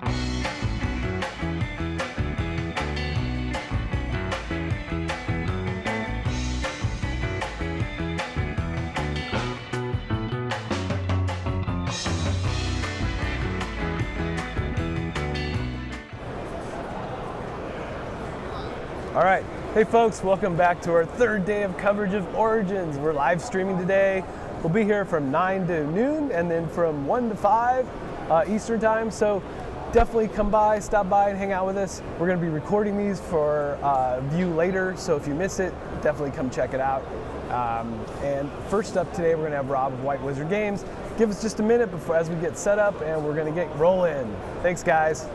All right, hey folks, welcome back to our third day of coverage of Origins. We're live streaming today. We'll be here from 9 to noon and then from 1 to 5 Eastern time. So definitely come by, stop by and hang out with us. We're gonna be recording these for view later. So if you miss it, definitely come check it out. And first up today, we're gonna have Rob of White Wizard Games. Give us just a minute before as we get set up and we're gonna get rolling. Thanks guys.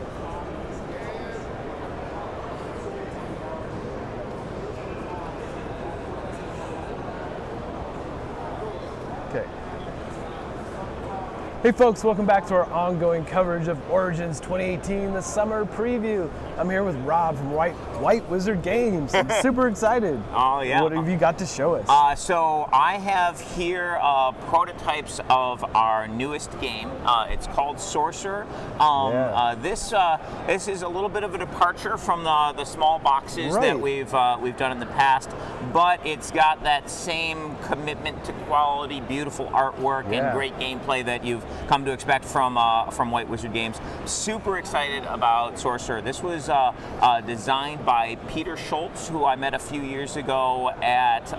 Hey folks, welcome back to our ongoing coverage of Origins 2018, the summer preview. I'm here with Rob from White Wizard Games. I'm super excited. Oh yeah. What have you got to show us? So I have here prototypes of our newest game. It's called Sorcerer. This is a little bit of a departure from the small boxes that we've done in the past, but it's got that same commitment to quality, beautiful artwork, and great gameplay that you've come to expect from White Wizard Games. Super excited about Sorcerer. This was designed by Peter Schultz, who I met a few years ago at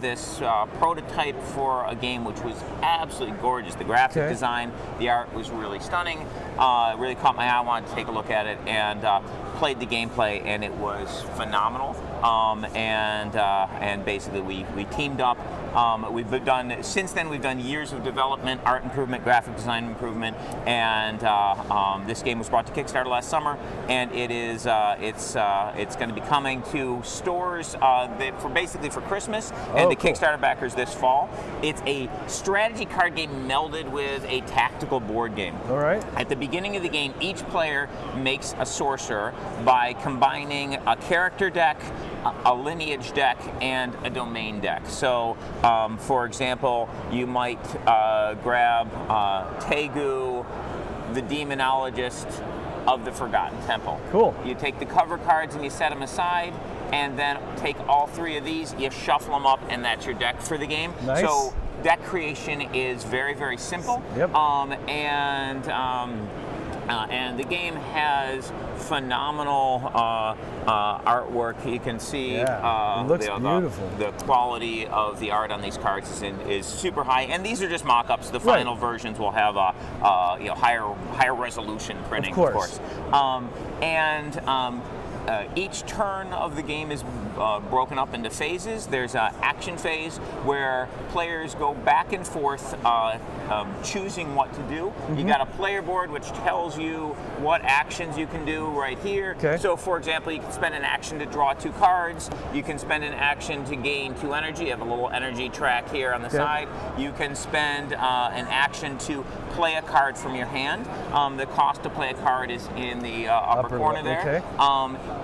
this prototype for a game which was absolutely gorgeous. The graphic design, the art was really stunning. Really caught my eye. I wanted to take a look at it and played the gameplay, and it was phenomenal. And basically we teamed up. Since then we've done years of development, art improvement, graphic design improvement, and this game was brought to Kickstarter last summer, and it is it's going to be coming to stores for Christmas and the Kickstarter backers this fall. It's a strategy card game melded with a tactical board game. All right. At the beginning of the game, each player makes a sorcerer by combining a character deck, a lineage deck, and a domain deck. So, for example, you might grab Tegu, the Demonologist of the Forgotten Temple. Cool. You take the cover cards and you set them aside, and then take all three of these, you shuffle them up, and that's your deck for the game. Nice. So deck creation is very, very simple. Yep. And the game has phenomenal artwork. You can see it looks beautiful. The quality of the art on these cards is super high, and these are just mock-ups. The final versions will have a higher resolution printing, of course. Each turn of the game is broken up into phases. There's an action phase where players go back and forth choosing what to do. You got a player board which tells you what actions you can do right here. So for example, you can spend an action to draw 2 cards. You can spend an action to gain 2 energy. You have a little energy track here on the side. You can spend an action to play a card from your hand. The cost to play a card is in the upper corner there.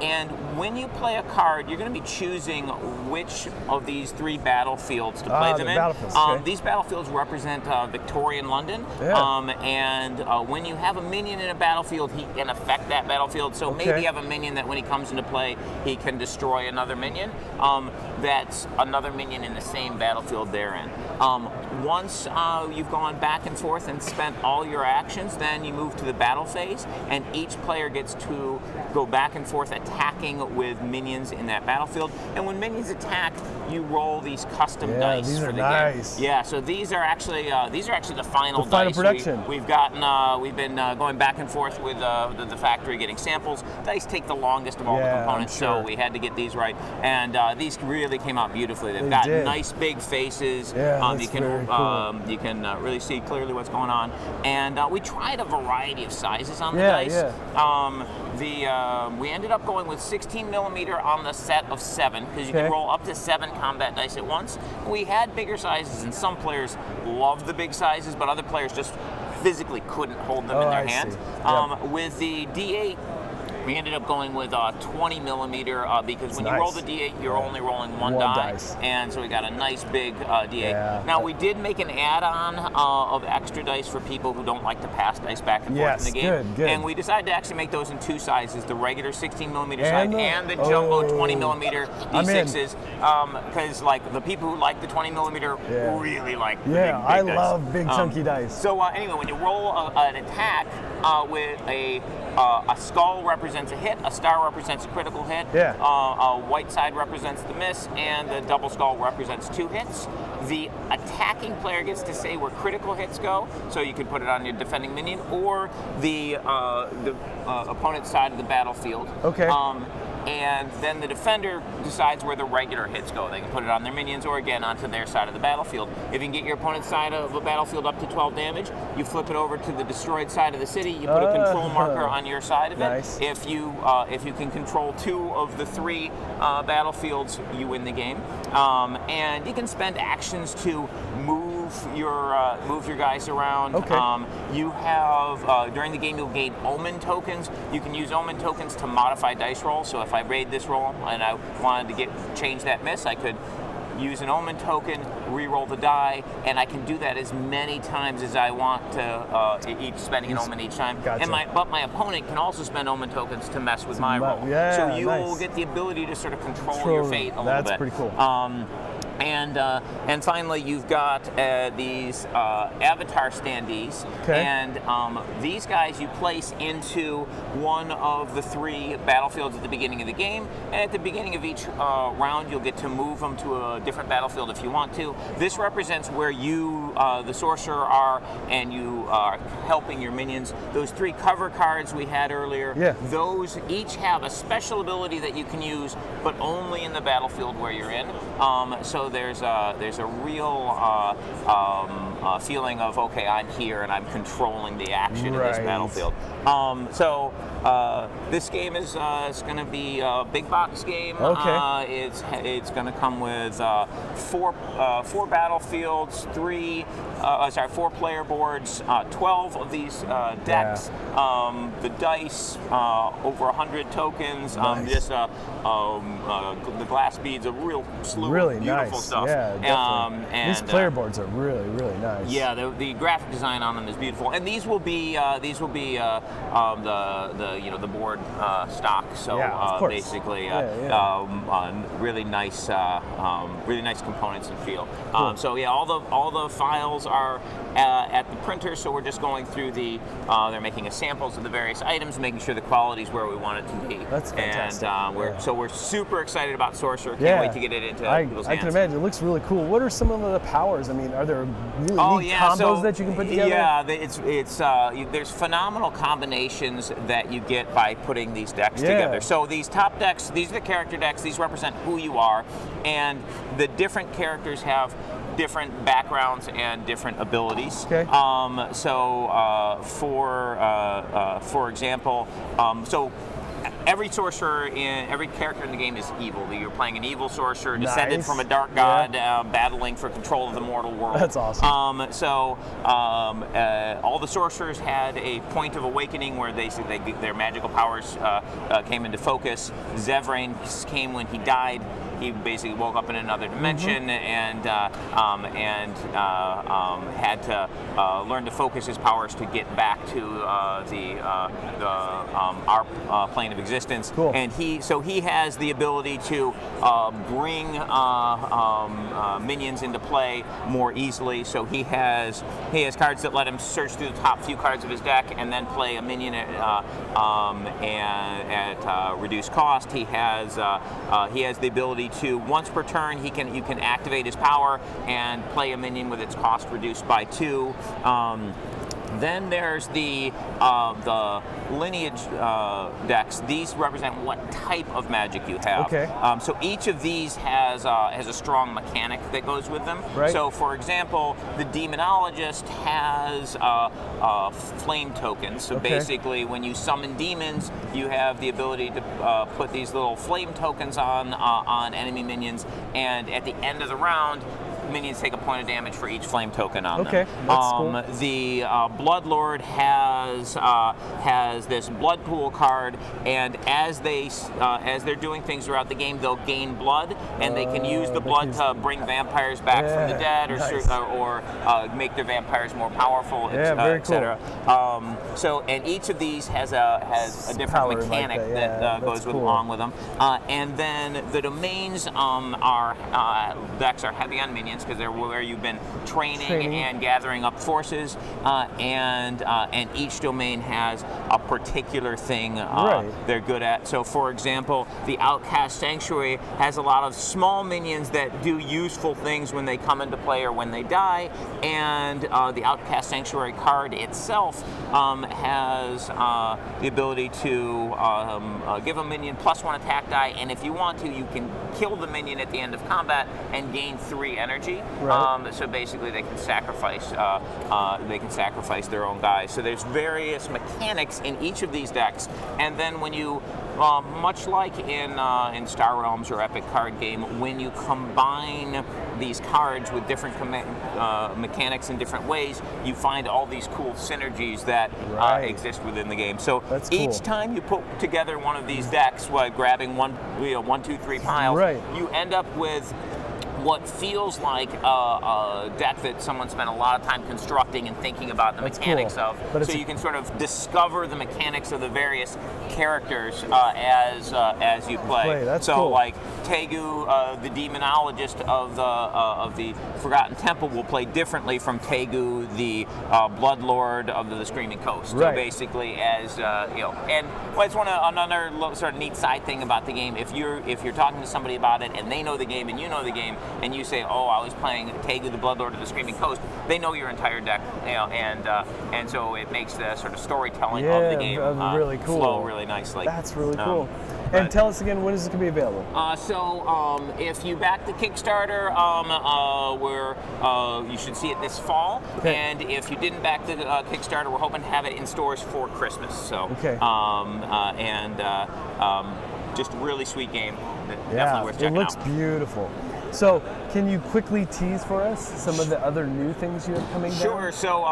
And when you play a card, you're going to be choosing which of these 3 battlefields to play them in. These battlefields represent Victorian London. And when you have a minion in a battlefield, he can affect that battlefield. So maybe you have a minion that when he comes into play, he can destroy another minion. That's another minion in the same battlefield they're in. Once you've gone back and forth and spent all your actions, then you move to the battle phase, and each player gets to go back and forth attacking with minions in that battlefield. And when minions attack, you roll these custom dice for the game. Yeah, so these are actually the final dice. Production. We've been going back and forth with the factory getting samples. Dice take the longest of all the components, so we had to get these right. And these really came out beautifully. They've got nice big faces. You can really see clearly what's going on. And we tried a variety of sizes on the dice. We ended up going with 16 millimeter on the set of 7, because you can roll up to 7 combat dice at once. We had bigger sizes, and some players loved the big sizes, but other players just physically couldn't hold them in their hands. With the D8 We ended up going with 20 millimeter because when you nice. roll the D8, you're only rolling one dice. and so we got a nice big D8. Yeah. Now we did make an add-on of extra dice for people who don't like to pass dice back and forth in the game. Good. And we decided to actually make those in two sizes: the regular 16 millimeter size and the jumbo 20 millimeter D6s. Because like the people who like the 20 millimeter really like the big I dice. love big chunky dice. So anyway, when you roll an attack with a skull represents a hit, a star represents a critical hit, a white side represents the miss, and the double skull represents 2 hits. The attacking player gets to say where critical hits go, so you can put it on your defending minion or the opponent's side of the battlefield. Okay. And then the defender decides where the regular hits go. They can put it on their minions or again onto their side of the battlefield. If you can get your opponent's side of the battlefield up to 12 damage, you flip it over to the destroyed side of the city. You put a control marker on your side of it. Nice. If you can control 2 of the 3 battlefields, you win the game. And you can spend actions to move your guys around. Okay. You have during the game you'll gain omen tokens. You can use omen tokens to modify dice rolls. So if I raid this roll and I wanted to change that miss, I could use an omen token, re-roll the die, and I can do that as many times as I want to, each spending an omen each time. Gotcha. But my opponent can also spend omen tokens to mess with my roll. So you will get the ability to sort of control your fate a little bit. That's pretty cool. And finally, you've got these avatar standees, and these guys you place into one of the 3 battlefields at the beginning of the game, and at the beginning of each round, you'll get to move them to a different battlefield if you want to. This represents where you, the sorcerer, are, and you are helping your minions. Those 3 cover cards we had earlier, those each have a special ability that you can use, but only in the battlefield where you're in. So there's a real feeling of, okay, I'm here and I'm controlling the action in this battlefield. This game is going to be a big box game. It's going to come with 4 battlefields, 4 player boards, 12 of these decks, the dice, over 100 tokens, the glass beads, a real slew of beautiful stuff. These player boards are really, really nice. Yeah, the graphic design on them is beautiful, and these will be the board stock. So basically, really nice components and feel. So all the files are at the printer. So we're just going through they're making us samples of the various items, making sure the quality is where we want it to be. That's fantastic. And we're super excited about Sorcerer. Can't wait to get it into people's hands. I can imagine. It looks really cool. What are some of the powers? I mean, are there really neat combos that you can put together? Yeah, there's phenomenal combinations that you get by putting these decks together. So these top decks, these are the character decks. These represent who you are, and the different characters have different backgrounds and different abilities. For example, every sorcerer every character in the game is evil. You're playing an evil sorcerer, descended from a dark god, battling for control of the mortal world. That's awesome. All the sorcerers had a point of awakening where their magical powers came into focus. Zevrain came when he died. He basically woke up in another dimension and had to learn to focus his powers to get back to our plane of existence. Cool. And he has the ability to bring minions into play more easily. So he has cards that let him search through the top few cards of his deck and then play a minion at reduced cost. He has the ability to, once per turn, you can activate his power and play a minion with its cost reduced by 2. Then there's the lineage decks. These represent what type of magic you have. So each of these has a strong mechanic that goes with them. So for example, the demonologist has flame tokens. So basically, when you summon demons, you have the ability to put these little flame tokens on enemy minions, and at the end of the round, minions take a point of damage for each flame token on them. Okay, that's cool. The Bloodlord has this blood pool card, and as they're doing things throughout the game, they'll gain blood, and they can use the blood to bring vampires back from the dead, or make their vampires more powerful, etc. So, and each of these has a different mechanic that goes along with them. And then the domains decks are heavy on minions because they're where you've been training and gathering up forces, and each domain has a particular thing they're good at. So, for example, the Outcast Sanctuary has a lot of small minions that do useful things when they come into play or when they die, and the Outcast Sanctuary card itself has the ability to give a minion +1 attack die, and if you want to, you can kill the minion at the end of combat and gain 3 energy. So basically, they can sacrifice their own guys. So there's various mechanics in each of these decks, and then when you much like in Star Realms or Epic Card Game, when you combine these cards with different mechanics in different ways, you find all these cool synergies that exist within the game. So each time you put together one of these decks, grabbing 1, 2, 3 piles, you end up with what feels like a deck that someone spent a lot of time constructing and thinking about the mechanics of. So you can sort of discover the mechanics of the various characters as you play. So like Tegu, the demonologist of the Forgotten Temple, will play differently from Tegu, the Bloodlord of the Screaming Coast. So basically, as and it's another sort of neat side thing about the game. If you're talking to somebody about it and they know the game and you know the game, and you say, "Oh, I was playing Tegu, the Bloodlord of the Screaming Coast," they know your entire deck, and so it makes the sort of storytelling of the game really cool. flow really nicely. That's really cool. And tell us again, when is it going to be available? So if you back the Kickstarter, you should see it this fall. And if you didn't back the Kickstarter, we're hoping to have it in stores for Christmas. So just a really sweet game. Definitely worth checking out. It looks beautiful. So, can you quickly tease for us some of the other new things you have coming down? Sure. So,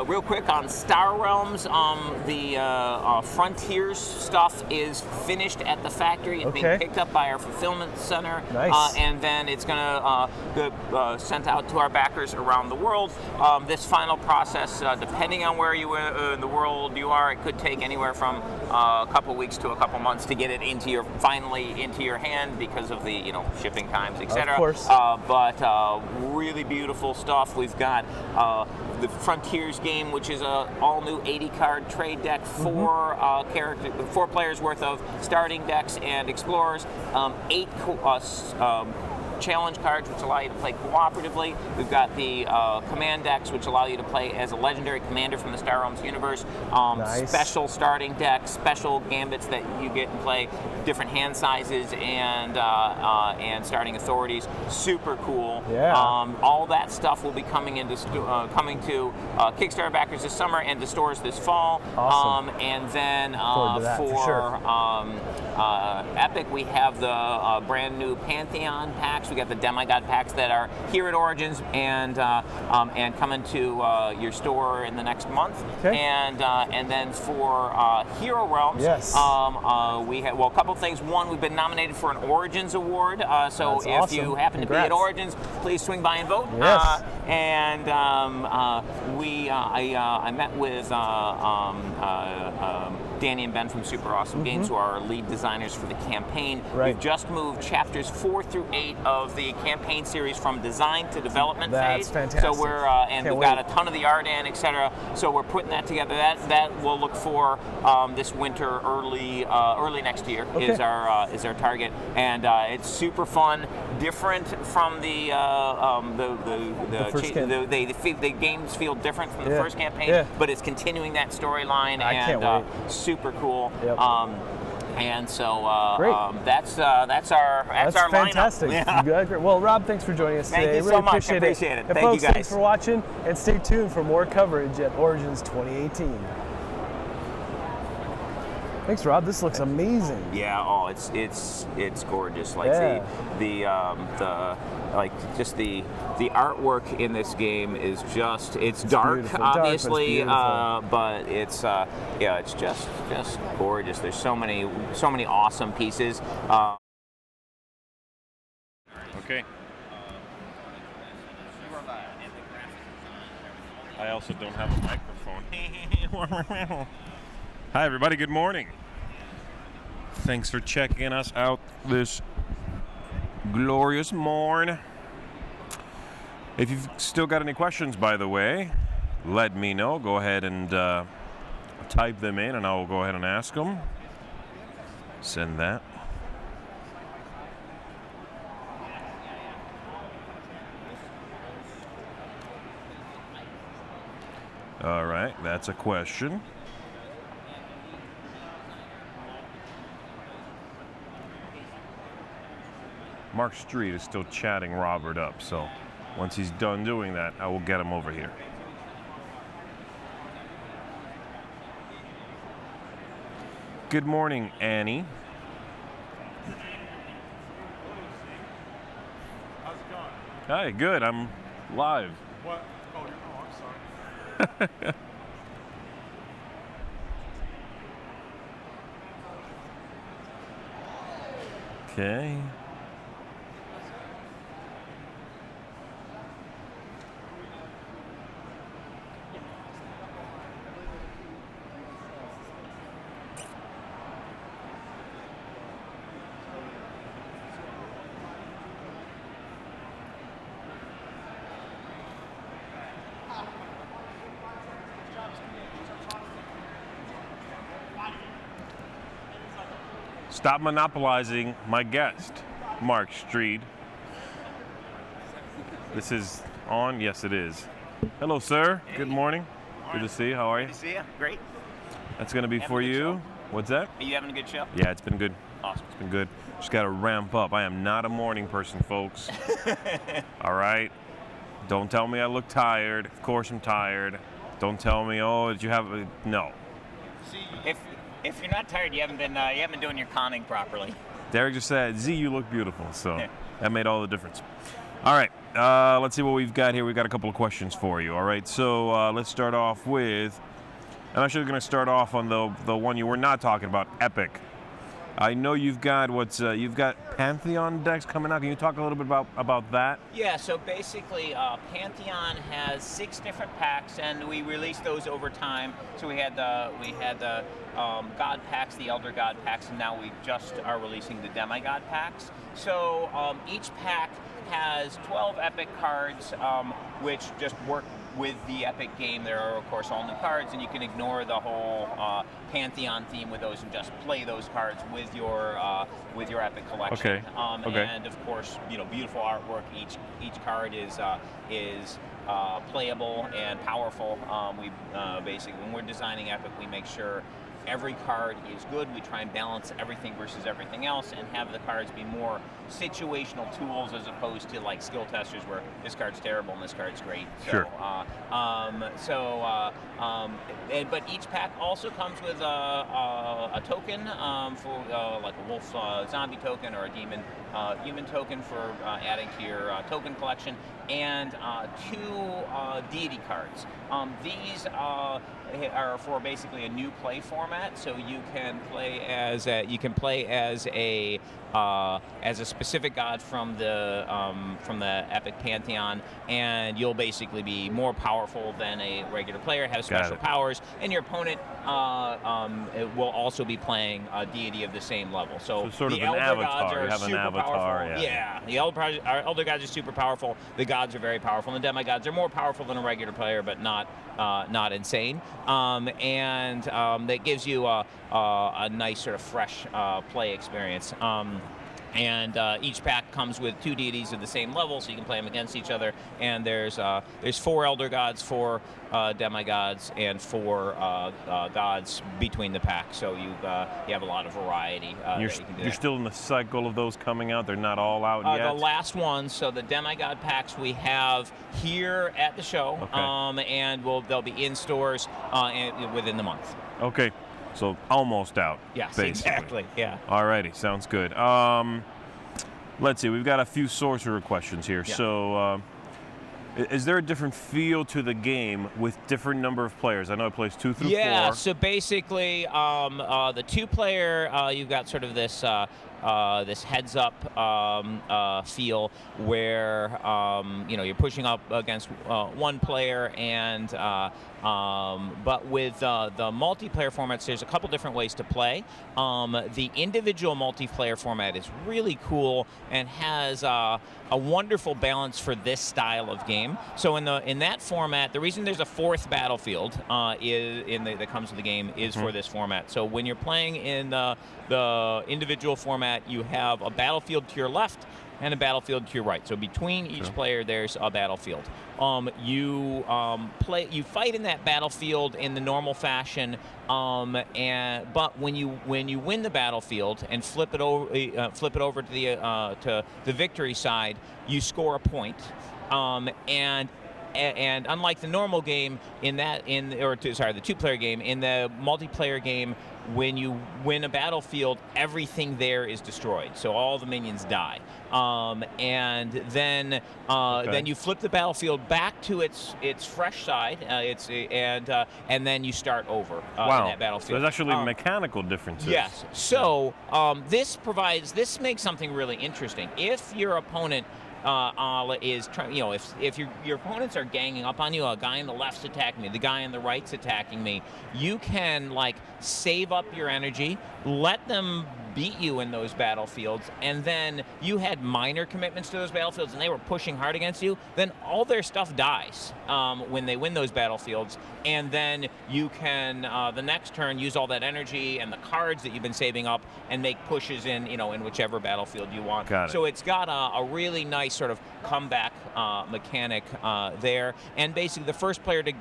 real quick on Star Realms, the Frontiers stuff is finished at the factory. It's being picked up by our fulfillment center, and then it's going to get sent out to our backers around the world. This final process, depending on where you in the world you are, it could take anywhere from a couple weeks to a couple months to get it finally into your hand because of the shipping times, etc. Of course. But really beautiful stuff. We've got the Frontiers game, which is a all-new 80-card trade deck, 4 players worth of starting decks and explorers, 8 challenge cards, which allow you to play cooperatively. We've got the command decks, which allow you to play as a legendary commander from the Star Realms universe. Special starting decks, special gambits that you get and play, different hand sizes, and starting authorities. Super cool. All that stuff will be coming to Kickstarter backers this summer and to stores this fall. And then Epic, we have the brand new Pantheon packs. We got the Demigod packs that are here at Origins and coming to your store in the next month. And then for Hero Realms, we have a couple things. One, we've been nominated for an Origins award. So if you happen to be at Origins, please swing by and vote. I met with Danny and Ben from Super Awesome Games, who are our lead designers for the campaign. We've just moved chapters 4 through 8 of the campaign series from design to development phase. Fantastic. So we've got a ton of the art in, etc. So we're putting that together. That we'll look for this winter, early next year is our target, and it's super fun, different from the games feel different from the first campaign, but it's continuing that storyline and super cool. And so that's our fantastic. lineup. Well, Rob, thanks for joining us today. Thank you so much. I appreciate it. And Thank folks, you guys. Thanks for watching, and stay tuned for more coverage at Origins 2018. Thanks, Rob. This looks amazing. Yeah. Oh, it's gorgeous. Like Yeah. the artwork in this game is just it's dark, beautiful. Dark, but it's obviously, beautiful. but it's it's just gorgeous. There's so many awesome pieces. Okay. I also don't have a microphone. Hi, everybody. Good morning. Thanks for checking us out this glorious morn. If you've still got any questions, by the way, let me know. Go ahead and type them in, and I will go ahead and ask them. Send that. All right, that's a question. Mark Street is still chatting Robert up, so once he's done doing that, I will get him over here. Good morning, Annie. How's it going? Hi, good. I'm live. What? Oh, I'm sorry. Okay. Stop monopolizing my guest, Mark Street. This is on? Yes, it is. Hello, sir. Hey. Good morning. Good to see you. How are you? Good to see you. Great. That's going to be Having for a good you. show. What's that? Are you having a good show? Yeah, it's been good. Awesome. It's been good. Just got to ramp up. I am not a morning person, folks. All right? Don't tell me I look tired. Of course I'm tired. Don't tell me, oh, did you have a... No. If you're not tired, you haven't been doing your conning properly. Derek just said, Z, you look beautiful. So that made all the difference. All right. Let's see what we've got here. We've got a couple of questions for you. All right. So let's start off with, I'm actually going to start off on the one you were not talking about, Epic. I know you've got you've got Pantheon decks coming out. Can you talk a little bit about that? Yeah, so basically Pantheon has 6 different packs, and we released those over time. So we had the God packs, the Elder God packs, and now we just are releasing the Demigod packs. So each pack has 12 Epic cards, which just work with the Epic game. There are, of course, all new cards, and you can ignore the whole Pantheon theme with those and just play those cards with your Epic collection. Okay. And of course, beautiful artwork. Each card is playable and powerful. We basically, when we're designing Epic, we make sure every card is good. We try and balance everything versus everything else and have the cards be more situational tools as opposed to like skill testers where this card's terrible and this card's great. So, Sure. But each pack also comes with a token for like a wolf zombie token or a demon human token for adding to your token collection, and 2 deity cards. These are for basically a new play format, so you can play as a specific god from the Epic Pantheon, and you'll basically be more powerful than a regular player, have special powers, and your opponent will also be playing a deity of the same level. So sort the of an Elder avatar. gods are You have an super avatar, powerful. yeah. The Elder gods are super powerful. The gods are very powerful, and the demigods are more powerful than a regular player, but not insane. That gives you a nice sort of fresh play experience. And each pack comes with 2 deities of the same level, so you can play them against each other. And there's 4 Elder Gods, 4 demigods, and 4 gods between the packs. So you have a lot of variety. You're still in the cycle of those coming out. They're not all out yet. The last one, so the demigod packs we have here at the show, Okay. and they'll be in stores within the month. Okay. So almost out. Yes, basically. exactly. Yeah. Alrighty, sounds good. Let's see, we've got a few sorcerer questions here. Yeah. So, is there a different feel to the game with different number of players? I know it plays 2 through 4. Yeah, so basically, the 2-player, you've got sort of this this heads-up feel where you're pushing up against one player, and but with the multiplayer formats, there's a couple different ways to play. The individual multiplayer format is really cool and has a wonderful balance for this style of game. So in that format, the reason there's a 4th battlefield that comes with the game is for this format. So when you're playing in the individual format, you have a battlefield to your left and a battlefield to your right. So between each player, there's a battlefield. You fight in that battlefield in the normal fashion, but when you win the battlefield and flip it over to the victory side, you score a point. And unlike the normal game, the 2-player game, in the multiplayer game, when you win a battlefield, everything there is destroyed. So all the minions die. And then you flip the battlefield back to its fresh side. And then you start over in that battlefield. So there's actually mechanical differences. Yes. So this makes something really interesting. If your opponent is trying, if your opponents are ganging up on you, a guy on the left's attacking me, the guy on the right's attacking me, you can save up your energy, let them beat you in those battlefields, and then you had minor commitments to those battlefields and they were pushing hard against you, then all their stuff dies when they win those battlefields, and then you can the next turn use all that energy and the cards that you've been saving up and make pushes in whichever battlefield you want. Got it. So it's got a really nice sort of comeback mechanic there, and basically the first player to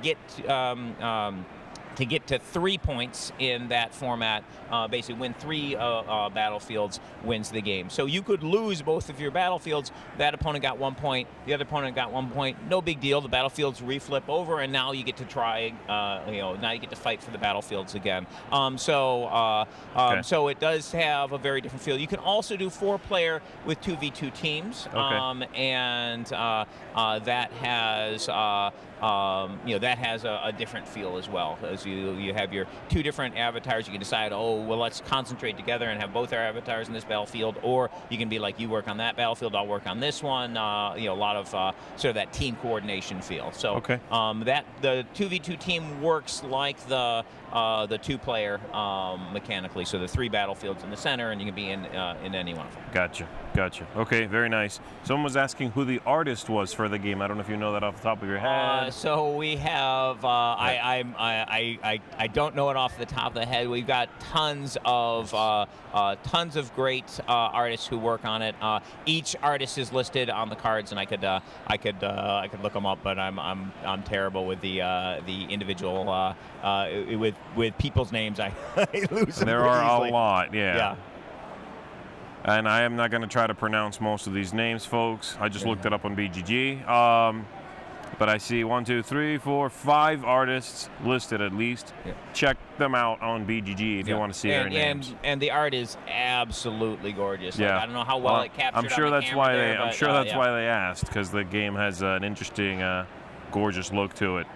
get to 3 points in that format, basically win 3 battlefields, wins the game. So you could lose both of your battlefields. That opponent got 1 point, the other opponent got 1 point. No big deal. The battlefields reflip over, and now you get to try. Now you get to fight for the battlefields again. So it does have a very different feel. You can also do 4-player with 2v2 teams, and that has that has a different feel as well. As you have your 2 different avatars, you can decide, let's concentrate together and have both our avatars in this battlefield, or you can be like, you work on that battlefield, I'll work on this one. A lot of sort of that team coordination feel. So that the 2v2 team works like the 2-player mechanically. So the 3 battlefields in the center, and you can be in any one of them. Gotcha. Okay, very nice. Someone was asking who the artist was for the game. I don't know if you know that off the top of your head. So we have. I don't know it off the top of the head. We've got tons of great artists who work on it. Each artist is listed on the cards, and I could look them up, but I'm terrible with the individual with people's names. I lose them. There are easily. a lot. Yeah. And I am not going to try to pronounce most of these names, folks. I just looked it up on BGG. But I see 1, 2, 3, 4, 5 artists listed at least. Yeah. Check them out on BGG if you want to see their names. And the art is absolutely gorgeous. I don't know how well it captured. I'm sure that's why there, that's why they asked, because the game has an interesting, gorgeous look to it.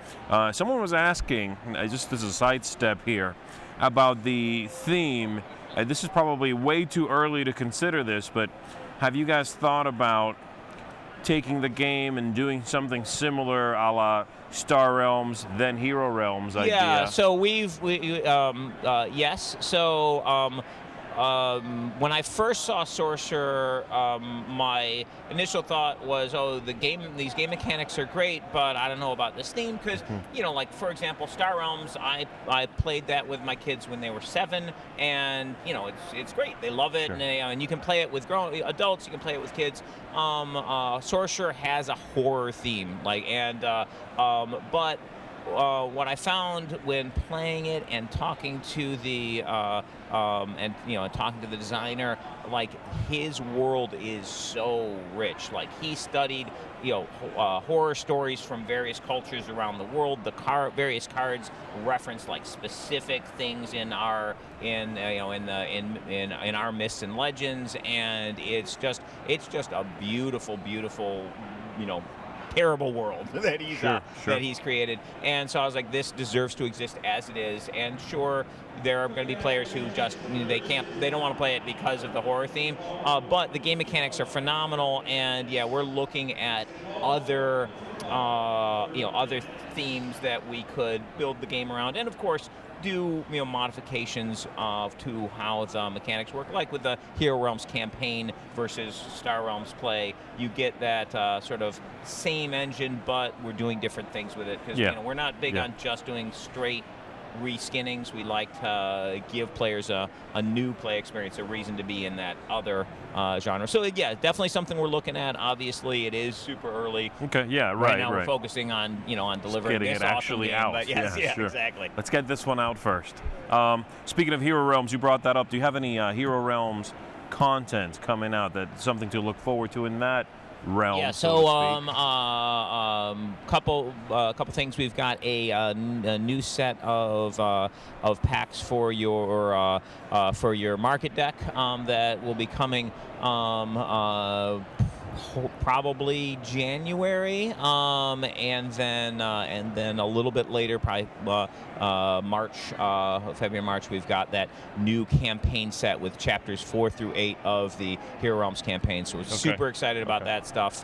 Someone was asking, just as a sidestep here, about the theme. This is probably way too early to consider this, but have you guys thought about taking the game and doing something similar a la Star Realms, then Hero Realms idea? Yeah, so yes. So when I first saw Sorcerer, my initial thought was, these game mechanics are great, but I don't know about this theme, because, for example, Star Realms, I played that with my kids when they were 7, and, it's great. They love it, and you can play it with grown adults, you can play it with kids. Sorcerer has a horror theme, but what I found when playing it and talking to the talking to the designer, like his world is so rich. Like he studied horror stories from various cultures around the world. The various cards reference like specific things in our in our myths and legends, and it's just a beautiful terrible world that he's created. And so I was like, this deserves to exist as it is. And sure, there are going to be players who just they don't want to play it because of the horror theme, but the game mechanics are phenomenal. And yeah, we're looking at other other themes that we could build the game around, and of course do modifications to how the mechanics work, like with the Hero Realms campaign versus Star Realms play. You get that sort of same engine, but we're doing different things with it, because we're not big on just doing straight reskinnings. We like to give players a new play experience, a reason to be in that other genre. So yeah, definitely something we're looking at. Obviously, it is super early. Okay, yeah, right now we're focusing on on delivering getting this it actually game, out. But yes, sure. Exactly. Let's get this one out first. Speaking of Hero Realms, you brought that up. Do you have any Hero Realms content coming out, that's something to look forward to in that realm? Yeah, couple things. We've got a new set of packs for your market deck that will be coming probably January, and then a little bit later, probably February, March, we've got that new campaign set with chapters 4 through 8 of the Hero Realms campaign. So we're super excited about that stuff.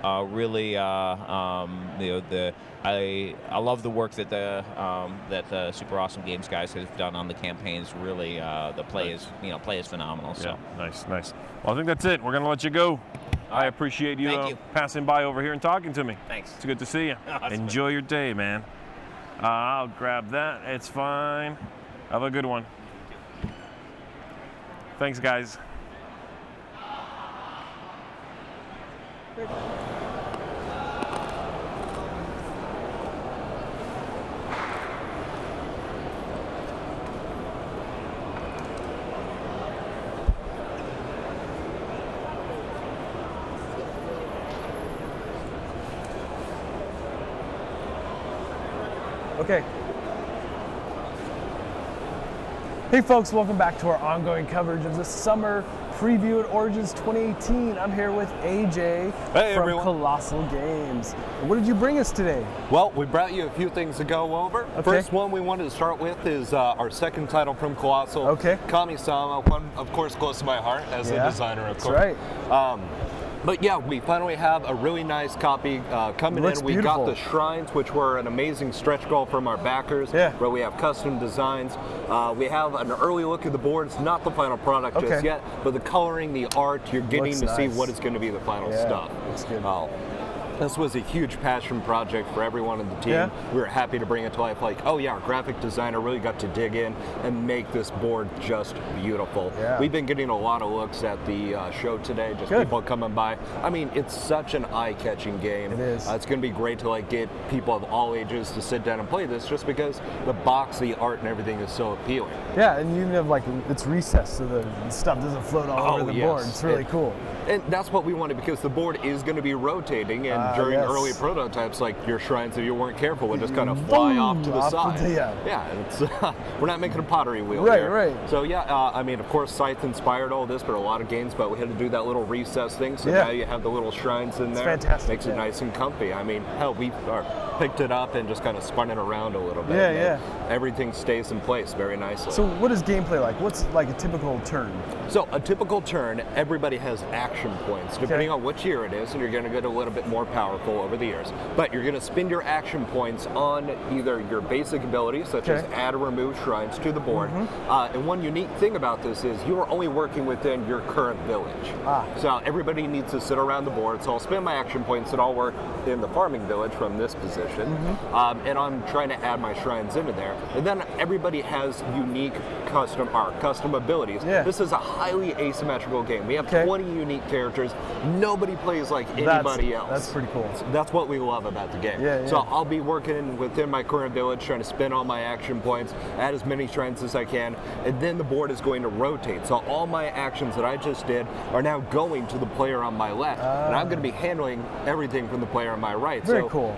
Really, I love the work that the Super Awesome Games guys have done on the campaigns. Really, the play is phenomenal. So nice. Well, I think that's it. We're gonna let you go. I appreciate you passing by over here and talking to me. Thanks. It's good to see you. Awesome. Enjoy your day, man. I'll grab that. It's fine. Have a good one. Thanks, guys. Okay. Hey folks, welcome back to our ongoing coverage of the summer preview at Origins 2018. I'm here with AJ from everyone. Kolossal Games. What did you bring us today? Well, we brought you a few things to go over. Okay. First one we wanted to start with is our second title from Kolossal. Okay. Kamisama, one of course close to my heart as a designer, of course. That's right. But yeah, we finally have a really nice copy coming in. We got the shrines, which were an amazing stretch goal from our backers, where we have custom designs. We have an early look at the boards, not the final product just yet, but the coloring, the art, you're getting to see what is going to be the final stuff. Looks good. This was a huge passion project for everyone on the team. We were happy to bring it to life. Like, our graphic designer really got to dig in and make this board just beautiful. We've been getting a lot of looks at the show today, just people coming by. I mean, it's such an eye-catching game. It is. It's going to be great to get people of all ages to sit down and play this, just because the box, the art, and everything is so appealing. Yeah, and you have it's recessed so the stuff doesn't float all over the board. It's really cool. And that's what we wanted, because the board is going to be rotating, and during early prototypes, like your shrines, if you weren't careful, would just kind of fly off to the side. It's we're not making a pottery wheel here. Right. So I mean, of course, Scythe inspired all this, but a lot of games, but we had to do that little recess thing, so now you have the little shrines in there. It's fantastic. Makes it nice and comfy. I mean, hell, we picked it up and just kind of spun it around a little bit. Everything stays in place very nicely. So what is gameplay like? What's like a typical turn? So a typical turn, everybody has action points, depending on which year it is, and you're going to get a little bit more powerful over the years. But you're going to spend your action points on either your basic abilities, such as add or remove shrines to the board. And one unique thing about this is you are only working within your current village. So everybody needs to sit around the board. So I'll spend my action points and I'll work in the farming village from this position. position, and I'm trying to add my shrines into there. And then everybody has unique custom art, custom abilities. Yeah. This is a highly asymmetrical game. We have 20 unique characters. Nobody plays like anybody else. That's pretty cool. That's what we love about the game. Yeah, yeah. So I'll be working within my current village, trying to spend all my action points, add as many shrines as I can, and then the board is going to rotate. So all my actions that I just did are now going to the player on my left, and I'm going to be handling everything from the player on my right. Very cool.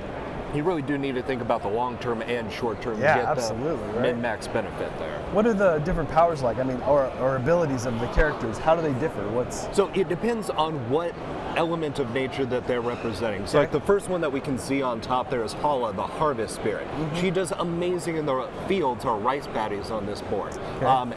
You really do need to think about the long-term and short-term to Yeah, get absolutely, the right. min-max benefit there. What are the different powers like? I mean, or abilities of the characters? How do they differ? So it depends on what element of nature that they're representing. So like the first one that we can see on top there is Hala, the harvest spirit. She does amazing in the fields or rice paddies on this board.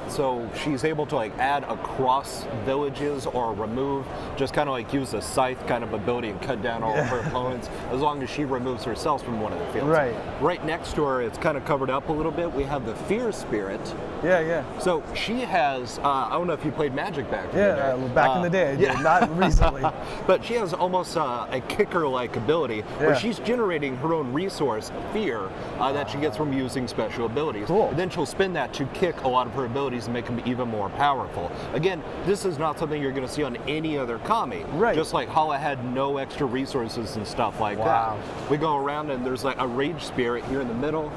So she's able to like add across villages or remove, just kind of like use a scythe kind of ability and cut down all of her opponents as long as she removes herself from one of the fields. Right. Right next to her, it's kind of covered up a little bit. We have the fear spirit. Yeah, yeah. So she has, I don't know if you played Magic back in the day. Back in the day, I did. Not recently. But she has almost a kicker-like ability where she's generating her own resource, fear, that she gets from using special abilities. Cool. And then she'll spend that to kick a lot of her abilities and make them even more powerful. Again, this is not something you're going to see on any other Kami. Right. Just like Hala had no extra resources and stuff like Wow. that. We go around and there's like a rage spirit here in the middle.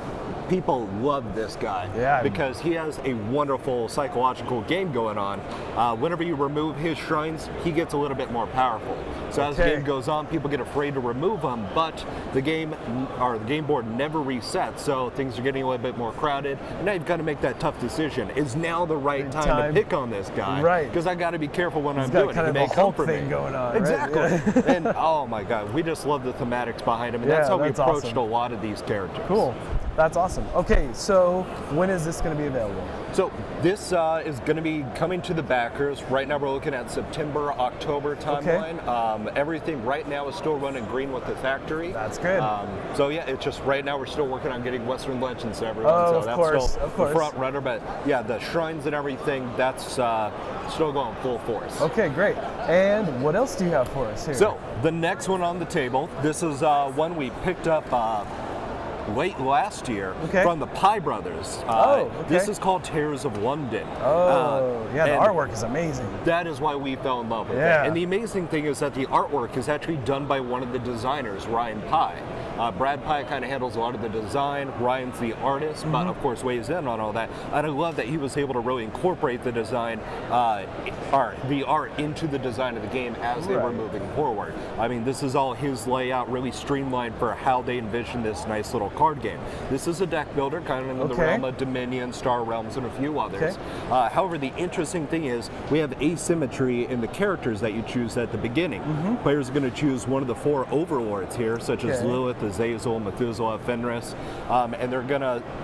People love this guy because he has a wonderful psychological game going on. Whenever you remove his shrines, he gets a little bit more powerful. So as the game goes on, people get afraid to remove him, but the game or the game board never resets, so things are getting a little bit more crowded. Now you've got to make that tough decision. Is now the right time to pick on this guy? Right. Because I got to be careful when I'm got doing it. kind of a Hulk thing going on. Exactly. Right? And oh my God, we just love the thematics behind him, and that's how we approached a lot of these characters. Cool. That's awesome. Okay, so when is this going to be available? So this is going to be coming to the backers. Right now we're looking at September, October timeline. Everything right now is still running green with the factory. That's good. So yeah, it's just right now we're still working on getting Western Legends to everyone. Oh, so of that's course, still of course. the front runner. But yeah, the shrines and everything, that's still going full force. Okay, great. And what else do you have for us here? So the next one on the table, this is one we picked up late last year from the Pie Brothers. This is called Terrors of London. The artwork is amazing. That is why we fell in love with it. And the amazing thing is that the artwork is actually done by one of the designers, Ryan Pye. Brad Pye kind of handles a lot of the design. Ryan's the artist, but of course weighs in on all that. And I love that he was able to really incorporate the design, the art into the design of the game as they were moving forward. I mean, this is all his layout, really streamlined for how they envision this nice little card game. This is a deck builder, kind of in the realm of Dominion, Star Realms, and a few others. However, the interesting thing is we have asymmetry in the characters that you choose at the beginning. Players are going to choose one of the 4 overlords here, such as Lilith, Azazel, Methuselah, Fenris, and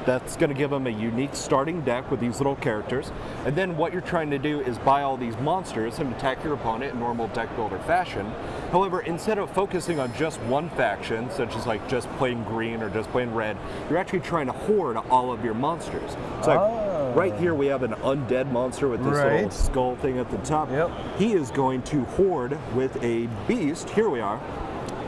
that's gonna give them a unique starting deck with these little characters. And then what you're trying to do is buy all these monsters and attack your opponent in normal deck builder fashion. However, instead of focusing on just one faction, such as like just plain green or just plain red, you're actually trying to hoard all of your monsters. So like right here we have an undead monster with this little skull thing at the top. He is going to hoard with a beast. Here we are.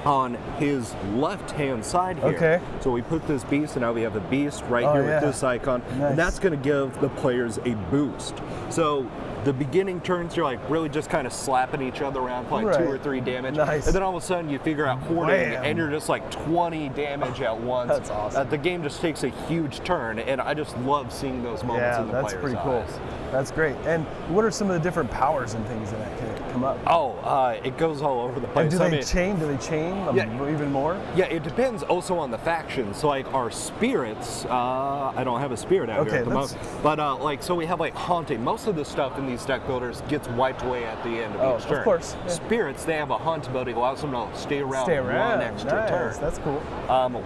On his left-hand side here. So we put this beast, and now we have a beast right here with this icon, and that's going to give the players a boost. So the beginning turns, you're like really just kind of slapping each other around for like 2 or 3 damage, and then all of a sudden you figure out hoarding, and you're just like 20 damage at once. That's awesome. The game just takes a huge turn, and I just love seeing those moments in the player's eyes. Yeah, that's pretty cool. That's great. And what are some of the different powers and things that can come up? It goes all over the place. And do they chain even more? Yeah, it depends also on the faction. So like our spirits, I don't have a spirit out here at the moment, but so we have like haunting. Most of the stuff in these deck builders gets wiped away at the end of each turn. Of course. Spirits, they have a haunt ability, allows them to stay around one extra turn. That's cool.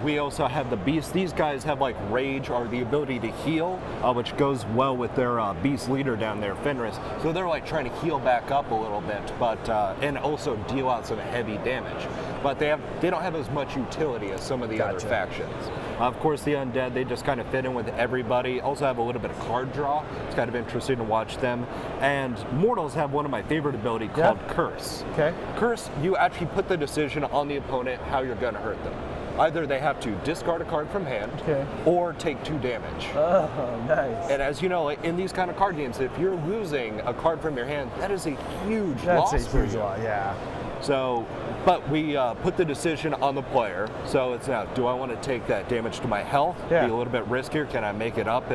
We also have the beasts. These guys have like rage or the ability to heal, which goes well with their beast leader down there, Fenris. So they're like trying to heal back up a little bit, but and also deal out some heavy damage. But they don't have as much utility as some of the other factions. Of course, the undead, they just kind of fit in with everybody. Also have a little bit of card draw. It's kind of interesting to watch them. And mortals have one of my favorite abilities called Curse. Curse, you actually put the decision on the opponent how you're going to hurt them. Either they have to discard a card from hand, or take 2 damage. Oh, nice. And as you know, in these kind of card games, if you're losing a card from your hand, that is a huge loss That's a for huge you. loss, yeah. So, but we put the decision on the player. So it's now, do I want to take that damage to my health? Yeah. Be a little bit riskier. Can I make it up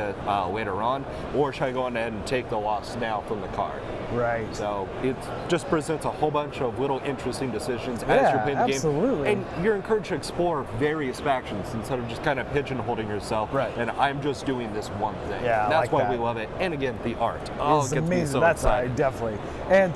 later on? Or should I go ahead and take the loss now from the card? Right. So it just presents a whole bunch of little interesting decisions as you're playing the game. Absolutely. And you're encouraged to explore various factions instead of just kind of pigeonholing yourself. Right. And I'm just doing this one thing. Yeah, And that's like why we that. love it. And again, the art. Oh, It's it gets amazing. me so That's excited. definitely. And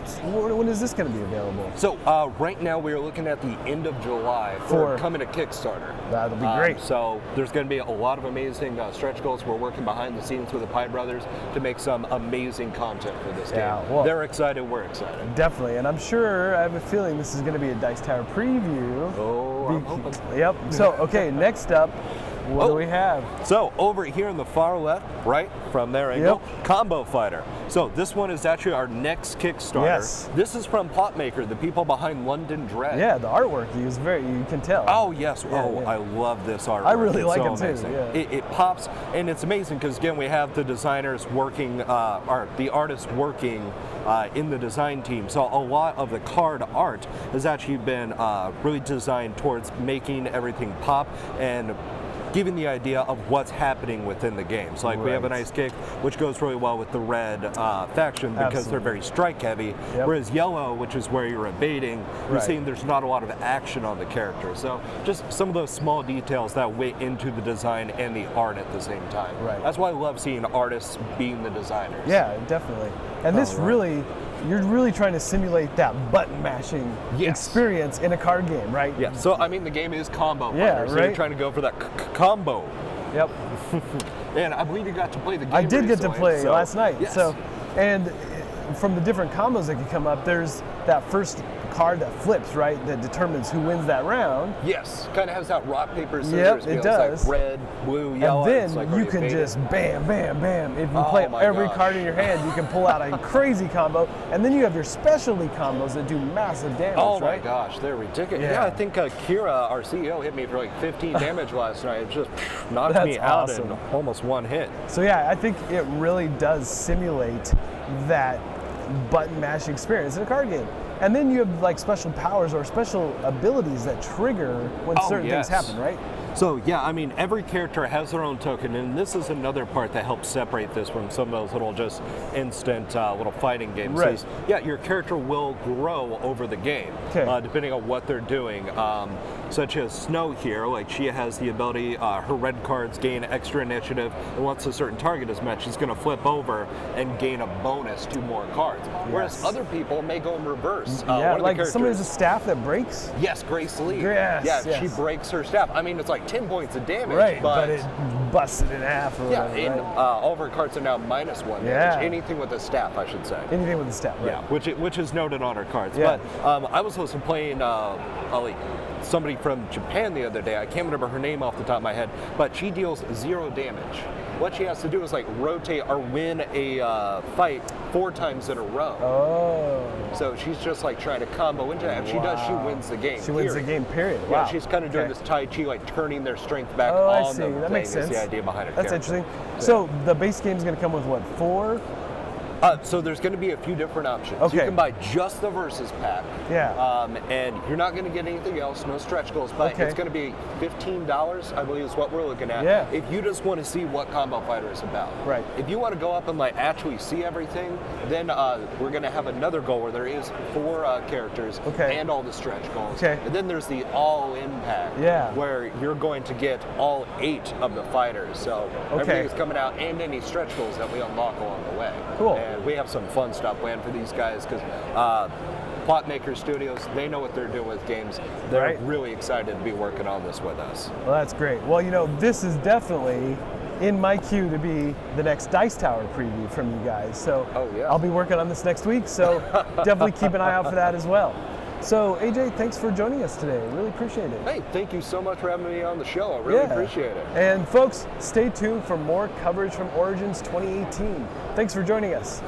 when is this going to be available? So right now we are looking at the end of July for coming to Kickstarter. That'll be great. So there's going to be a lot of amazing stretch goals. We're working behind the scenes with the Pie Brothers to make some amazing content for this game. Well, they're excited, we're excited. Definitely, and I'm sure, I have a feeling this is going to be a Dice Tower preview. Oh, I'm hoping. Yep. So, okay, next up, what do we have? So over here on the far left, right from their angle, Combo Fighter. So this one is actually our next Kickstarter. Yes. This is from Plotmaker, the people behind London Dread. Yeah, the artwork is you can tell. Oh yes, Yeah, I love this artwork. I really It's like so it too. amazing. Yeah. It pops, and it's amazing because again we have the designers working, or the artists working in the design team. So a lot of the card art has actually been really designed towards making everything pop and giving the idea of what's happening within the game. So like we have an ice kick, which goes really well with the red faction because they're very strike heavy, whereas yellow, which is where you're evading, you're seeing there's not a lot of action on the character. So just some of those small details that went into the design and the art at the same time. Right. That's why I love seeing artists being the designers. Yeah, definitely. And this really, you're really trying to simulate that button mashing experience in a card game, right? Yeah. So I mean, the game is Combo Fighter, Yeah, so right. you're trying to go for that combo. Yep. And I believe you got to play the game. I did get to recently, play so- last night. Yes. So, and from the different combos that can come up, there's that first card that flips, right? That determines who wins that round. Yes, kind of has that rock, paper, scissors. Yep, feel. it It's does. like red, blue, yellow. And It's then like you can already just bam, bam, bam. If you Oh play my every gosh. card in your hand, you can pull out a crazy combo. And then you have your specialty combos that do massive damage, Oh right? my gosh, they're ridiculous. Yeah. Yeah, I think Kira, our CEO, hit me for like 15 damage last night. It just knocked That's me out awesome. in almost one hit. So yeah, I think it really does simulate that button mashing experience in a card game. And then you have like special powers or special abilities that trigger when certain things happen, right? So yeah, I mean, every character has their own token, and this is another part that helps separate this from some of those little just instant little fighting games. Right. Is, yeah, your character will grow over the game, depending on what they're doing. Such as Snow here, like she has the ability, her red cards gain extra initiative, and once a certain target is met, she's going to flip over and gain a bonus to more cards. Whereas other people may go in reverse. Yeah, one of like the somebody has a staff that breaks. Yes, Grace Lee. Yes, yeah, yes. she breaks her staff. I mean, it's like 10 points of damage, Right, but it busts it in half or yeah, whatever, and right? all of her cards are now -1 damage. Anything with a staff, I should say. Anything with the staff, right? Yeah, which is noted on her cards. Yeah. But I was also playing somebody from Japan the other day. I can't remember her name off the top of my head, but she deals 0 damage. What she has to do is like rotate or win a fight 4 times in a row. Oh. So she's just like trying to combo into that. If she does, she wins the game. She wins the game, period. Yeah, Wow. she's kind of doing this Tai Chi, like turning their strength back Oh, I on see. them. That makes thing is sense. the idea behind it. That's interesting. So the base game is going to come with what, 4? So there's going to be a few different options. Okay. You can buy just the Versus pack. Yeah. And you're not going to get anything else, no stretch goals, but it's going to be $15, I believe is what we're looking at. Yeah. If you just want to see what Combo Fighter is about. Right. If you want to go up and like actually see everything, then we're going to have another goal where there is 4 characters and all the stretch goals. Okay. And then there's the all-in pack. Yeah. Where you're going to get all 8 of the fighters. So everything is coming out and any stretch goals that we unlock along the way. Cool. And we have some fun stuff planned for these guys because Plotmaker Studios, they know what they're doing with games. They're really excited to be working on this with us. Well, that's great. Well, you know, this is definitely in my queue to be the next Dice Tower preview from you guys. So I'll be working on this next week, so definitely keep an eye out for that as well. So, AJ, thanks for joining us today. Really appreciate it. Hey, thank you so much for having me on the show. I really appreciate it. And folks, stay tuned for more coverage from Origins 2018. Thanks for joining us.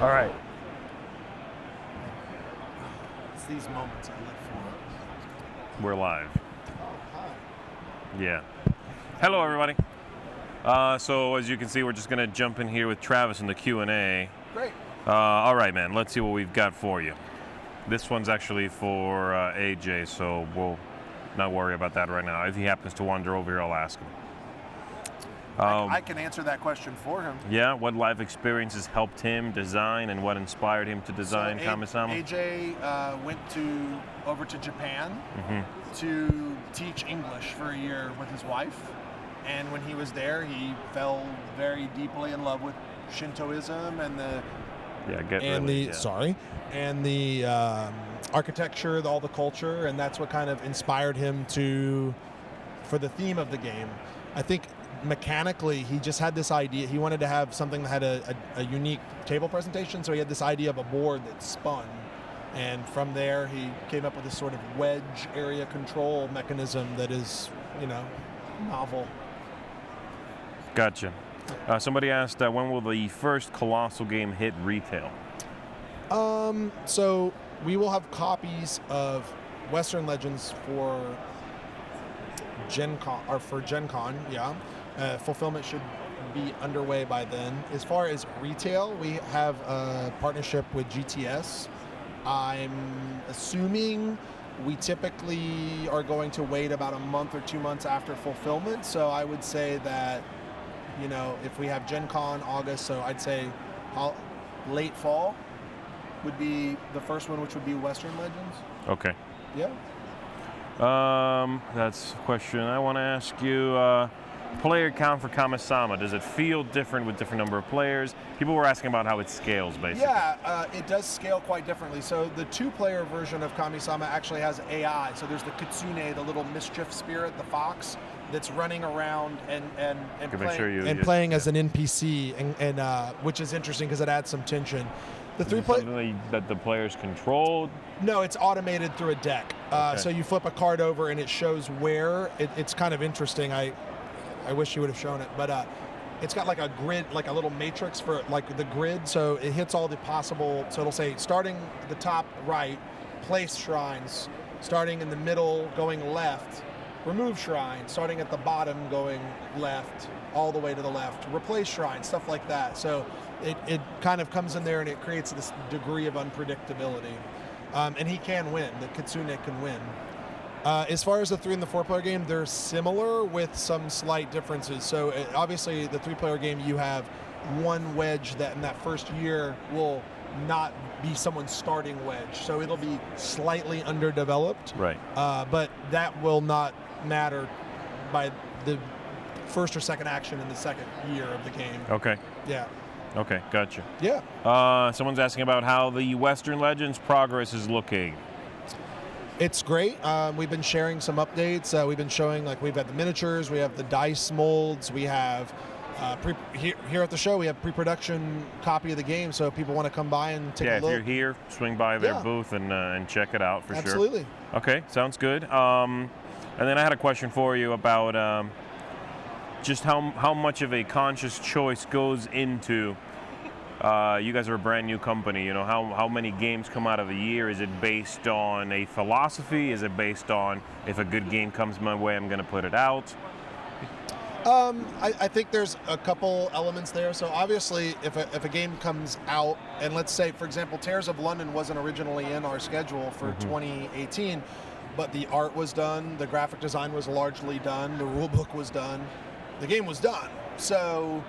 All right. these moments I live for. We're live. Hi. Yeah. Hello, everybody. So as you can see, we're just gonna jump in here with Travis in the Q&A. Great. All right, man. Let's see what we've got for you. This one's actually for AJ, so we'll not worry about that right now. If he happens to wander over here, I'll ask him. I can answer that question for him. Yeah, what life experiences helped him design and what inspired him to design Kamisama? AJ went over to Japan to teach English for a year with his wife. And when he was there, he fell very deeply in love with Shintoism and the architecture, all the culture, and that's what kind of inspired him for the theme of the game. I think mechanically, he just had this idea. He wanted to have something that had a unique table presentation, so he had this idea of a board that spun. And from there, he came up with this sort of wedge area control mechanism that is, novel. Gotcha. Somebody asked, when will the first Kolossal game hit retail? So we will have copies of Western Legends for Gen Con, yeah. Fulfillment should be underway by then. As far as retail, we have a partnership with GTS. I'm assuming we typically are going to wait about a month or 2 months after fulfillment. So I would say that, if we have Gen Con August, so I'd say late fall would be the first one, which would be Western Legends. Okay. Yeah. That's a question I want to ask you. Player count for Kamisama, does it feel different with different number of players? People were asking about how it scales, basically. Yeah, it does scale quite differently. So the 2-player version of Kamisama actually has AI. So there's the Kitsune, the little mischief spirit, the fox, that's running around and playing as an NPC, and which is interesting because it adds some tension. The something that the players control? No, it's automated through a deck. Okay. So you flip a card over and it shows where. It's kind of interesting. I wish you would have shown it, but it's got like a grid, like a little matrix for like the grid. So it hits all the possible. So it'll say starting at the top right, place shrines. Starting in the middle, going left, remove shrines. Starting at the bottom, going left, all the way to the left. Replace shrines, stuff like that. So it kind of comes in there and it creates this degree of unpredictability. And he can win. The Kitsune can win. As far as the 3 and the 4-player game, they're similar with some slight differences. So obviously, the 3-player game, you have one wedge that in that first year will not be someone's starting wedge. So it'll be slightly underdeveloped. Right. But that will not matter by the first or second action in the second year of the game. Okay. Yeah. Okay, gotcha. Yeah. Someone's asking about how the Western Legends progress is looking. It's great. We've been sharing some updates. We've been showing, we've had the miniatures, we have the dice molds, we have here at the show, we have pre-production copy of the game, so if people want to come by and take a look. Yeah, if you're here, swing by their booth and check it out for sure. Absolutely. Okay, sounds good. And then I had a question for you about just how much of a conscious choice goes into you guys are a brand new company. How many games come out of a year? Is it based on a philosophy? Is it based on if a good game comes my way, I'm going to put it out? I think there's a couple elements there. So obviously, if a game comes out, and let's say, for example, Tears of London wasn't originally in our schedule for 2018, but the art was done, the graphic design was largely done, the rule book was done, the game was done. So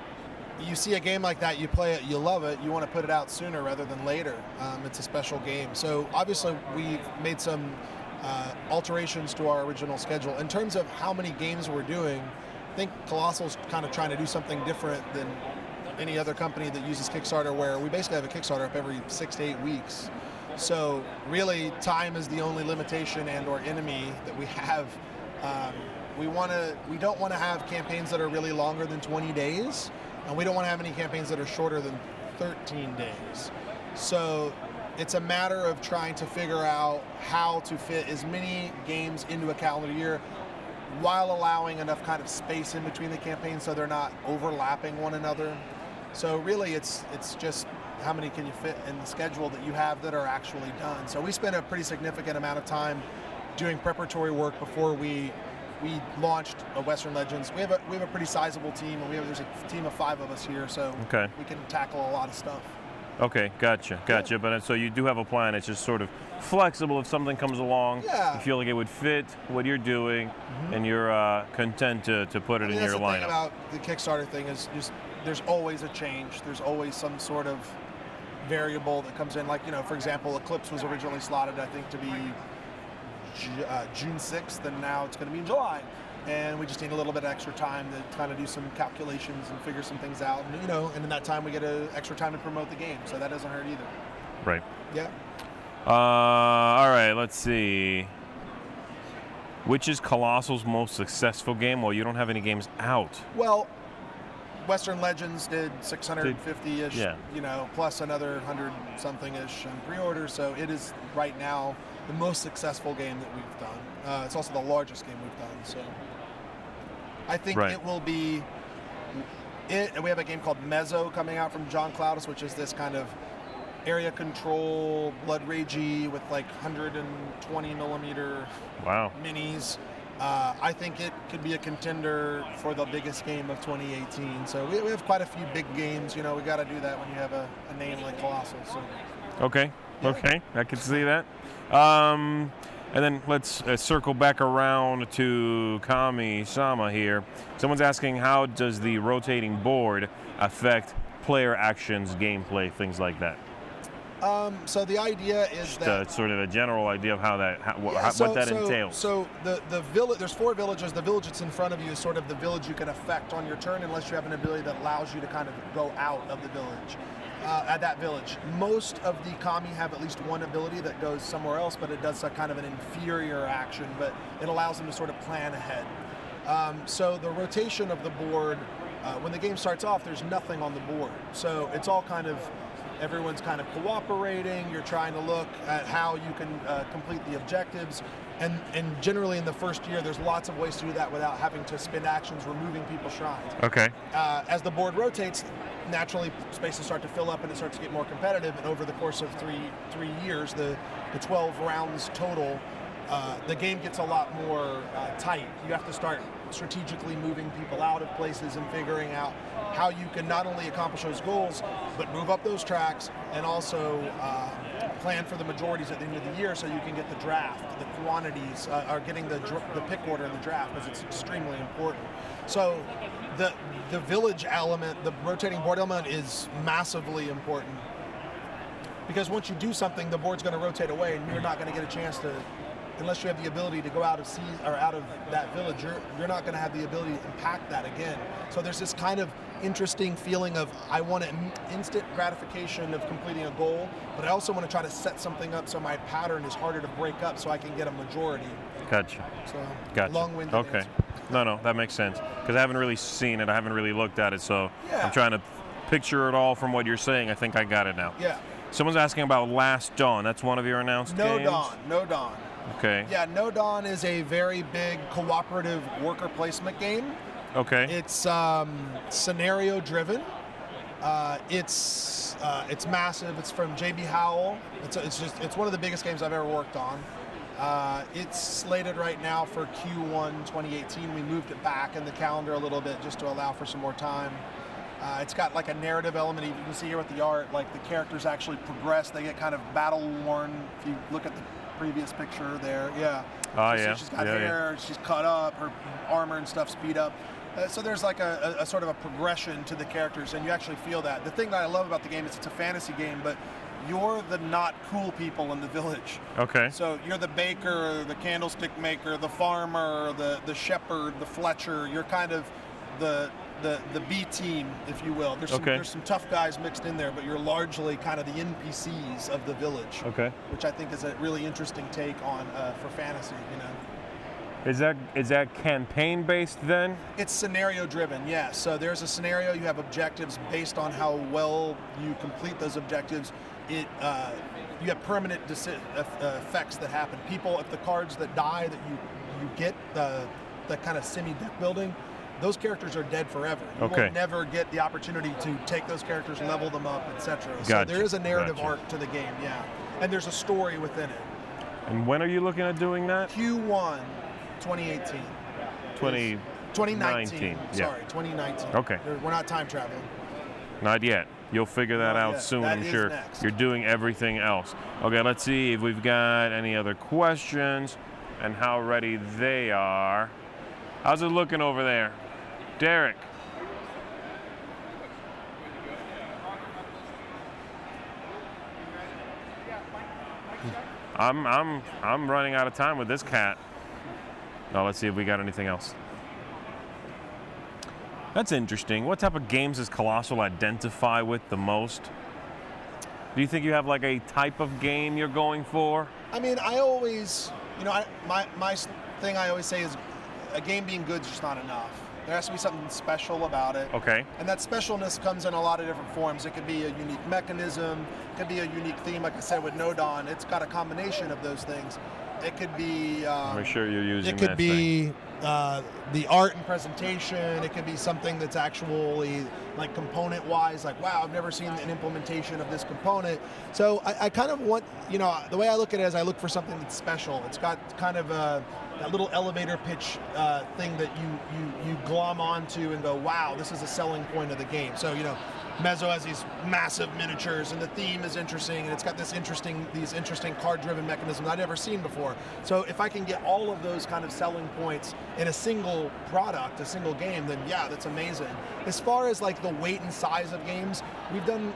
you see a game like that, you play it, you love it, you want to put it out sooner rather than later. It's a special game. So obviously we've made some alterations to our original schedule. In terms of how many games we're doing, I think Kolossal's kind of trying to do something different than any other company that uses Kickstarter, where we basically have a Kickstarter up every 6 to 8 weeks. So really, time is the only limitation and or enemy that we have. We don't want to have campaigns that are really longer than 20 days. And we don't want to have any campaigns that are shorter than 13 days. So it's a matter of trying to figure out how to fit as many games into a calendar year while allowing enough kind of space in between the campaigns so they're not overlapping one another. So really, it's just how many can you fit in the schedule that you have that are actually done. So we spent a pretty significant amount of time doing preparatory work before we launched Western Legends. We have a pretty sizable team, and there's a team of 5 of us here, so we can tackle a lot of stuff. Okay, gotcha. Yeah. But so you do have a plan. It's just sort of flexible. If something comes along, you feel like it would fit what you're doing, and you're content to put it in your lineup. The thing lineup. about the Kickstarter thing is just there's always a change. There's always some sort of variable that comes in. Like, for example, Eclipse was originally slotted, I think, to be June 6th, and now it's going to be in July. And we just need a little bit of extra time to kind of do some calculations and figure some things out. And in that time, we get extra time to promote the game, so that doesn't hurt either. Right. Yeah. All right, let's see. Which is Kolossal's most successful game? Well, you don't have any games out. Well, Western Legends did 650-ish, plus another 100-something-ish on pre-order, so it is right now the most successful game that we've done. It's also the largest game we've done, so I think it will be it. And we have a game called Mezzo coming out from John Cloudis, which is this kind of area control, blood ragey with like 120 millimeter minis. I think it could be a contender for the biggest game of 2018. So we have quite a few big games. We got to do that when you have a name like Kolossal. So. Okay, I can see that. And then let's circle back around to Kamisama here. Someone's asking, how does the rotating board affect player actions, gameplay, things like that? So the idea is that sort of a general idea of what that entails. So the village, there's 4 villages. The village that's in front of you is sort of the village you can affect on your turn, unless you have an ability that allows you to kind of go out of the village. At that village, most of the Kami have at least one ability that goes somewhere else, but it does a kind of an inferior action, but it allows them to sort of plan ahead. So the rotation of the board, when the game starts off, there's nothing on the board. So it's all kind of, everyone's kind of cooperating. You're trying to look at how you can complete the objectives. And generally in the first year, there's lots of ways to do that without having to spend actions removing people's shrines. Okay. As the board rotates, naturally spaces start to fill up and it starts to get more competitive. And over the course of three years, the 12 rounds total, the game gets a lot more tight. You have to start strategically moving people out of places and figuring out how you can not only accomplish those goals, but move up those tracks and also plan for the majorities at the end of the year so you can get the draft, the quantities, or getting the pick order in the draft, because it's extremely important. So the village element, the rotating board element, is massively important, because once you do something, the board's going to rotate away and you're not going to get a chance to, unless you have the ability to go out of out of that village, you're not going to have the ability to impact that again. So there's this kind of interesting feeling of, I want an instant gratification of completing a goal, but I also want to try to set something up so my pattern is harder to break up so I can get a majority. Gotcha. So long-winded Okay. answer. No, that makes sense, because I haven't really seen it. I haven't really looked at it, so Yeah. I'm trying to picture it all from what you're saying. I think I got it now. Yeah. Someone's asking about Last Dawn. That's one of your announced games? No Dawn. Okay. Yeah, No Dawn is a very big cooperative worker placement game. Okay. It's scenario driven. It's massive. It's from JB Howell. It's one of the biggest games I've ever worked on. It's slated right now for Q1 2018. We moved it back in the calendar a little bit just to allow for some more time. It's got like a narrative element. You can see here with the art, like the characters actually progress. They get kind of battle worn. If you look at the previous picture there, yeah. Oh, yeah. She's got hair, she's cut up, her armor and stuff speed up. So there's like a sort of a progression to the characters, and you actually feel that. The thing that I love about the game is it's a fantasy game, but you're the not cool people in the village. Okay. So you're the baker, the candlestick maker, the farmer, the shepherd, the Fletcher. You're kind of the B team, if you will. There's some tough guys mixed in there, but you're largely kind of the NPCs of the village. Okay. Which I think is a really interesting take on for fantasy, you know. Is that campaign based then? It's scenario driven, yes. So there's a scenario, you have objectives based on how well you complete those objectives. You have permanent effects that happen. People, if the cards that die that you get, the kind of semi-deck building, those characters are dead forever. You Okay. will never get the opportunity to take those characters, level them up, etc. So Gotcha. there is a narrative Gotcha. arc to the game, yeah. And there's a story within it. And when are you looking at doing that? Q1 2018. 2019. Yeah. Sorry, 2019. Okay. We're not time traveling. Not yet. You'll figure that Not out yet. soon, That I'm is sure. next. You're doing everything else. Okay, let's see if we've got any other questions and how ready they are. How's it looking over there? Derek. I'm running out of time with this cat. Now let's see if we got anything else. That's interesting. What type of games does Kolossal identify with the most? Do you think you have like a type of game you're going for? I mean, I always, my thing I always say is a game being good is just not enough. There has to be something special about it. Okay. And that specialness comes in a lot of different forms. It could be a unique mechanism, it could be a unique theme, like I said with Nodon. It's got a combination of those things. It could be. Make sure you're using It could that be the art and presentation. It could be something that's actually like component-wise, like, wow, I've never seen an implementation of this component. So I kind of want, the way I look at it is I look for something that's special. It's got kind of that little elevator pitch thing that you glom onto and go, wow, this is a selling point of the game. So, Mezzo has these massive miniatures, and the theme is interesting, and it's got these interesting card-driven mechanisms I'd never seen before. So if I can get all of those kind of selling points in a single product, a single game, then yeah, that's amazing. As far as like the weight and size of games, we've done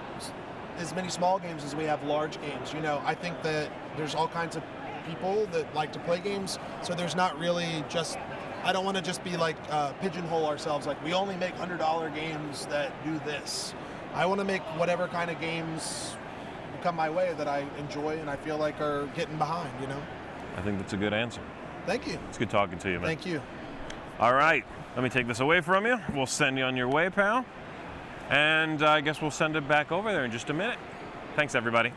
as many small games as we have large games. I think that there's all kinds of people that like to play games, so there's not really just. I don't want to just be like pigeonhole ourselves like we only make $100 games that do this. I want to make whatever kind of games come my way that I enjoy and I feel like are getting behind, I think that's a good answer. Thank you. It's good talking to you, man. Thank you. All right, let me take this away from you. We'll send you on your way, pal. And I guess we'll send it back over there in just a minute. Thanks, everybody.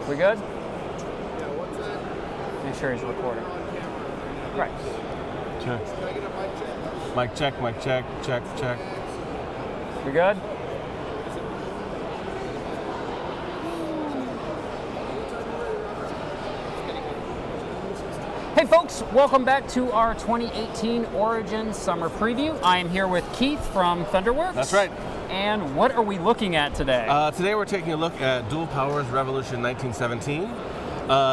We good? Yeah, what's that? Make sure he's recording. Right. Check. Mic check, mic check, check, check. We good? Hey folks, welcome back to our 2018 Origins Summer Preview. I am here with Keith from Thunderworks. That's right. And what are we looking at today? Today we're taking a look at Dual Powers Revolution 1917.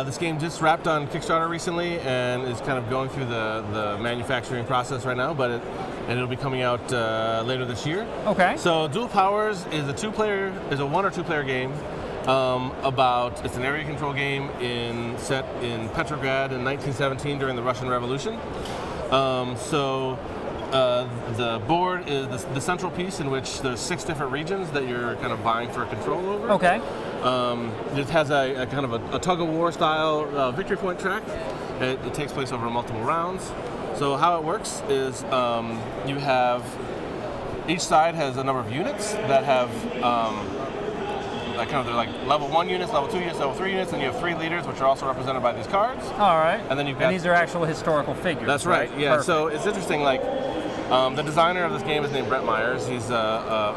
This game just wrapped on Kickstarter recently and is kind of going through the manufacturing process right now, but it'll be coming out later this year. Okay. So Dual Powers is a 1 or 2 player game. It's an area control game set in Petrograd in 1917 during the Russian Revolution. The board is the central piece in which there's 6 different regions that you're kind of vying for control over. Okay. It has a kind of a tug-of-war style victory point track. It takes place over multiple rounds. So how it works is you have, each side has a number of units that have they're like level 1 units, level 2 units, level 3 units, and you have 3 leaders, which are also represented by these cards. All right. And then you've got, these are actual historical figures. That's right. Yeah. Perfect. So it's interesting. Like the designer of this game is named Brett Myers. He's a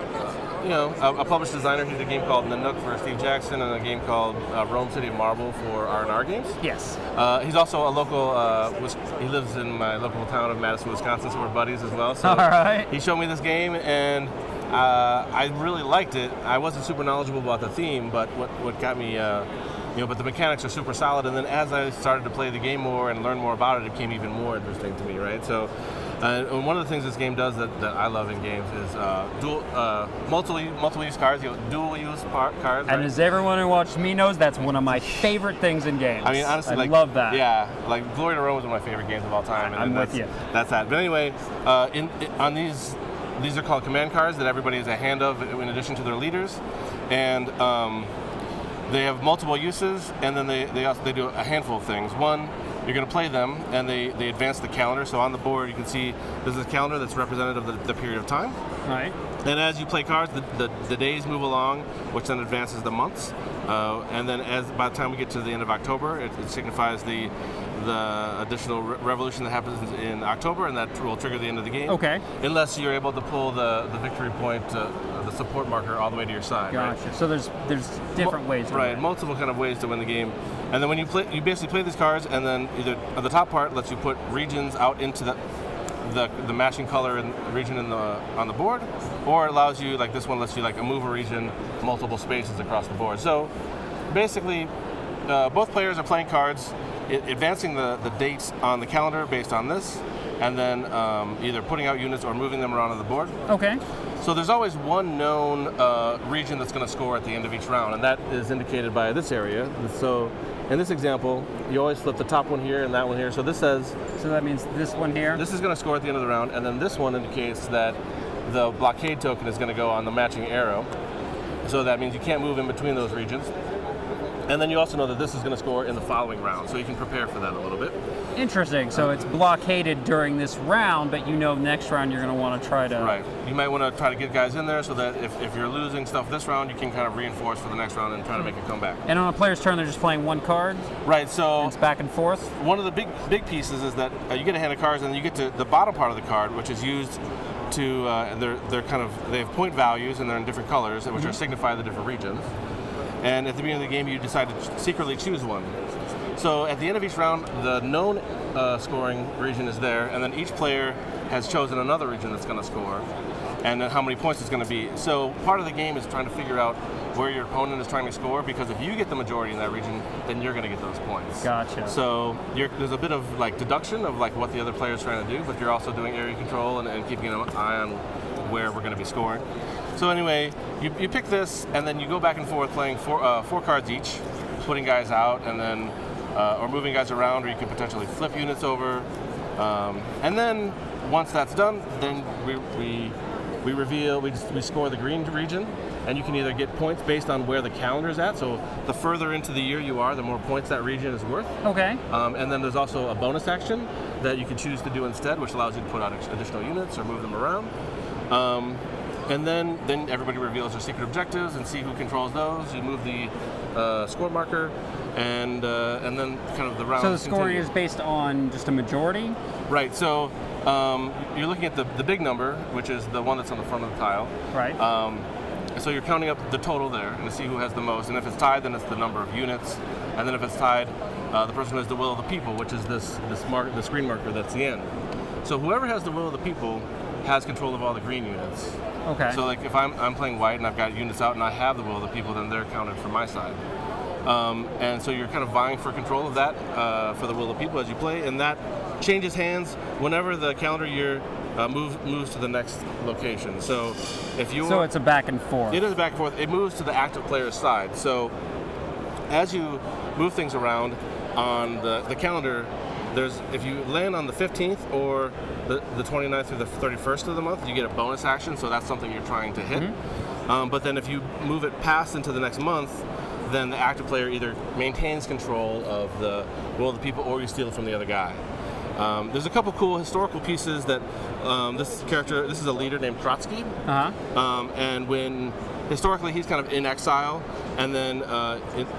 published designer. He did a game called Nanook for Steve Jackson and a game called Rome City of Marble for R&R Games. Yes. He's also a local. He lives in my local town of Madison, Wisconsin, so we're buddies as well. So all right. He showed me this game and. I really liked it. I wasn't super knowledgeable about the theme, but what got me, but the mechanics are super solid. And then as I started to play the game more and learn more about it, it became even more interesting to me, right? So, and one of the things this game does that I love in games is multiple use cards, dual use cards. And right? as everyone who watches me knows, that's one of my favorite things in games. I mean, honestly, I love that. Yeah, like Glory to Rome is one of my favorite games of all time. And I'm with you. That's that. But anyway, on these are called command cards that everybody has a hand of in addition to their leaders, and they have multiple uses, and then they do a handful of things. One, you're going to play them, and they advance the calendar. So on the board, you can see this is a calendar that's representative of the period of time. Right. And as you play cards, the days move along, which then advances the months. And then by the time we get to the end of October, it signifies the additional revolution that happens in October, and that will trigger the end of the game. Okay. Unless you're able to pull the victory point, the support marker, all the way to your side. Gotcha. Right? So there's different ways to Right, win. multiple kind of ways to win the game. And then when you basically play these cards, and then either the top part lets you put regions out into the matching color and region on the board, or it allows you, like this one lets you move a region multiple spaces across the board. So basically, both players are playing cards, advancing the dates on the calendar based on this, and then either putting out units or moving them around on the board. Okay. So there's always one known region that's going to score at the end of each round, and that is indicated by this area. So in this example, you always flip the top one here and that one here. So this says... So that means this one here? This is going to score at the end of the round, and then this one indicates that the blockade token is going to go on the matching arrow. So that means you can't move in between those regions. And then you also know that this is going to score in the following round, so you can prepare for that a little bit. Interesting. So it's blockaded during this round, but next round you're going to want to try to... Right. You might want to try to get guys in there so that if you're losing stuff this round, you can kind of reinforce for the next round and try to make a comeback. And on a player's turn, they're just playing one card? Right, so... It's back and forth? One of the big pieces is that you get a hand of cards, and you get to the bottom part of the card, which is used to... they have point values, and they're in different colors, which are signify the different regions. And at the beginning of the game, you decide to secretly choose one. So at the end of each round, the known scoring region is there, and then each player has chosen another region that's going to score, and then how many points it's going to be. So part of the game is trying to figure out where your opponent is trying to score, because if you get the majority in that region, then you're going to get those points. Gotcha. So there's a bit of deduction of what the other player is trying to do, but you're also doing area control and keeping an eye on where we're going to be scoring. So anyway, you pick this, and then you go back and forth playing four cards each, putting guys out, and then or moving guys around, or you can potentially flip units over. And then once that's done, then we reveal, we score the green region, and you can either get points based on where the calendar is at. So the further into the year you are, the more points that region is worth. Okay. And then there's also a bonus action that you can choose to do instead, which allows you to put out additional units or move them around. And then everybody reveals their secret objectives and see who controls those. You move the score marker, and then kind of the round. So the scoring is based on just a majority? Right. So you're looking at the big number, which is the one that's on the front of the tile. Right. So you're counting up the total there and to see who has the most. And if it's tied, then it's the number of units. And then if it's tied, the person who has the will of the people, which is this screen marker that's the end. So whoever has the will of the people has control of all the green units. Okay. So if I'm playing white and I've got units out and I have the will of the people, then they're counted from my side. And so you're kind of vying for control of that for the will of the people as you play, and that changes hands whenever the calendar year moves to the next location. So if you So it's a back and forth. it is back and forth. It moves to the active player's side. So as you move things around on the calendar, if you land on the 15th or the 29th through the 31st of the month, you get a bonus action. So that's something you're trying to hit. But then if you move it past into the next month, then the active player either maintains control of the will of the people or you steal it from the other guy. There's a couple cool historical pieces that this is a leader named Trotsky. And when historically he's kind of in exile, and then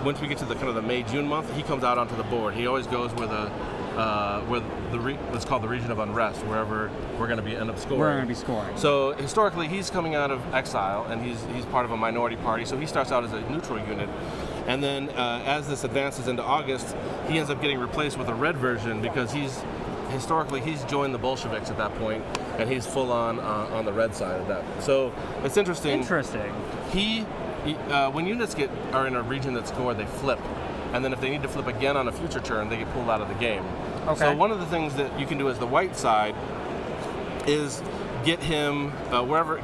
once we get to the kind of the May-June month, he comes out onto the board. He always goes where what's called the region of unrest, wherever we're going to end up scoring. We're going to be scoring. So historically, he's coming out of exile, and he's part of a minority party. So he starts out as a neutral unit, and then as this advances into August, he ends up getting replaced with a red version because he's joined the Bolsheviks at that point, and he's full on the red side of that. So it's interesting. Interesting. When units are in a region that's scored, they flip. And then if they need to flip again on a future turn, they get pulled out of the game. Okay. So one of the things that you can do as the white side is get him wherever,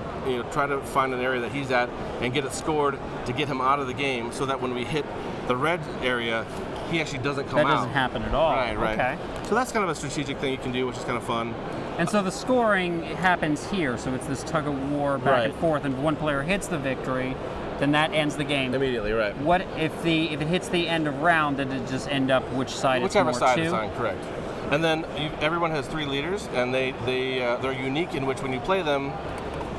try to find an area that he's at and get it scored to get him out of the game, so that when we hit the red area, he actually doesn't come out. That doesn't happen at all. Right. Okay. So that's kind of a strategic thing you can do, which is kind of fun. And so the scoring happens here, so it's this tug of war back and forth, and if one player hits the victory, then that ends the game. Immediately, right. What if it hits the end of round, then it just end up which side Whichever it's more side to? it's on, correct. And then everyone has 3 leaders, and they're unique in which when you play them,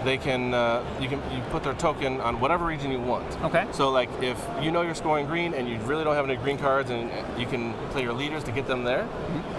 they can you put their token on whatever region you want. Okay. So like if you're scoring green and you really don't have any green cards, and you can play your leaders to get them there,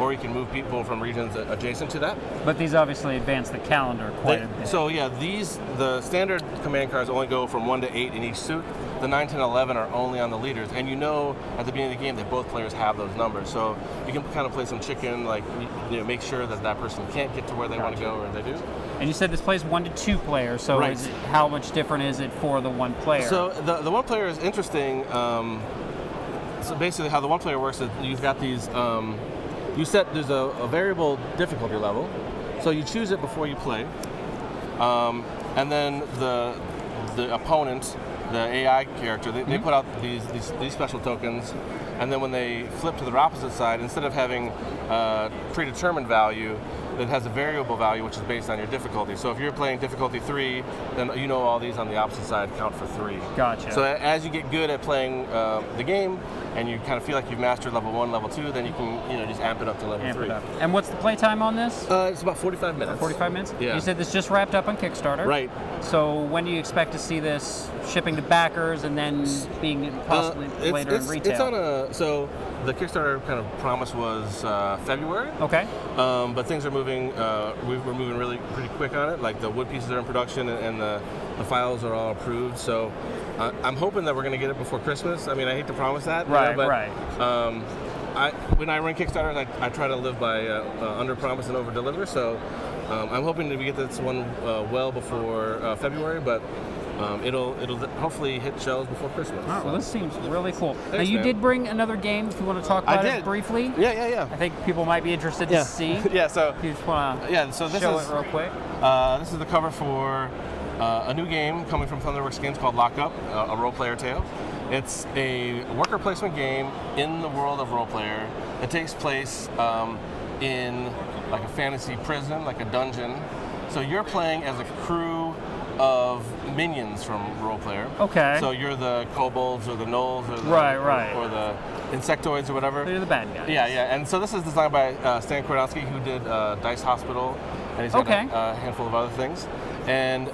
or you can move people from regions adjacent to that. But these obviously advance the calendar quite a bit. So yeah, the standard command cards only go from 1 to 8 in each suit. The 9, 10, 11 are only on the leaders, and at the beginning of the game that both players have those numbers. So you can kind of play some chicken, like make sure that person can't get to where they want to go, or they do. And you said this plays 1 to 2 players, so Right. how much different is it for the one player? So the one player is interesting. So basically how the one player works is you've got these, there's a variable difficulty level. So you choose it before you play. And then the opponent, the AI character, they put out these special tokens, and then when they flip to the opposite side, instead of having a predetermined value, it has a variable value which is based on your difficulty. So if you're playing difficulty 3, then all these on the opposite side count for 3. Gotcha. So as you get good at playing the game, and you kind of feel like you've mastered level 1, level 2, then you can just amp it up to level 3. And what's the play time on this? It's about 45 minutes. 45 minutes? Yeah. You said this just wrapped up on Kickstarter. Right. So when do you expect to see this shipping to backers and then being possibly later in retail? So the Kickstarter kind of promise was February. Okay. But things are moving. We're moving really pretty quick on it. Like the wood pieces are in production, and the files are all approved. So I'm hoping that we're going to get it before Christmas. I mean, I hate to promise that. Right. When I run Kickstarters, I try to live by under promise and over deliver. So I'm hoping that we get this one well before February, but it'll hopefully hit shelves before Christmas. All right, well, this seems really cool. Thanks, now, you man. did bring another game, if you want to talk about it briefly. Yeah. I think people might be interested to see. Yeah, so If you just want to so this show is it real quick. this is the cover for a new game coming from Thunderworks Games called Lockup, a role-player tale. It's a worker placement game in the world of role-player. It takes place in like a fantasy prison, like a dungeon. So you're playing as a crew of minions from Roleplayer. Okay. So you're the kobolds or the gnolls or the, Right. or the insectoids or whatever. They're the bad guys. Yeah. And so this is designed by Stan Kordonsky, who did Dice Hospital, and he's got a handful of other things. And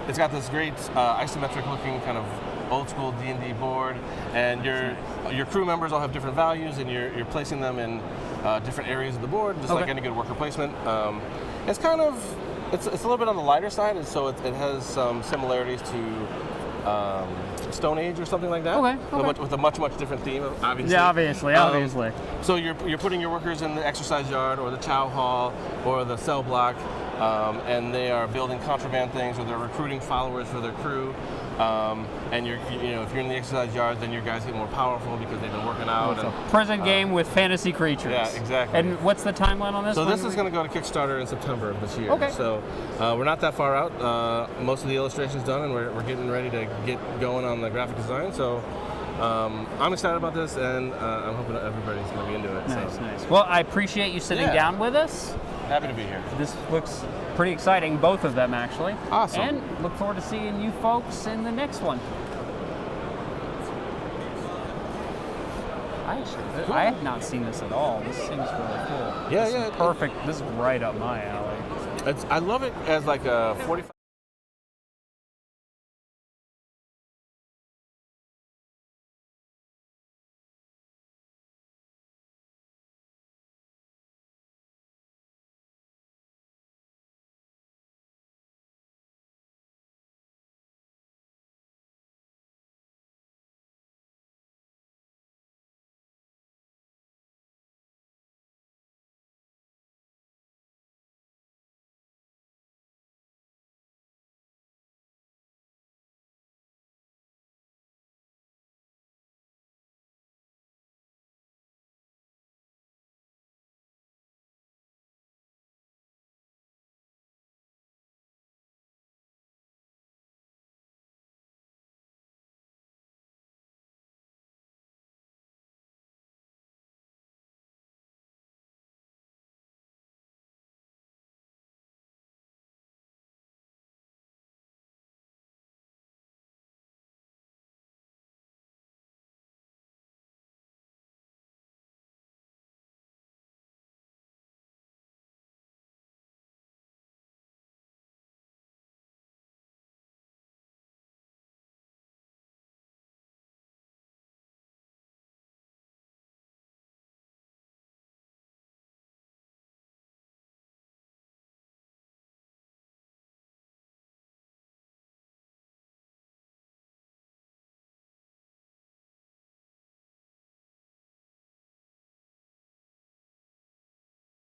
it's got this great isometric-looking kind of old-school D&D board, and your crew members all have different values, and you're placing them in different areas of the board, just like any good worker placement. It's kind of it's a little bit on the lighter side, and so it has some similarities to Stone Age or something like that. Okay. With a much different theme, obviously. Yeah, obviously. So you're putting your workers in the exercise yard or the chow hall or the cell block, and they are building contraband things, or they're recruiting followers for their crew. And if you're in the exercise yard, then your guys get more powerful because they've been working out. It's a prison game with fantasy creatures. Yeah, exactly. And what's the timeline on this? So this is going to go to Kickstarter in September of this year. Okay. So we're not that far out. Most of the illustration's done, and we're getting ready to get going on the graphic design. So I'm excited about this, and I'm hoping that everybody's going to be into it. Nice, so. nice. Well, I appreciate you sitting down with us. Happy to be here. This looks pretty exciting, both of them actually. Awesome. And look forward to seeing you folks in the next one. I have not seen this at all. This seems really cool. Yeah, this yeah. is perfect. This is right up my alley. I love it as like a 45.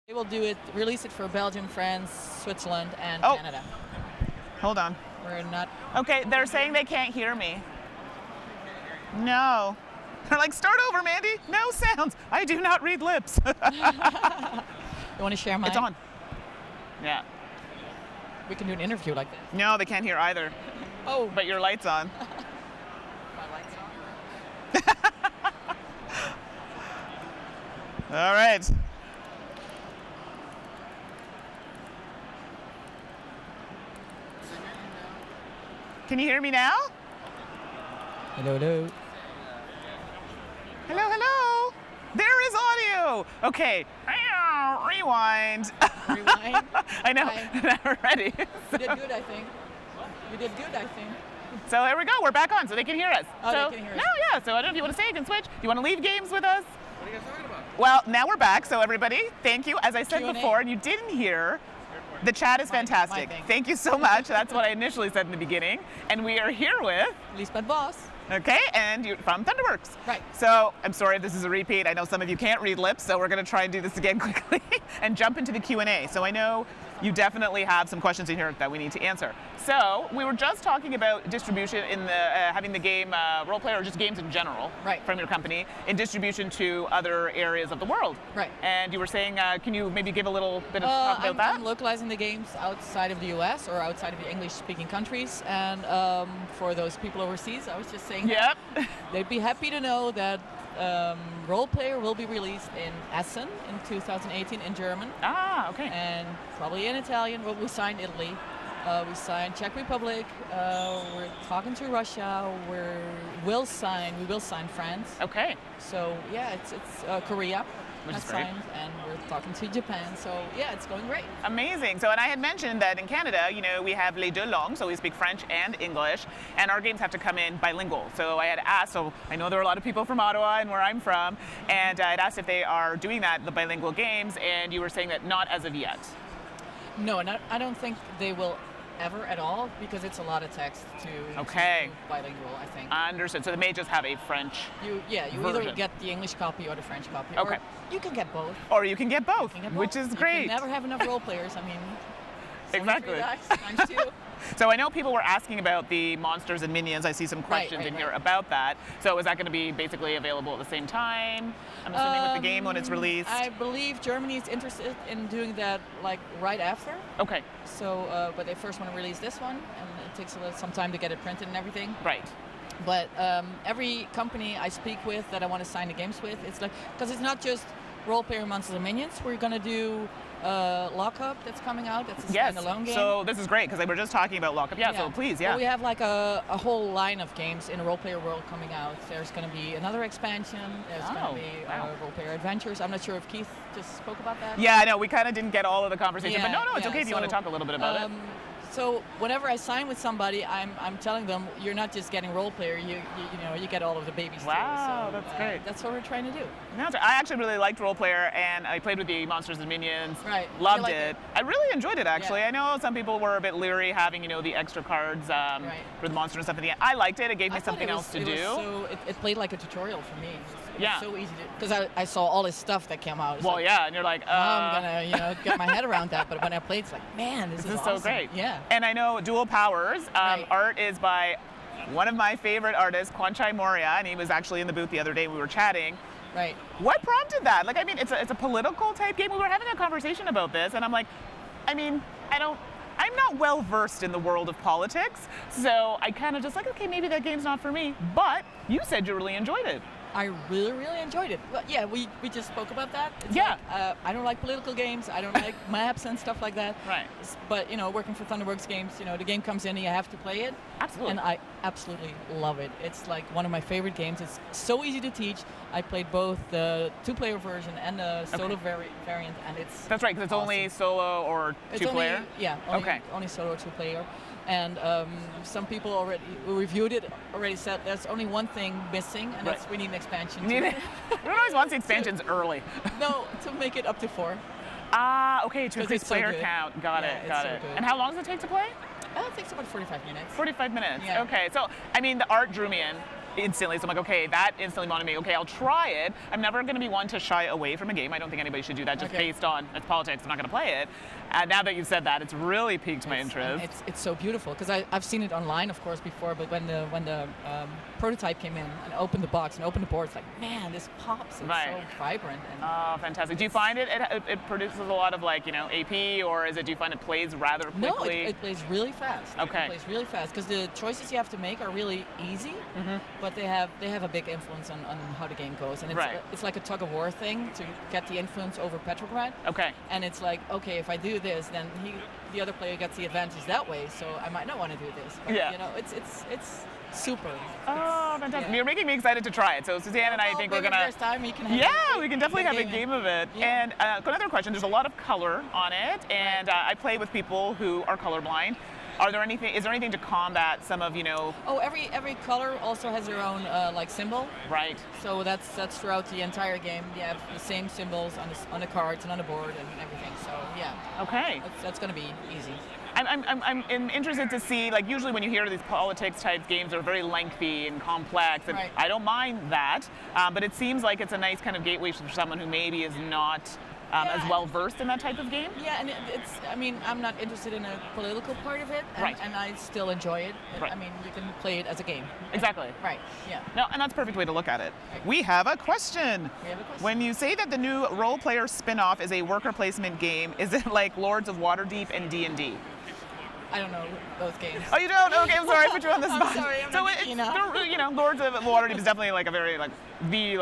They will release it for Belgium, France, Switzerland, and Oh. Canada. Hold on. We're not. Okay, they're saying they can't hear me. No. They're like, start over, Mandy. No sounds. I do not read lips. You want to share mine? It's on. Yeah. We can do an interview like this. No, they can't hear either. Oh. But your light's on. My light's on. All right. Can you hear me now? Hello, hello. Hello, hello. There is audio. Okay. Rewind. Rewind. I know. Hi. Now we're ready. You did good, I think. You did good, I think. So there we go. We're back on, so they can hear us. Oh, so, they can hear us. No, yeah. So I don't know if you want to say, you can switch. Do you want to leave games with us? What are you guys talking about? Well, now we're back. So everybody, thank you. As I said Q&A. before, and you didn't hear, the chat is fantastic. thing. Thank you so much. That's what I initially said in the beginning. And we are here with, Lisbeth Boss. okay, and you're from Thunderworks. Right. So I'm sorry if this is a repeat. I know some of you can't read lips, so we're going to try and do this again quickly and jump into the Q&A. So I know you definitely have some questions in here that we need to answer. So we were just talking about distribution in the having the game role play, or just games in general, Right. from your company, in distribution to other areas of the world. Right. And you were saying, can you maybe give a little bit of talk about that? I'm localizing the games outside of the US or outside of the English-speaking countries. And for those people overseas, I was just saying Yep. they'd be happy to know that Role Player will be released in Essen in 2018 in German. Ah, okay. And probably in Italian. Well, we signed Italy. We signed Czech Republic. We're talking to Russia. We will sign France. Okay. So yeah, it's Korea. Which has is great. signed, and we're talking to Japan. So yeah, it's going great. Amazing. So, and I had mentioned that in Canada, you know, we have les deux langues, so we speak French and English, and our games have to come in bilingual. So I had asked, so I know there are a lot of people from Ottawa and where I'm from, and I'd asked if they are doing that, the bilingual games, and you were saying that not as of yet. No, and I don't think they will ever at all, because it's a lot of text to Okay. do bilingual, I think. Understood. So they may just have a French, You version. either get the English copy or the French copy. Okay. Or you can get both. or you can get both, You can get which both. is great. You can never have enough role players. I mean, Exactly. 3 dice times 2. So I know people were asking about the monsters and minions. I see some questions in here about that. So is that going to be basically available at the same time? I'm assuming with the game when it's released. I believe Germany is interested in doing that like right after. Okay. So, but they first want to release this one, and it takes some time to get it printed and everything. Right. But every company I speak with that I want to sign the games with, it's like, because it's not just role-player monsters and minions. We're going to do Lockup that's coming out. That's a standalone game. So this is great because we were just talking about Lockup. Yeah, so please, Well, we have like a whole line of games in the role-player world coming out. There's going to be another expansion. There's going to be role-player adventures. I'm not sure if Keith just spoke about that. Yeah, I know. We kind of didn't get all of the conversation, but no, it's okay if you want to talk a little bit about it. So whenever I sign with somebody, I'm telling them you're not just getting role player. You get all of the babies too. Wow, So, that's great. That's what we're trying to do. No, I actually really liked role player, and I played with the monsters and minions. Right. Loved it. I really enjoyed it actually. Yeah. I know some people were a bit leery having the extra cards for the monster and stuff at the end. I liked it. It gave me something else to do. So it played like a tutorial for me. It Yeah. was so easy to, because I saw all this stuff that came out. It's Well, like, yeah, and you're like, I'm gonna get my head around that. But when I played, it's like, man, this is so awesome. great. Yeah. And I know Dual Powers. Art is by one of my favorite artists, Kwanchai Moria, and he was actually in the booth the other day. We were chatting. Right. What prompted that? Like, I mean, it's a political type game. We were having a conversation about this, and I'm like, I mean, I'm not well versed in the world of politics, so I kind of just like, okay, maybe that game's not for me. But you said you really enjoyed it. I really, really enjoyed it. Well, yeah, we just spoke about that. It's Yeah. like, I don't like political games. I don't like maps and stuff like that. Right. But, working for Thunderworks games, the game comes in and you have to play it. Absolutely. And I absolutely love it. It's like one of my favorite games. It's so easy to teach. I played both the 2-player version and the solo variant, and it's That's right, because it's awesome. only solo or It's 2-player? only solo or 2-player. And some people already who reviewed it already said there's only one thing missing, and that's we need an expansion. Everyone always wants the expansions early. No, to make it up to 4. Ah, okay, to increase it's so player good. count. Got Yeah, it, it's got so it. good. And how long does it take to play? It takes about 45 minutes. 45 minutes. Yeah. Okay, so I mean, the art drew me in instantly. So I'm like, okay, that instantly wanted me. Okay, I'll try it. I'm never going to be one to shy away from a game. I don't think anybody should do that just based on its politics. I'm not going to play it. And now that you've said that, it's really piqued my interest. It's so beautiful because I've seen it online, of course, before. But when the prototype came in and opened the box and opened the board, it's like, man, this pops. It's so vibrant. And oh, fantastic. Do you find it produces a lot of AP, or do you find it plays rather quickly? No, it plays really fast. Okay. It plays really fast because the choices you have to make are really easy, but they have a big influence on how the game goes. And it's like a tug of war thing to get the influence over Petrograd. Okay. And it's like, okay, if I do this, then the other player gets the advantage that way, so I might not want to do this. But, it's super. Oh, fantastic. You're making me excited to try it. So Suzanne and I think we're going to... First time we can have we can definitely have a game of it. Yeah. And another question, there's a lot of color on it, and I play with people who are colorblind. Is there anything to combat some of, Oh, every color also has their own symbol. Right. So that's throughout the entire game. You have the same symbols on the cards and on the board and everything. So yeah. Okay. That's going to be easy. I'm interested to see, usually when you hear these politics type games are very lengthy and complex, and I don't mind that, but it seems like it's a nice kind of gateway for someone who maybe is not as well versed in that type of game. Yeah, and I'm not interested in a political part of it, and I still enjoy it. Right. I mean, you can play it as a game. Exactly. Right, yeah. No, and that's a perfect way to look at it. Right. We have a question. We have a question. When you say that the new role player spin-off is a worker placement game, is it like Lords of Waterdeep and D&D? I don't know those games. Oh, you don't? Okay, I'm sorry, I put you on the spot. I'm sorry, Lords of Waterdeep is definitely a very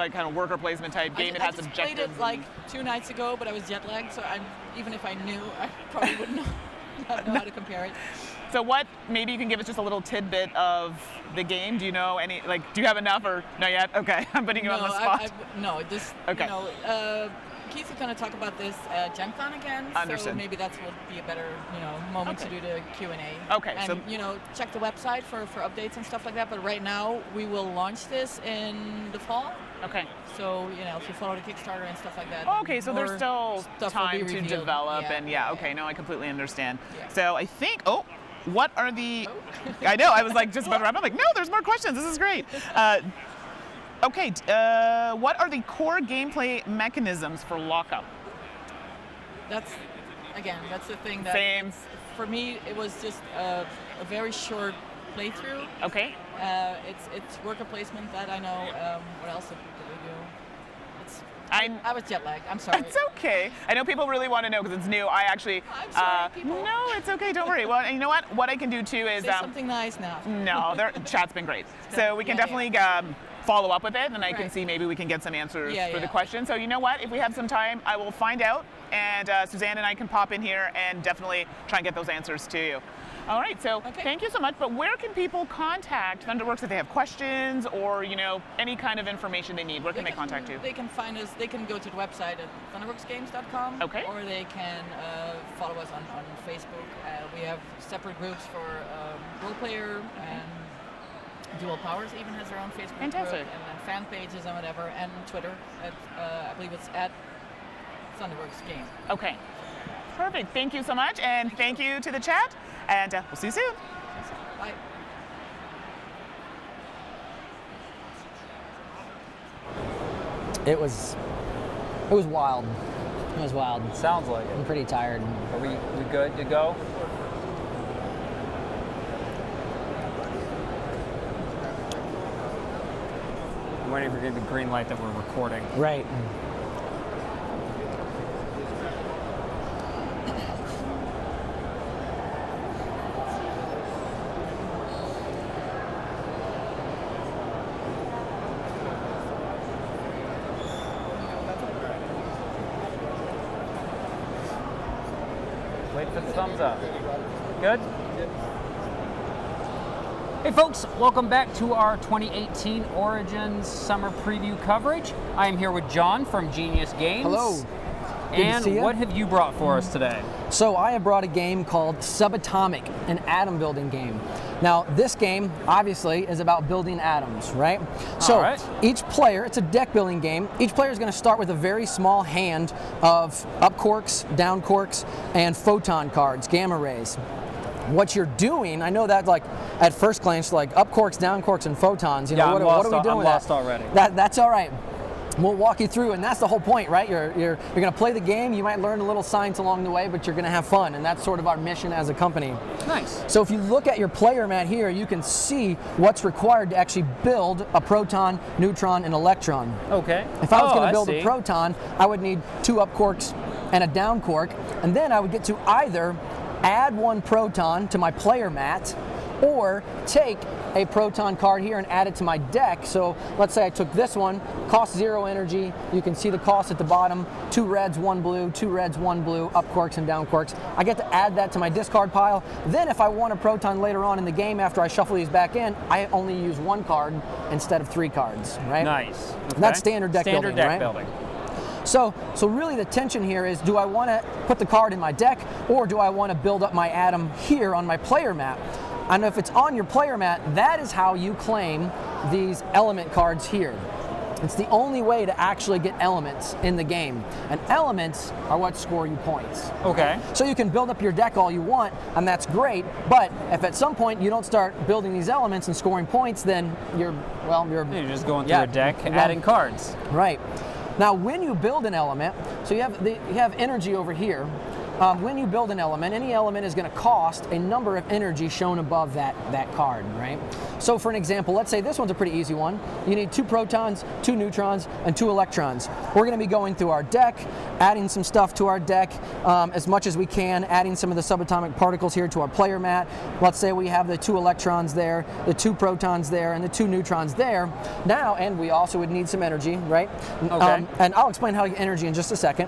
kind of worker placement type game. It has I just objectives. played it 2 nights ago, but I was jet lagged, so even if I knew, I probably wouldn't know how to compare it. So maybe you can give us just a little tidbit of the game. Do you know do you have enough or not yet? Okay, I'm putting you on the spot. Keith is going to talk about this at Gen Con again, Understood. so maybe that will be a better moment to do the Q&A. Okay. And check the website for updates and stuff like that, but right now we will launch this in the fall. Okay. So, if you follow the Kickstarter and stuff like that. Okay, so there's still time to develop and I completely understand. Yeah. So I think, what are the, I know, I was just about to wrap up, no, there's more questions, this is great. Okay, what are the core gameplay mechanisms for Lockup? That's again, that's the thing that Same. for me, it was just a very short playthrough. Okay. It's worker placement that I know. What else did we do? I was jet lagged. I'm sorry. It's okay. I know people really want to know because it's new. I actually. I'm sorry, people. No, it's okay. Don't worry. Well, and you know what? What I can do too is. Say something nice now. No, chat's been great. So we can definitely follow up with it, and I can see maybe we can get some answers for the question. So you know what? If we have some time, I will find out, and Suzanne and I can pop in here and definitely try and get those answers to you. All right, so thank you so much. But where can people contact Thunderworks if they have questions or any kind of information they need? Where can they contact you? They can find us. They can go to the website at thunderworksgames.com. Okay. Or they can follow us on Facebook. We have separate groups for role player and Dual Powers even has their own Facebook Fantastic. group, and then fan pages and whatever, and Twitter at I believe it's at Thunderworks Game. Okay. Perfect. Thank you so much, and thank you to the chat, and we'll see you soon. Bye. It was wild. It was wild. Sounds like I'm it. pretty tired. Are we good to go? I'm waiting for the green light that we're recording. Right. Wait for the thumbs up. Good? Hey folks, welcome back to our 2018 Origins Summer Preview coverage. I am here with John from Genius Games. Hello. Good to see And ya. what have you brought for us today? So I have brought a game called Subatomic, an atom building game. Now this game obviously is about building atoms, right? So All right. each player, it's a deck building game. Each player is going to start with a very small hand of up quarks, down quarks, and photon cards, gamma rays. What you're doing, I know that like at first glance, like up quarks, down quarks, and photons. Yeah, what I'm are we lost, doing I'm with lost that? already. That's all right. We'll walk you through, and that's the whole point, right? You're going to play the game. You might learn a little science along the way, but you're going to have fun, and that's sort of our mission as a company. Nice. So if you look at your player mat here, you can see what's required to actually build a proton, neutron, and electron. Okay. If I was going to build see. a proton, I would need 2 up quarks and a down quark, and then I would get to either add 1 proton to my player mat, or take a proton card here and add it to my deck. So let's say I took this one, cost 0 energy. You can see the cost at the bottom, 2 reds, 1 blue, 2 reds, 1 blue, up quarks and down quarks. I get to add that to my discard pile. Then if I want a proton later on in the game after I shuffle these back in, I only use 1 card instead of 3 cards, right? Nice. Okay. That's standard deck Standard building, deck right? building. So really the tension here is, do I want to put the card in my deck, or do I want to build up my atom here on my player mat? And if it's on your player mat, that is how you claim these element cards here. It's the only way to actually get elements in the game. And elements are what score you points. Okay. So you can build up your deck all you want, and that's great, but if at some point you don't start building these elements and scoring points, then you're just going through a deck, adding cards. Right. Now, when you build an element, so you have energy over here. When you build an element, any element is going to cost a number of energy shown above that card, right? So for an example, let's say this one's a pretty easy one. You need 2 protons, 2 neutrons, and 2 electrons. We're going to be going through our deck, adding some stuff to our deck as much as we can, adding some of the subatomic particles here to our player mat. Let's say we have the 2 electrons there, the 2 protons there, and the 2 neutrons there. Now, and we also would need some energy, right? Okay. And I'll explain how to get energy in just a second.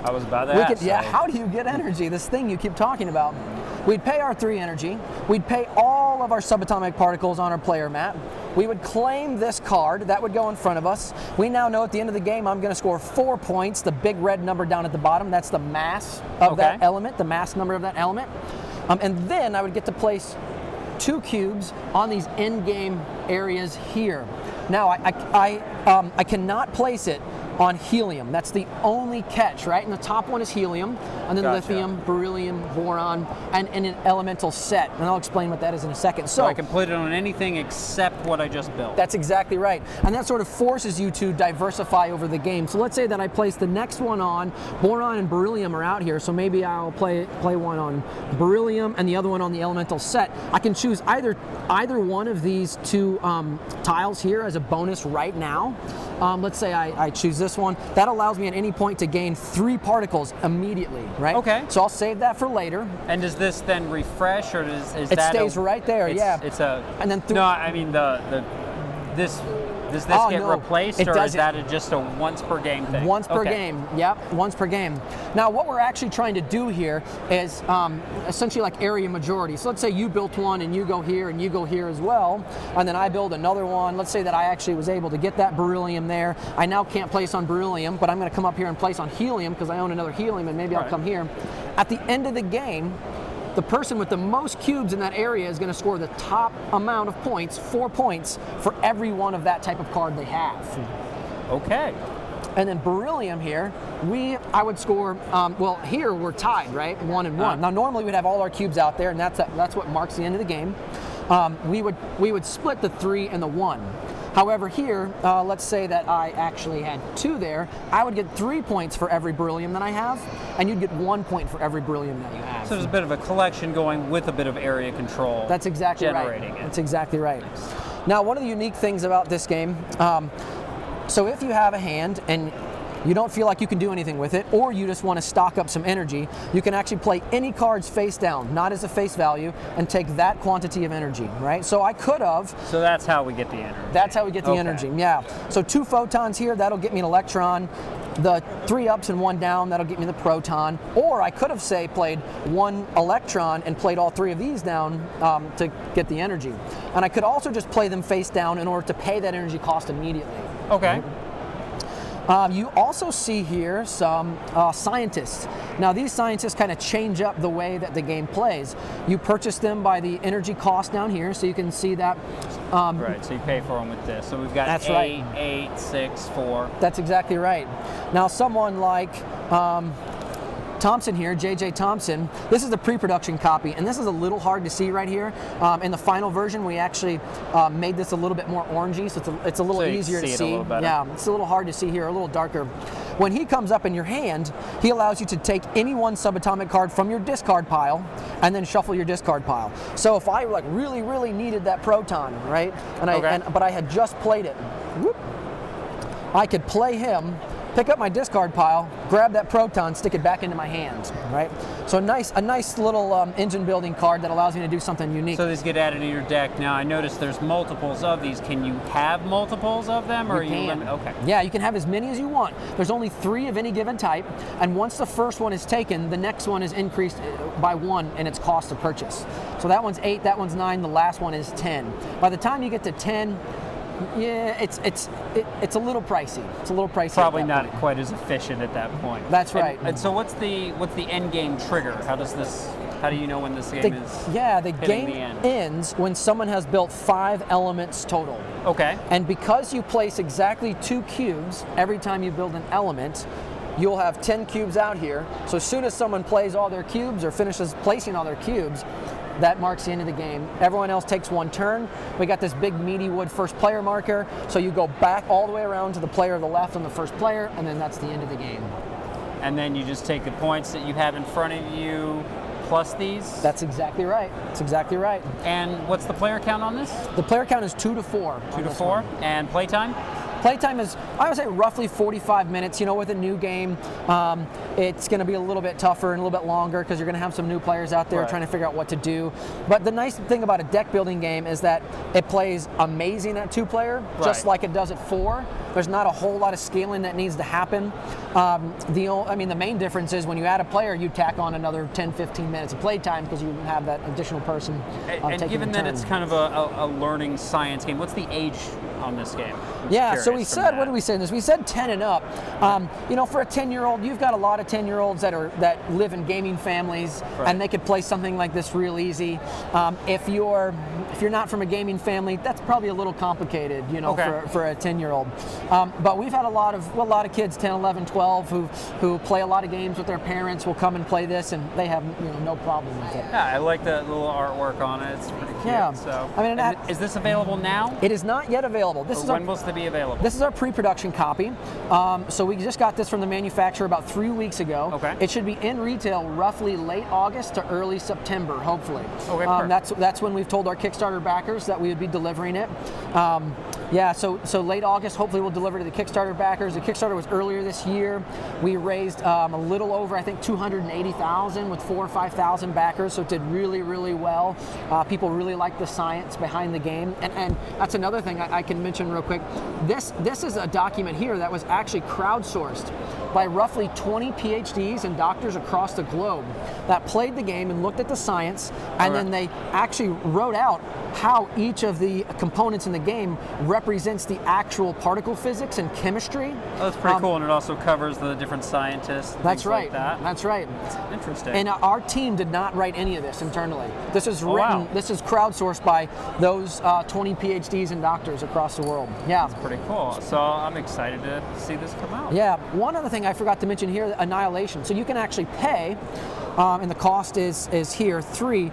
I was about to ask. Yeah, how do you get energy? This thing you keep talking about. We'd pay our 3 energy. We'd pay all of our subatomic particles on our player mat. We would claim this card. That would go in front of us. We now know at the end of the game I'm going to score 4 points. The big red number down at the bottom, that's the mass of that element, the mass number of that element. And then I would get to place 2 cubes on these end game areas here. Now I cannot place it on helium. That's the only catch, right? And the top one is helium, and then Gotcha. lithium, beryllium, boron, and an elemental set. And I'll explain what that is in a second. So I can put it on anything except what I just built. That's exactly right. And that sort of forces you to diversify over the game. So let's say that I place the next one on, boron and beryllium are out here, so maybe I'll play one on beryllium and the other one on the elemental set. I can choose either one of these two tiles here as a bonus right now. Let's say I choose this one. That allows me at any point to gain 3 particles immediately, right? Okay. So I'll save that for later. And does this then refresh, or is It that stays right there, yeah. It's a. And then no, I mean this. Does this get replaced, or is that just a once per game thing? Once per game, yep, once per game. Now, what we're actually trying to do here is essentially like area majority. So let's say you built one and you go here and you go here as well, and then I build another one. Let's say that I actually was able to get that beryllium there. I now can't place on beryllium, but I'm going to come up here and place on helium because I own another helium, and maybe I'll come here. At the end of the game, the person with the most cubes in that area is going to score the top amount of points, 4 points, for every one of that type of card they have. Okay. And then beryllium here, I would score, well, here we're tied, right? 1 and 1. Now, normally we'd have all our cubes out there, and that's what marks the end of the game. We would split the 3 and the 1. However, here, let's say that I actually had 2 there, I would get 3 points for every beryllium that I have, and you'd get 1 point for every beryllium that you have. So there's a bit of a collection going with a bit of area control. That's exactly generating right. it. That's exactly right. Now, one of the unique things about this game, so if you have a hand and you don't feel like you can do anything with it, or you just want to stock up some energy, you can actually play any cards face down, not as a face value, and take that quantity of energy, right? So I could have. So that's how we get the energy. That's how we get the energy, yeah. So 2 photons here, that'll get me an electron. The 3 ups and 1 down, that'll get me the proton. Or I could have, say, played 1 electron and played all 3 of these down to get the energy. And I could also just play them face down in order to pay that energy cost immediately. Okay. You also see here some scientists. Now, these scientists kind of change up the way that the game plays. You purchase them by the energy cost down here, so you can see that. Right, so you pay for them with this. So we've got that's 8, right. 8, 6, 4. That's exactly right. Now, someone like Thompson here, JJ Thompson, this is the pre-production copy, and this is a little hard to see right here. In the final version, we actually made this a little bit more orangey, so it's a little easier to see. Yeah, it's a little hard to see here, a little darker. When he comes up in your hand, he allows you to take any one subatomic card from your discard pile and then shuffle your discard pile. So if I like really needed that proton, right, but I had just played it, whoop, I could play him, pick up my discard pile, grab that proton, stick it back into my hand, right? So a nice little engine building card that allows me to do something unique. So these get added to your deck. Now I noticed there's multiples of these. Can you have multiples of them, or you can. Okay. Yeah, you can have as many as you want. There's only 3 of any given type, and once the first one is taken, the next one is increased by 1 in its cost to purchase. So that one's 8, that one's 9, the last one is 10. By the time you get to 10, yeah, it's a little pricey. It's a little pricey. Probably not quite as efficient at that point. That's right. And so what's the end game trigger? How do you know when this game is? Yeah, the game ends when someone has built 5 elements total. Okay. And because you place exactly 2 cubes every time you build an element, you'll have 10 cubes out here. So as soon as someone plays all their cubes or finishes placing all their cubes, that marks the end of the game. Everyone else takes 1 turn. We got this big meaty wood first player marker, so you go back all the way around to the player of the left on the first player, and then that's the end of the game. And then you just take the points that you have in front of you plus these? That's exactly right. That's exactly right. And what's the player count on this? The player count is 2 to 4. 2 to 4. And playtime? Playtime is, I would say, roughly 45 minutes. You know, with a new game, it's going to be a little bit tougher and a little bit longer because you're going to have some new players out there trying to figure out what to do. But the nice thing about a deck building game is that it plays amazing at 2-player, just like it does at 4. There's not a whole lot of scaling that needs to happen. The main difference is when you add a player, you tack on another 10, 15 minutes of playtime because you have that additional person and taking given the turn. that it's kind of a learning science game, what's the age on this game? just Yeah, so we curious from said, that. what did we say in this? We said 10 and up. You know, for a 10-year-old, you've got a lot of 10-year-olds that live in gaming families, and they could play something like this real easy. If you're not from a gaming family, that's probably a little complicated, you know, for a 10-year-old. But we've had a lot of kids, 10, 11, 12, who play a lot of games with their parents, will come and play this, and they have no problem with it. Yeah, I like the little artwork on it. It's pretty cute. Yeah. So, I mean, is this available now? It is not yet available. When will it be available? This is our pre-production copy. So we just got this from the manufacturer about 3 weeks ago. Okay. It should be in retail roughly late August to early September, hopefully. Okay, perfect. That's when we've told our Kickstarter backers that we would be delivering it. Yeah, so late August, hopefully we'll deliver to the Kickstarter backers. The Kickstarter was earlier this year. We raised a little over, I think, $280,000 with 4,000 or 5,000 backers, so it did really, really well. People really like the science behind the game, and that's another thing I can mention real quick. This is a document here that was actually crowdsourced by roughly 20 PhDs and doctors across the globe that played the game and looked at the science, and then they actually wrote out how each of the components in the game represents the actual particle physics and chemistry. Oh, that's pretty cool, and it also covers the different scientists. That's right. Like that. That's right. That's interesting. And our team did not write any of this internally. This is written. Wow. This is crowdsourced by those 20 PhDs and doctors across the world. Yeah. That's pretty cool. So I'm excited to see this come out. Yeah. One other thing I forgot to mention here: Annihilation. So you can actually pay, and the cost is here 3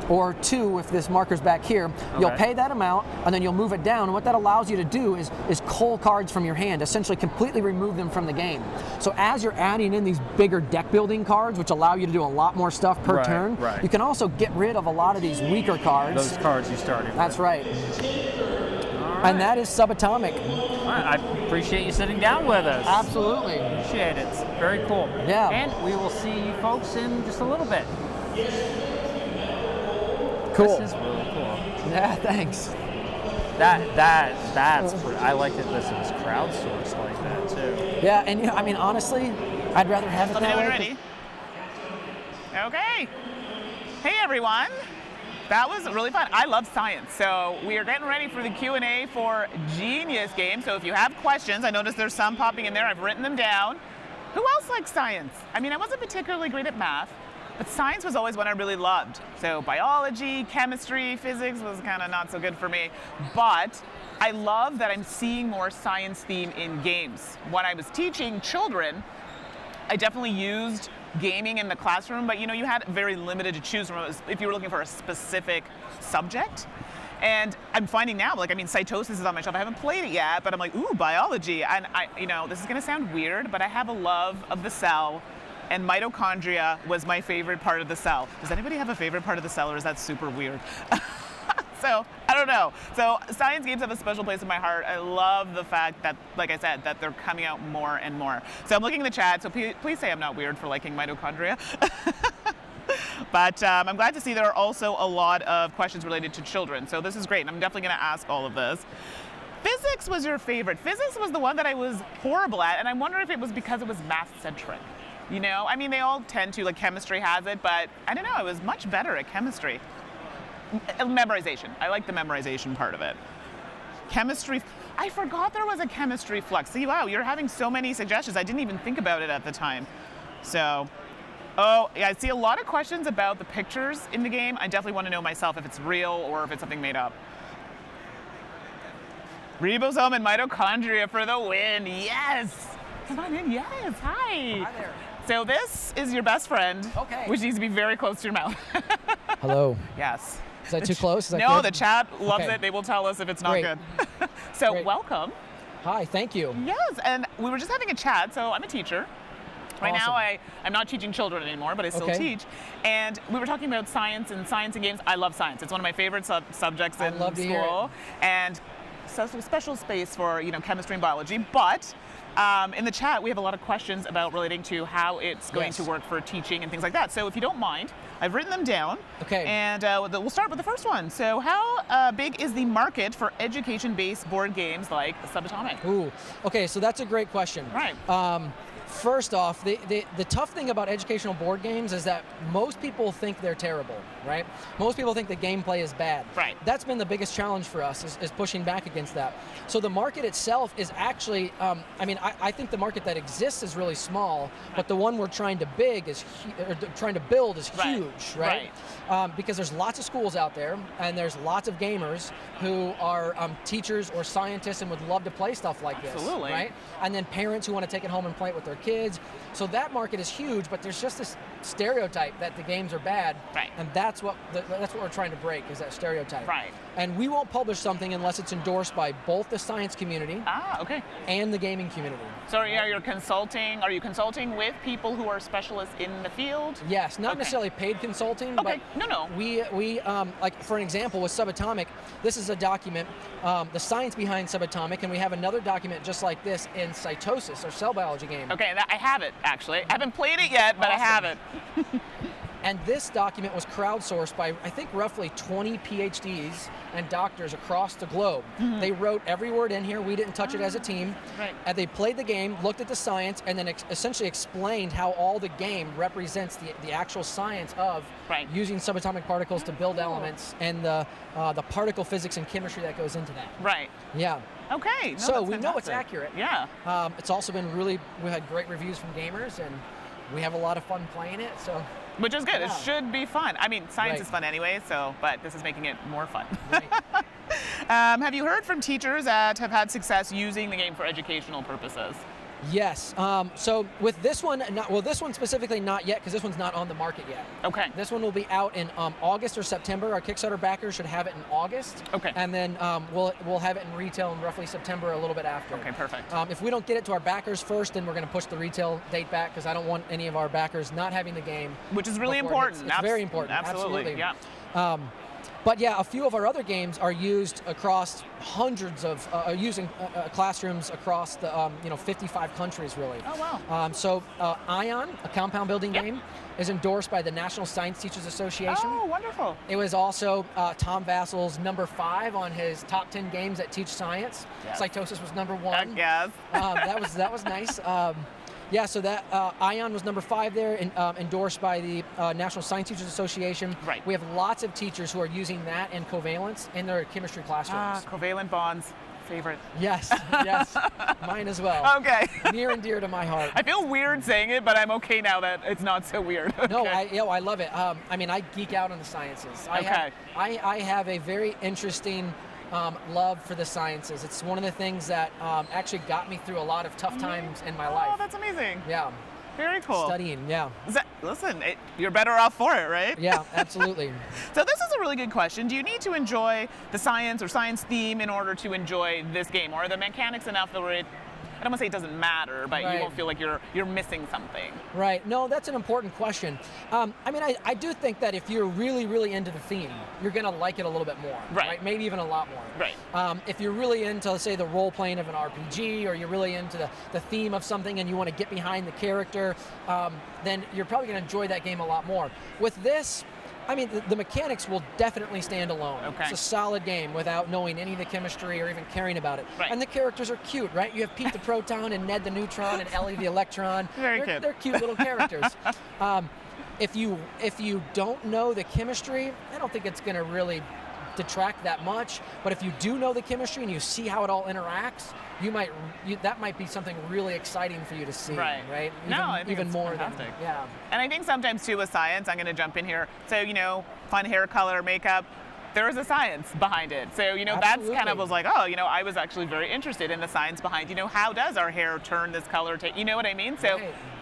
or 2 if this marker's back here. You'll pay that amount, and then you'll move it down. And what that allows you to do is cull cards from your hand, essentially completely remove them from the game. So as you're adding in these bigger deck building cards, which allow you to do a lot more stuff per turn, you can also get rid of a lot of these weaker cards. Those cards you started with. That's right. And that is Subatomic. I appreciate you sitting down with us. Absolutely. Appreciate it. It's very cool. Yeah. And we will see you folks in just a little bit. Cool. This is really cool. Yeah, thanks. That's pretty, I like that this was crowdsourced like that too. Yeah, and I mean, honestly, I'd rather have it that way. Ready? Okay. Hey everyone. That was really fun. I love science. So we are getting ready for the Q&A for Genius Game. So if you have questions, I noticed there's some popping in there. I've written them down. Who else likes science? I mean, I wasn't particularly great at math, but science was always one I really loved. So biology, chemistry, physics was kind of not so good for me. But I love that I'm seeing more science theme in games. When I was teaching children, I definitely used gaming in the classroom, but you know, you had very limited to choose from if you were looking for a specific subject. And I'm finding now, like, I mean, cytosis is on my shelf. I haven't played it yet, but I'm like, ooh, biology. And you know, this is gonna sound weird, but I have a love of the cell, and mitochondria was my favorite part of the cell. Does anybody have a favorite part of the cell, or is that super weird? So, I don't know. So, science games have a special place in my heart. I love the fact that, like I said, that they're coming out more and more. So I'm looking in the chat, so please say I'm not weird for liking mitochondria. But I'm glad to see there are also a lot of questions related to children. So this is great, and I'm definitely gonna ask all of this. Physics was your favorite. Physics was the one that I was horrible at, and I wonder if it was because it was math-centric. You know, I mean, they all tend to, like chemistry has it, but I don't know, I was much better at chemistry. Memorization. I like the memorization part of it. Chemistry. I forgot there was a chemistry flux. See, wow, you're having so many suggestions. I didn't even think about it at the time. So, oh, yeah, I see a lot of questions about the pictures in the game. I definitely want to know myself if it's real or if it's something made up. Ribosome and mitochondria for the win. Yes. Come on in. Yes. Hi. Hi there. So this is your best friend, which needs to be very close to your mouth. Hello. Yes. Is that too close? Is that no, good? the chat loves it. They will tell us if it's not good. So welcome. Hi, thank you. Yes, and we were just having a chat. So I'm a teacher. Right now, I'm not teaching children anymore, but I still teach. And we were talking about science and games. I love science. It's one of my favorite subjects in school. And so special space for, you know, chemistry and biology. But in the chat, we have a lot of questions about relating to how it's going to work for teaching and things like that. So if you don't mind, I've written them down. Okay. And we'll start with the first one. So how big is the market for education-based board games like Subatomic? Ooh, okay, so that's a great question. Right. First off, the tough thing about educational board games is that most people think they're terrible, right? Most people think the gameplay is bad. Right. That's been the biggest challenge for us, is pushing back against that. So the market itself is actually, I think the market that exists is really small, but the one we're trying to build is huge, right? Because there's lots of schools out there, and there's lots of gamers who are teachers or scientists and would love to play stuff like this, right? And then parents who want to take it home and play it with their kids. So that market is huge, but there's just this stereotype that the games are bad, and that's what we're trying to break, is that stereotype. Right. And we won't publish something unless it's endorsed by both the science community and the gaming community. So are you consulting? Are you consulting with people who are specialists in the field? Yes, not necessarily paid consulting, but we like, for an example, with Subatomic, this is a document, the science behind Subatomic, and we have another document just like this in Cytosis, our cell biology game. Okay, I have it, actually. I haven't played it yet, but I have it. And this document was crowdsourced by, I think, roughly 20 PhDs and doctors across the globe. They wrote every word in here. We didn't touch it as a team. And they played the game, looked at the science, and then essentially explained how all the game represents the actual science of using subatomic particles to build elements, and the particle physics and chemistry that goes into that. Right. Yeah. Okay. No, so we know it's accurate. Yeah. It's also been we had great reviews from gamers, and we have a lot of fun playing it. So. Which is good. It should be fun. I mean, science is fun anyway, but this is making it more fun. Have you heard from teachers that have had success using the game for educational purposes? Yes. So with this one, this one specifically not yet, because this one's not on the market yet. Okay. This one will be out in August or September. Our Kickstarter backers should have it in August. Okay. And then we'll have it in retail in roughly September, a little bit after. Okay, perfect. If we don't get it to our backers first, then we're going to push the retail date back, because I don't want any of our backers not having the game. Which is really important. It's very important. Absolutely. Yeah. But yeah, a few of our other games are used across hundreds of, using classrooms across the 55 countries, really. Oh, wow. So Ion, a compound building game, is endorsed by the National Science Teachers Association. Oh, wonderful. It was also Tom Vassel's number 5 on his top 10 games that teach science. Yes. Cytosis was number 1. Yes. That was nice. Yeah, so that Ion was number 5 there, endorsed by the National Science Teachers Association. Right. We have lots of teachers who are using that and covalence in their chemistry classrooms. Covalent bonds. Favorite. Yes, yes. Mine as well. Okay. Near and dear to my heart. I feel weird saying it, but I'm okay now that it's not so weird. Okay. No, I love it. I mean, I geek out on the sciences. I have a very interesting love for the sciences. It's one of the things that actually got me through a lot of tough times in my life. Oh, that's amazing. Yeah. Very cool. Studying, yeah. Listen, you're better off for it, right? Yeah, absolutely. So this is a really good question. Do you need to enjoy the science or science theme in order to enjoy this game? Or are the mechanics enough that I don't want to say it doesn't matter, but you won't feel like you're missing something? Right. No, that's an important question. I mean, I do think that if you're really, really into the theme, you're going to like it a little bit more. Right. Maybe even a lot more. Right. If you're really into, say, the role-playing of an RPG, or you're really into the theme of something and you want to get behind the character, then you're probably going to enjoy that game a lot more. With this, I mean, the mechanics will definitely stand alone. Okay. It's a solid game without knowing any of the chemistry or even caring about it. Right. And the characters are cute, right? You have Pete the Proton and Ned the Neutron and Ellie the Electron. They're cute little characters. If you don't know the chemistry, I don't think it's going to really detract that much. But if you do know the chemistry and you see how it all interacts, that might be something really exciting for you to see. Right. Even more fantastic. than And I think sometimes too with science, I'm going to jump in here. So fun hair color, makeup. There is a science behind it. So, that's kind of was like, I was actually very interested in the science behind, how does our hair turn this color to, you know what I mean? So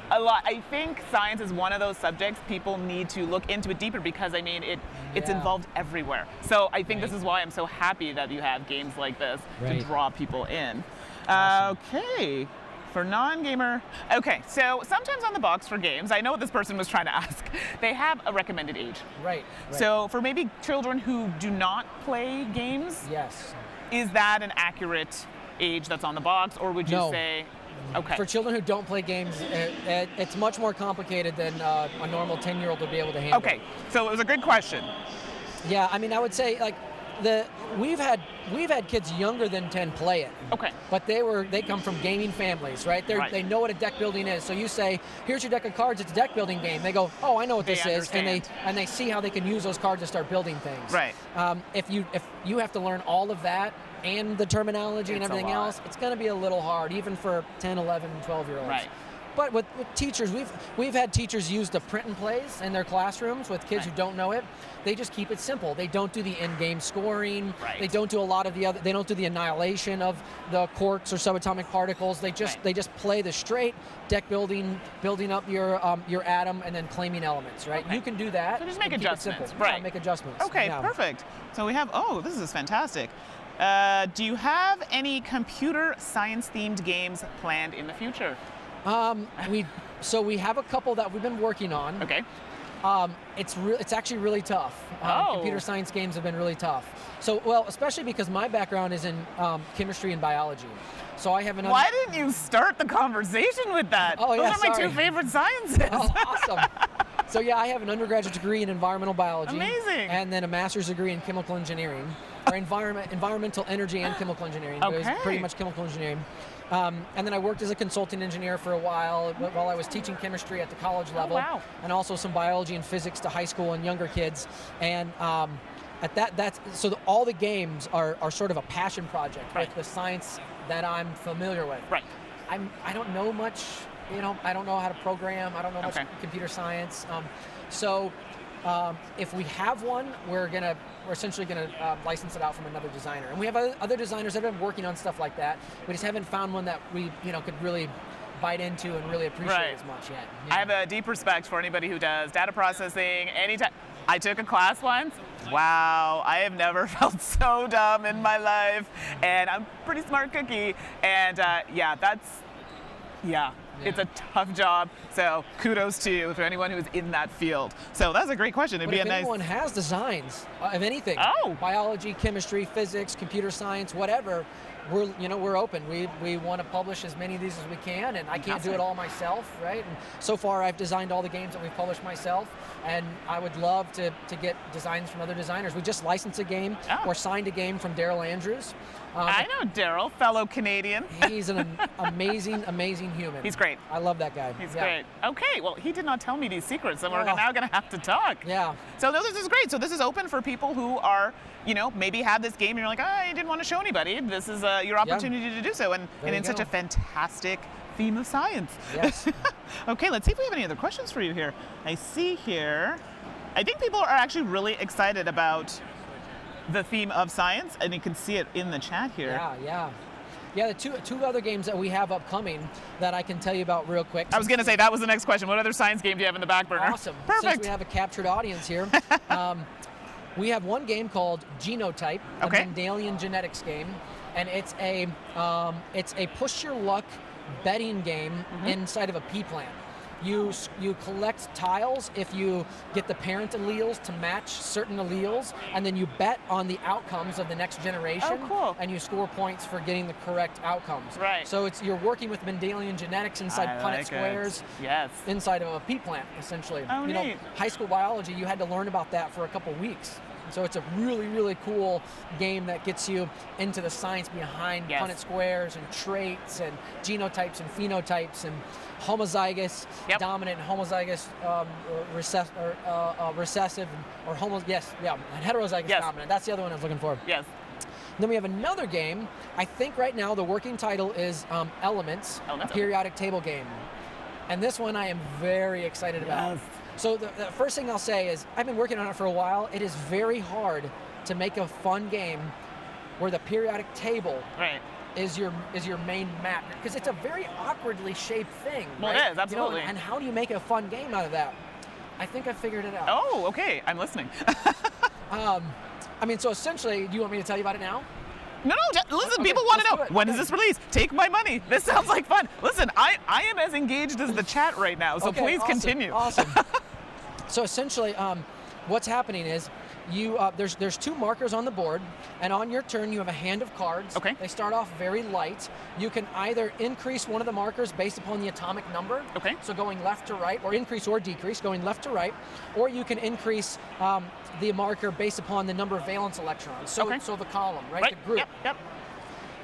I think science is one of those subjects people need to look into it deeper, because it's involved everywhere. So I think this is why I'm so happy that you have games like this to draw people in. Awesome. Okay. For non-gamer, okay, so sometimes on the box for games, I know what this person was trying to ask, they have a recommended age. Right. So for maybe children who do not play games, is that an accurate age that's on the box, or would you say, okay. For children who don't play games, it's much more complicated than a normal 10-year-old would be able to handle. Okay, so it was a good question. Yeah, I mean, I would say, like, we've had kids younger than 10 play it. Okay. But they come from gaming families, right? They know what a deck building is. So you say, here's your deck of cards. It's a deck building game. They go, oh, I know what this is, and they see how they can use those cards to start building things. Right. If you have to learn all of that and the terminology and everything else, it's going to be a little hard, even for 10, 11, 12-year-olds. Right. But with teachers, we've had teachers use the print and plays in their classrooms with kids who don't know it. They just keep it simple. They don't do the in-game scoring. Right. They don't do a lot of the other. They don't do the annihilation of the quarks or subatomic particles. They just play the straight deck building up your atom and then claiming elements. Right. Okay. You can do that. So just make and adjustments. Keep it simple. Right. Yeah, make adjustments. Okay. Yeah. Perfect. So we have. Oh, this is fantastic. Do you have any computer science themed games planned in the future? We have a couple that we've been working on. Okay. It's actually really tough. Computer science games have been really tough. So, well, especially because my background is in chemistry and biology. So I have an. Why didn't you start the conversation with that? Oh, yeah, Those are my two favorite sciences. Oh, awesome. So yeah, I have an undergraduate degree in environmental biology. Amazing. And then a master's degree in chemical engineering, or environmental energy and chemical engineering. But it was pretty much chemical engineering. And then I worked as a consulting engineer for a while I was teaching chemistry at the college level. Oh, wow. And also some biology and physics to high school and younger kids. And all the games are sort of a passion project with the science that I'm familiar with. Right. I don't know much, I don't know how to program. I don't know much computer science. If we have one, we're essentially gonna license it out from another designer. And we have other designers that have been working on stuff like that. We just haven't found one that we could really bite into and really appreciate as much yet. I have a deep respect for anybody who does data processing anytime. I took a class once. Wow, I have never felt so dumb in my life. And I'm a pretty smart cookie. And it's a tough job. So kudos to you for anyone who's in that field. So that's a great question. If anyone has designs of anything, biology, chemistry, physics, computer science, whatever, we're open. We want to publish as many of these as we can, and I can't do it all myself, right? And so far, I've designed all the games that we've published myself, and I would love to get designs from other designers. We just licensed a game or signed a game from Daryl Andrews. I know Daryl, fellow Canadian. He's an amazing, amazing human. He's great. I love that guy. He's great. Okay, well, he did not tell me these secrets, and we're now going to have to talk. Yeah. So this is great. So this is open for people who are, maybe have this game and you're like, I didn't want to show anybody. This is your opportunity to do so, and in such a fantastic theme of science. Yes. Okay, let's see if we have any other questions for you here. I see here, I think people are actually really excited about the theme of science, and you can see it in the chat here. Yeah, the two other games that we have upcoming that I can tell you about real quick. I was going to say, that was the next question. What other science game do you have in the back burner? Awesome. Perfect. Since we have a captured audience here, we have one game called Genotype, a Mendelian genetics game, and it's a push your luck betting game inside of a pea plant. You collect tiles if you get the parent alleles to match certain alleles, and then you bet on the outcomes of the next generation. Oh, cool. And you score points for getting the correct outcomes. Right. So you're working with Mendelian genetics inside Punnett squares. Yes. Inside of a pea plant, essentially. Oh, neat. High school biology, you had to learn about that for a couple weeks. So it's a really, really cool game that gets you into the science behind Punnett squares and traits and genotypes and phenotypes and homozygous, dominant, homozygous, recessive, or and heterozygous dominant. That's the other one I was looking for. Yes. Then we have another game. I think right now the working title is Elements, a periodic table game. And this one I am very excited about. So the first thing I'll say is I've been working on it for a while. It is very hard to make a fun game where the periodic table is your main map, because it's a very awkwardly shaped thing. Well, right? It is, absolutely. And how do you make a fun game out of that? I think I figured it out. Oh, okay. I'm listening. So essentially, do you want me to tell you about it now? No, listen, people want to know, when is this released? Take my money. This sounds like fun. Listen, I am as engaged as the chat right now, so please continue. Awesome. So essentially, what's happening is there's 2 markers on the board, and on your turn you have a hand of cards. Okay. They start off very light. You can either increase one of the markers based upon the atomic number. Okay. So going left to right, or increase or decrease, going left to right, or you can increase the marker based upon the number of valence electrons. So, so the column, right? The group. Yep.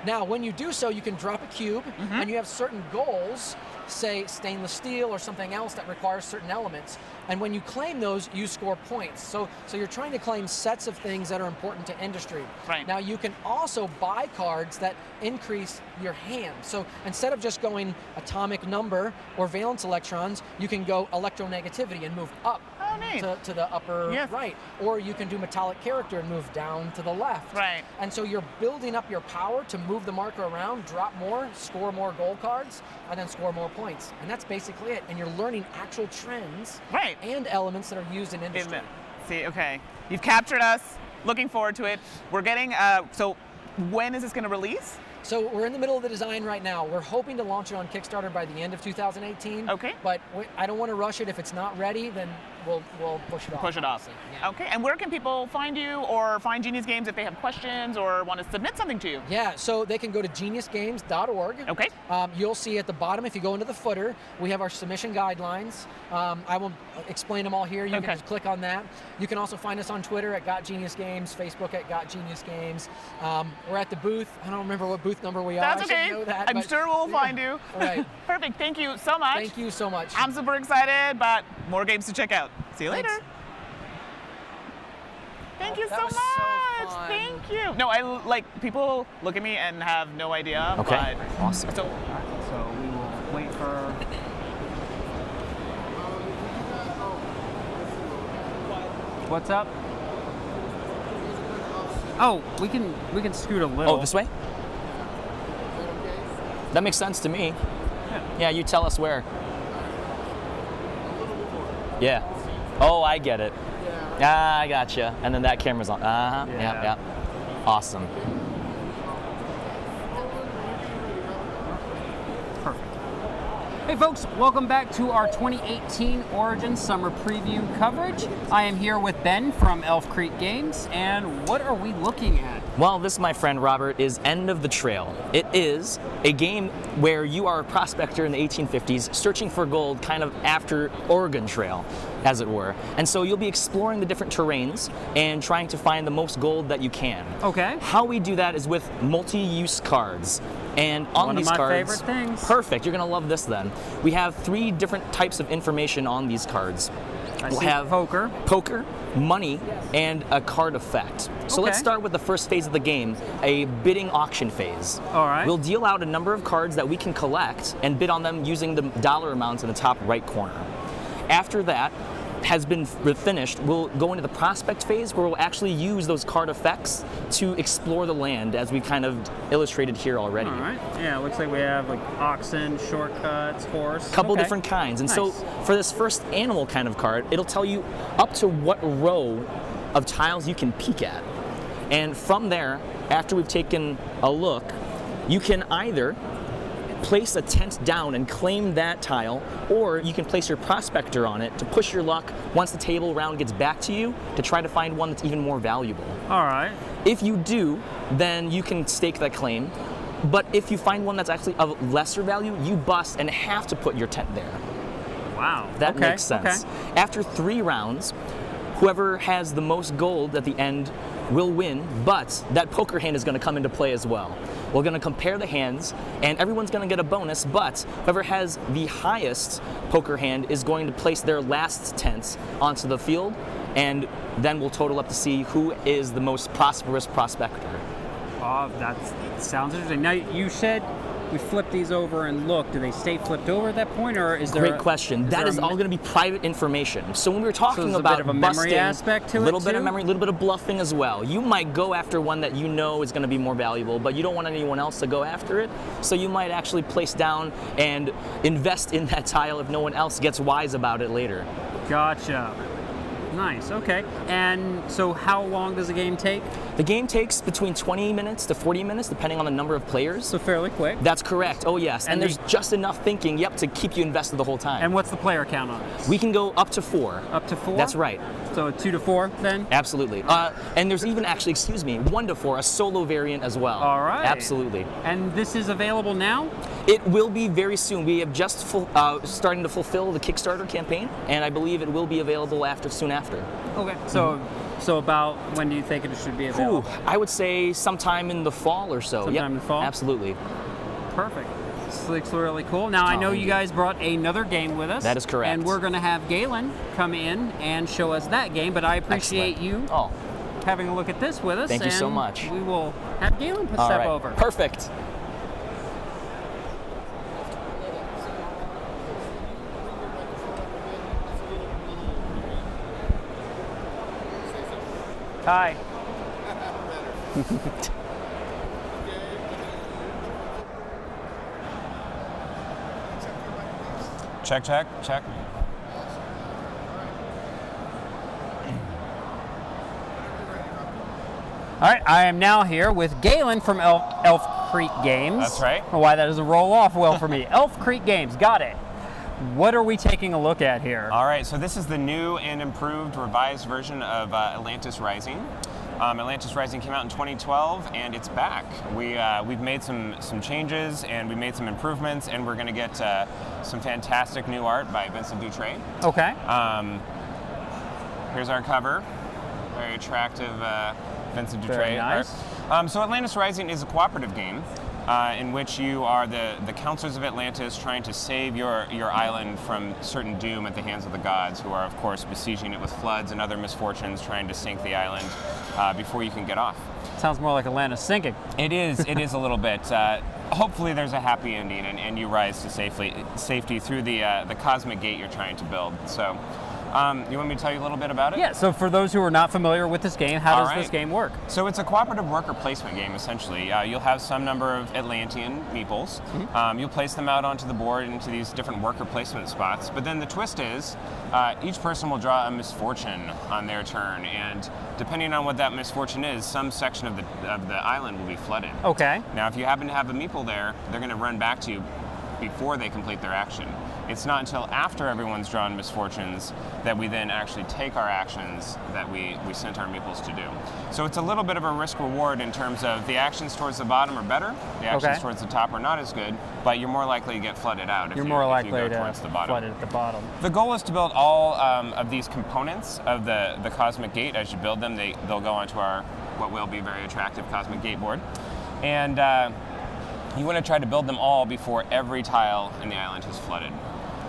Now, when you do so, you can drop a cube, and you have certain goals, say stainless steel or something else that requires certain elements. And when you claim those, you score points. So you're trying to claim sets of things that are important to industry. Right. Now, you can also buy cards that increase your hand. So instead of just going atomic number or valence electrons, you can go electronegativity and move up to the upper right. Or you can do metallic character and move down to the left. Right. And so you're building up your power to move the marker around, drop more, score more gold cards, and then score more points. And that's basically it. And you're learning actual trends and elements that are used in industry. See, okay. You've captured us. Looking forward to it. We're getting, so when is this going to release? So we're in the middle of the design right now. We're hoping to launch it on Kickstarter by the end of 2018. Okay. But I don't want to rush it. If it's not ready, then we'll push it off. Push it off. Yeah. Okay. And where can people find you or find Genius Games if they have questions or want to submit something to you? Yeah, so they can go to geniusgames.org. Okay. You'll see at the bottom, if you go into the footer, we have our submission guidelines. I won't explain them all here. You can just click on that. You can also find us on Twitter at @GeniusGames, Facebook at @GeniusGames. We're at the booth. I don't remember what booth number we are. That's I okay. should know that, I'm sure we'll find you. All right. Perfect. Thank you so much. Thank you so much. I'm super excited, but more games to check out. See you later. Thank you so much. So fun. Thank you. No, people look at me and have no idea. Okay. But Awesome. So we will wait for. What's up? Oh, we can scoot a little. Oh, this way? That makes sense to me. Yeah, you tell us where. Yeah. Oh, I get it. Ah, I gotcha. And then that camera's on. Yeah. Awesome. Perfect. Hey folks, welcome back to our 2018 Origins Summer Preview coverage. I am here with Ben from Elf Creek Games, and what are we looking at? Well, this, my friend Robert, is End of the Trail. It is a game where you are a prospector in the 1850s searching for gold kind of after Oregon Trail, as it were. And so you'll be exploring the different terrains and trying to find the most gold that you can. Okay. How we do that is with multi-use cards. And on these cards, one of my favorite things. Perfect, you're gonna love this then. We have 3 different types of information on these cards. We'll have poker, money, and a card effect. So let's start with the first phase of the game, a bidding auction phase. All right. We'll deal out a number of cards that we can collect and bid on them using the dollar amounts in the top right corner. After that has been finished, we'll go into the prospect phase where we'll actually use those card effects to explore the land as we kind of illustrated here already. All right. Yeah, it looks like we have like oxen, shortcuts, horse. Couple different kinds. And so for this first animal kind of card, it'll tell you up to what row of tiles you can peek at. And from there, after we've taken a look, you can either place a tent down and claim that tile, or you can place your prospector on it to push your luck once the table round gets back to you to try to find one that's even more valuable. All right. If you do, then you can stake that claim. But if you find one that's actually of lesser value, you bust and have to put your tent there. Wow. That makes sense. After 3 rounds, whoever has the most gold at the end will win, but that poker hand is going to come into play as well. We're going to compare the hands, and everyone's going to get a bonus, but whoever has the highest poker hand is going to place their last tents onto the field, and then we'll total up to see who is the most prosperous prospector. Oh, that sounds interesting. Now, you said we flip these over and look. Do they stay flipped over at that point, or is there? Great question. That is all going to be private information. So when we were talking about a bit of a memory aspect to it, a little bit of memory, a little bit of bluffing as well. You might go after one that you know is going to be more valuable, but you don't want anyone else to go after it. So you might actually place down and invest in that tile if no one else gets wise about it later. Gotcha. Nice. Okay. And so, how long does the game take? The game takes between 20 minutes to 40 minutes, depending on the number of players. So fairly quick. That's correct. Oh yes. And there's just enough thinking, yep, to keep you invested the whole time. And what's the player count on this? We can go up to 4. Up to 4? That's right. So 2 to 4 then? Absolutely. And there's even actually, 1 to 4, a solo variant as well. All right. Absolutely. And this is available now? It will be very soon. We have just starting to fulfill the Kickstarter campaign, and I believe it will be available soon after. Okay. So about when do you think it should be available? I would say sometime in the fall or so. Sometime in the fall? Absolutely. Perfect. This looks really cool. Now, I know you guys brought another game with us. That is correct. And we're going to have Galen come in and show us that game, but I appreciate you having a look at this with us. Thank you so much. We will have Galen step over. Perfect. Hi. Check. All right, I am now here with Galen from Elf Creek Games. That's right. I don't know why that doesn't roll off well for me. Elf Creek Games, got it. What are we taking a look at here? All right, so this is the new and improved revised version of Atlantis Rising. Atlantis Rising came out in 2012, and it's back. We've made some changes, and we made some improvements, and we're going to get some fantastic new art by Vincent Dutray. Okay. Here's our cover. Very attractive Vincent Dutray Very nice. art. So Atlantis Rising is a cooperative game in which you are the counselors of Atlantis trying to save your island from certain doom at the hands of the gods, who are, of course, besieging it with floods and other misfortunes, trying to sink the island before you can get off. Sounds more like Atlantis sinking. It is a little bit. Hopefully there's a happy ending and you rise to safety through the cosmic gate you're trying to build. So you want me to tell you a little bit about it? Yeah, so for those who are not familiar with this game, how does this game work? So it's a cooperative worker placement game, essentially. You'll have some number of Atlantean meeples. Mm-hmm. You'll place them out onto the board into these different worker placement spots. But then the twist is each person will draw a misfortune on their turn. And depending on what that misfortune is, some section of the island will be flooded. Okay. Now, if you happen to have a meeple there, they're going to run back to you before they complete their action. It's not until after everyone's drawn misfortunes that we then actually take our actions that we sent our meeples to do. So it's a little bit of a risk reward in terms of the actions towards the bottom are better, the actions towards the top are not as good, but you're more likely to get flooded out if you go towards the bottom. Flood it at the bottom. The goal is to build all of these components of the cosmic gate. As you build them, they'll go onto our what will be very attractive cosmic gate board. And you want to try to build them all before every tile in the island is flooded.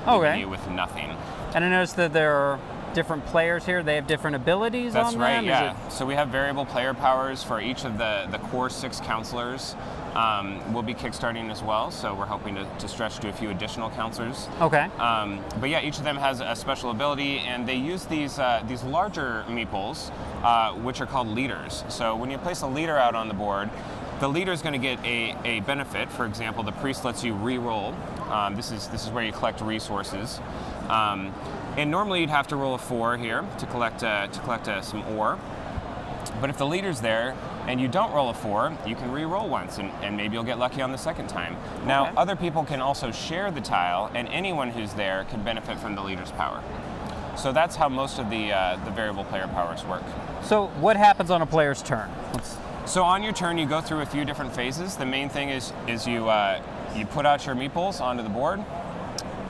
Okay. You with nothing. And I noticed that there are different players here. They have different abilities That's on right, them? yeah. So we have variable player powers for each of the core 6 counselors. We'll be kickstarting as well, so we're hoping to stretch to a few additional counselors. Okay. But yeah, each of them has a special ability, and they use these larger meeples, which are called leaders. So when you place a leader out on the board, the leader is going to get a benefit. For example, the priest lets you re-roll. This is where you collect resources. And normally you'd have to roll a 4 here to collect some ore. But if the leader's there and you don't roll a 4, you can re-roll once, and maybe you'll get lucky on the second time. Now, other people can also share the tile, and anyone who's there can benefit from the leader's power. So that's how most of the variable player powers work. So what happens on a player's turn? So on your turn, you go through a few different phases. The main thing is you put out your meeples onto the board.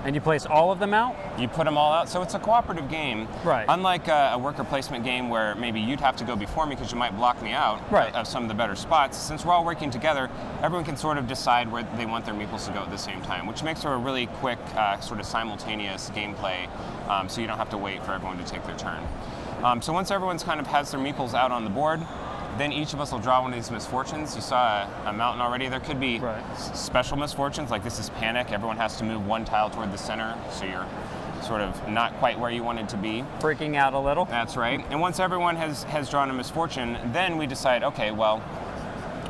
And you place all of them out? You put them all out. So it's a cooperative game. Right. Unlike a worker placement game where maybe you'd have to go before me because you might block me out of some of the better spots. Since we're all working together, everyone can sort of decide where they want their meeples to go at the same time, which makes for a really quick sort of simultaneous gameplay, so you don't have to wait for everyone to take their turn. So once everyone's kind of has their meeples out on the board, then each of us will draw one of these misfortunes. You saw a mountain already. There could be special misfortunes, like this is panic. Everyone has to move one tile toward the center, so you're sort of not quite where you wanted to be. Freaking out a little. That's right. And once everyone has drawn a misfortune, then we decide, okay, well,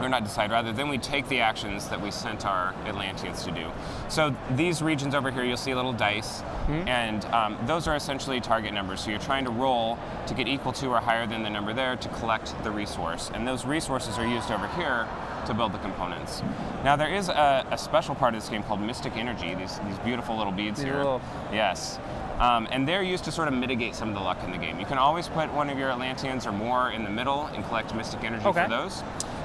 or not decide, rather, then we take the actions that we sent our Atlanteans to do. So these regions over here, you'll see a little dice, and those are essentially target numbers. So you're trying to roll to get equal to or higher than the number there to collect the resource. And those resources are used over here to build the components. Now there is a special part of this game called Mystic Energy, these beautiful little beads here. Yes. And they're used to sort of mitigate some of the luck in the game. You can always put one of your Atlanteans or more in the middle and collect Mystic Energy for those.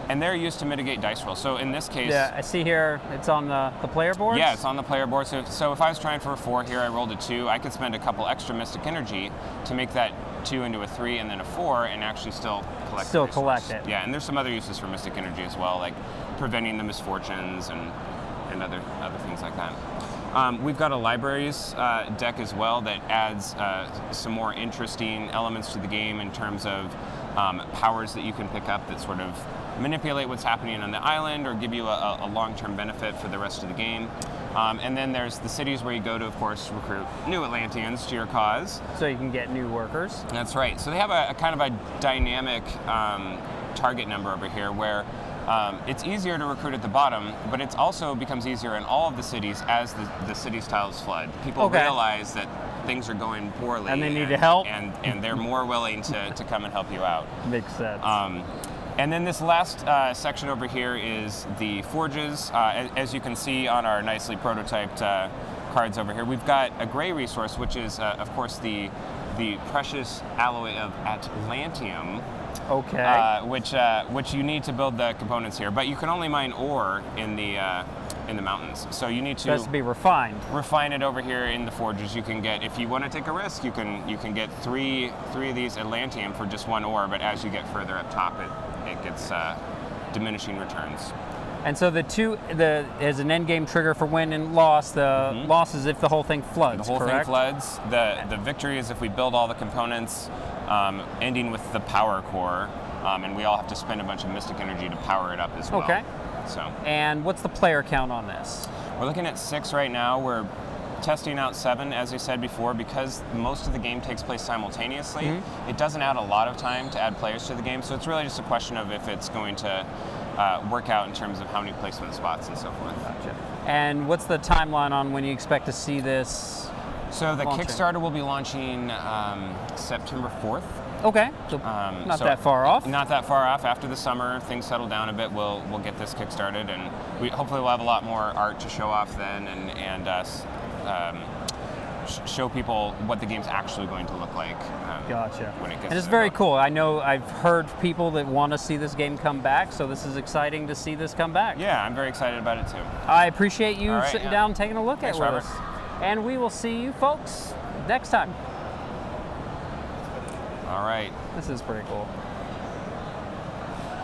And they're used to mitigate dice rolls. So in this case... Yeah, I see here it's on the player board? Yeah, it's on the player board. So if I was trying for a 4 here, I rolled a 2, I could spend a couple extra Mystic Energy to make that 2 into a 3 and then a 4 and actually still collect Still collect it. Yeah, and there's some other uses for Mystic Energy as well, like preventing the misfortunes and other things like that. We've got a libraries deck as well that adds some more interesting elements to the game in terms of powers that you can pick up that sort of manipulate what's happening on the island or give you a long-term benefit for the rest of the game. And then there's the cities where you go to, of course, recruit new Atlanteans to your cause. So you can get new workers. That's right. So they have a kind of a dynamic target number over here where it's easier to recruit at the bottom, but it also becomes easier in all of the cities as the cities tiles flood. People realize that things are going poorly. And they need help. And they're more willing to come and help you out. Makes sense. And then this last section over here is the forges. As you can see on our nicely prototyped cards over here, we've got a gray resource, which is, of course, the precious alloy of Atlantium. Okay. Which you need to build the components here, but you can only mine ore in the mountains. So you need to. It has to be refined. Refine it over here in the forges. You can get, if you want to take a risk, you can get three of these Atlantium for just 1 ore. But as you get further up top, it gets diminishing returns. And so as an end game trigger for win and loss, the loss is if the whole thing floods. The whole correct? thing floods. The victory is if we build all the components, ending with the power core, and we all have to spend a bunch of Mystic Energy to power it up as well. Okay. So. And what's the player count on this? We're looking at 6 right now. We're testing out 7, as I said before, because most of the game takes place simultaneously. It doesn't add a lot of time to add players to the game, so it's really just a question of if it's going to work out in terms of how many placement spots and so forth. Gotcha. And what's the timeline on when you expect to see this? So the launching? Kickstarter will be launching September 4th. Okay, so not that far off. Not that far off. After the summer, things settle down a bit. We'll get this kickstarted, and hopefully we'll have a lot more art to show off then, and show people what the game's actually going to look like. Gotcha. When it gets. And it's very cool. I know I've heard people that want to see this game come back, so this is exciting to see this come back. Yeah, I'm very excited about it too. I appreciate you sitting down, taking a look Thanks, at it Robert. with us, and we will see you folks next time. All right. This is pretty cool.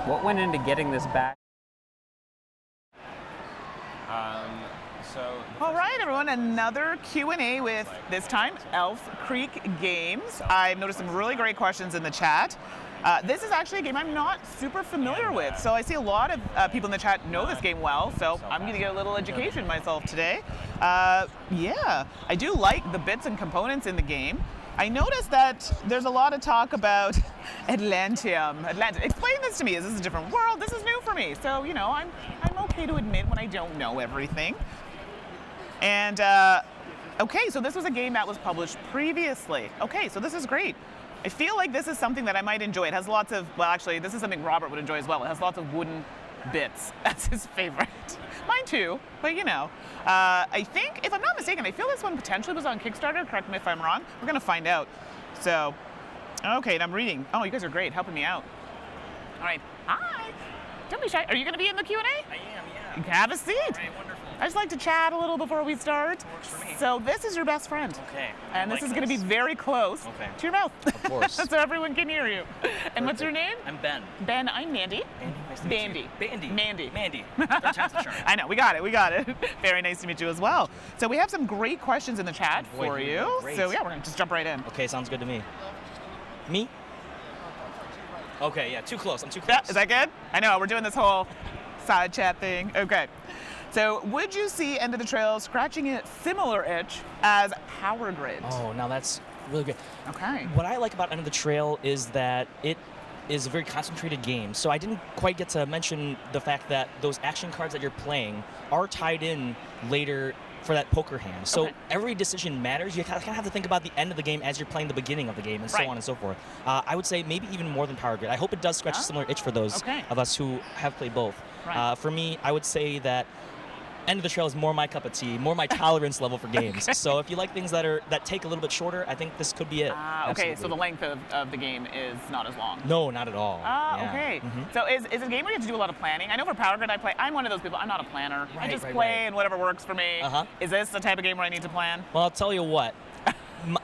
What went into getting this back? All right, everyone, another Q&A with, this time, Elf Creek Games. I've noticed some really great questions in the chat. This is actually a game I'm not super familiar with, so I see a lot of people in the chat know this game well, so I'm going to get a little education myself today. Yeah, I do like the bits and components in the game. I noticed that there's a lot of talk about Atlantium. Explain this to me. Is this a different world? This is new for me. So, you know, I'm okay to admit when I don't know everything. And, okay, so this was a game that was published previously. Okay, so this is great. I feel like this is something that I might enjoy. It has lots of, well, actually, this is something Robert would enjoy as well. It has lots of wooden bits. That's his favorite. Mine too, but you know. I think, if I'm not mistaken, I feel this one potentially was on Kickstarter. Correct me if I'm wrong. We're going to find out. So, okay, and I'm reading. Oh, you guys are great, helping me out. All right. Hi. Don't be shy. Are you going to be in the Q&A? I am, yeah. Have a seat. All right, wonderful. I just like to chat a little before we start. Works for me. So this is your best friend. Okay. And this is going to be very close to your mouth. Of course. So everyone can hear you. And what's your name? I'm Ben. Ben, I'm Mandy. Andy, nice to Bandy. meet you. Mandy. Mandy. Third time's the charm. I know, we got it. Very nice to meet you as well. So we have some great questions in the chat for you. Great. So yeah, we're going to just jump right in. Okay, sounds good to me. Me? Okay, yeah, too close. I'm too close. Yeah, is that good? I know, we're doing this whole side chat thing. Okay. So would you see End of the Trail scratching a similar itch as Power Grid? Oh, now that's really good. Okay. What I like about End of the Trail is that it is a very concentrated game, so I didn't quite get to mention the fact that those action cards that you're playing are tied in later for that poker hand. So every decision matters. You kind of have to think about the end of the game as you're playing the beginning of the game, and so on and so forth. I would say maybe even more than Power Grid. I hope it does scratch a similar itch for those of us who have played both. For me, I would say that End of the Trail is more my cup of tea, more my tolerance level for games. So if you like things that take a little bit shorter, I think this could be it. Okay, so the length of the game is not as long. No, not at all. Okay. So is it a game where you have to do a lot of planning? I know for Power Grid I'm one of those people, I'm not a planner. I just play and whatever works for me. Is this the type of game where I need to plan? Well, I'll tell you what.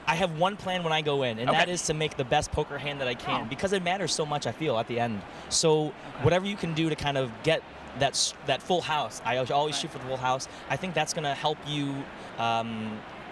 I have one plan when I go in, and that is to make the best poker hand that I can, because it matters so much, I feel, at the end. So whatever you can do to kind of get that full house, I always shoot for the full house, I think that's going to help you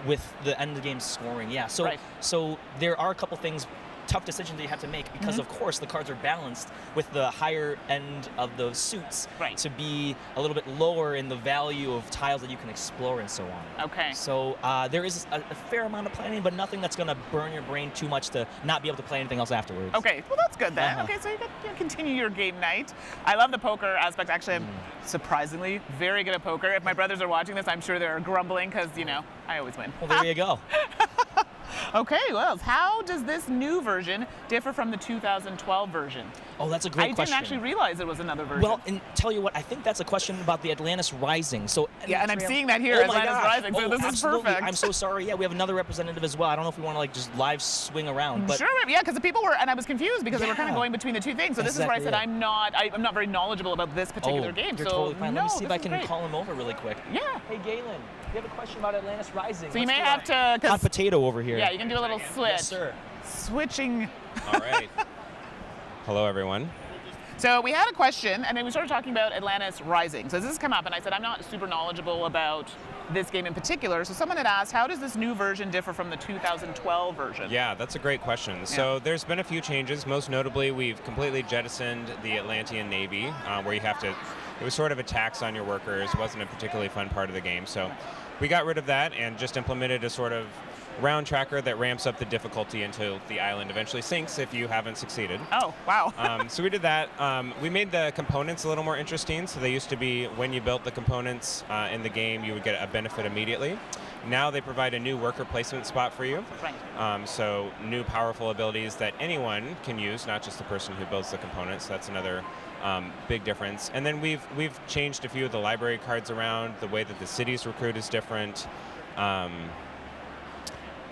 with the end of the game scoring. Yeah, so there are a couple things, tough decisions that you have to make, because of course the cards are balanced with the higher end of the suits to be a little bit lower in the value of tiles that you can explore and so on. Okay. So there is a fair amount of planning, but nothing that's going to burn your brain too much to not be able to play anything else afterwards. Okay, well that's good then. Okay, so you can continue your game night. I love the poker aspect. Actually, I'm surprisingly very good at poker. If my brothers are watching this, I'm sure they're grumbling because, you know, I always win. Well, there you go. Okay, well, how does this new version differ from the 2012 version? Oh, that's a great question. I didn't actually realize it was another version. Well, and tell you what, I think that's a question about the Atlantis Rising. So yeah, and I'm seeing that here, Atlantis Rising, so this is perfect. I'm so sorry. Yeah, we have another representative as well. I don't know if we want to like just live swing around. But sure, yeah, because the people were, and I was confused because they were kind of going between the two things. So this is where I said I'm not very knowledgeable about this particular game. You're so totally fine. Let me see if I can call him over really quick. Yeah. Hey, Galen, you have a question about Atlantis Rising? So you may have to. Hot potato over here. Yeah, you can do a little switch. Yes, sir. Switching. All right. Hello, everyone. So we had a question, and then we started talking about Atlantis Rising. So this has come up, and I said I'm not super knowledgeable about this game in particular. So someone had asked, how does this new version differ from the 2012 version? Yeah, that's a great question. Yeah. So there's been a few changes. Most notably, we've completely jettisoned the Atlantean Navy, where you have to, it was sort of a tax on your workers. It wasn't a particularly fun part of the game. So we got rid of that and just implemented a sort of round tracker that ramps up the difficulty until the island eventually sinks if you haven't succeeded. Oh, wow. So we did that. We made the components a little more interesting. So they used to be when you built the components in the game, you would get a benefit immediately. Now they provide a new worker placement spot for you. Right. So new powerful abilities that anyone can use, not just the person who builds the components. That's another big difference. And then we've changed a few of the library cards around. The way that the cities recruit is different.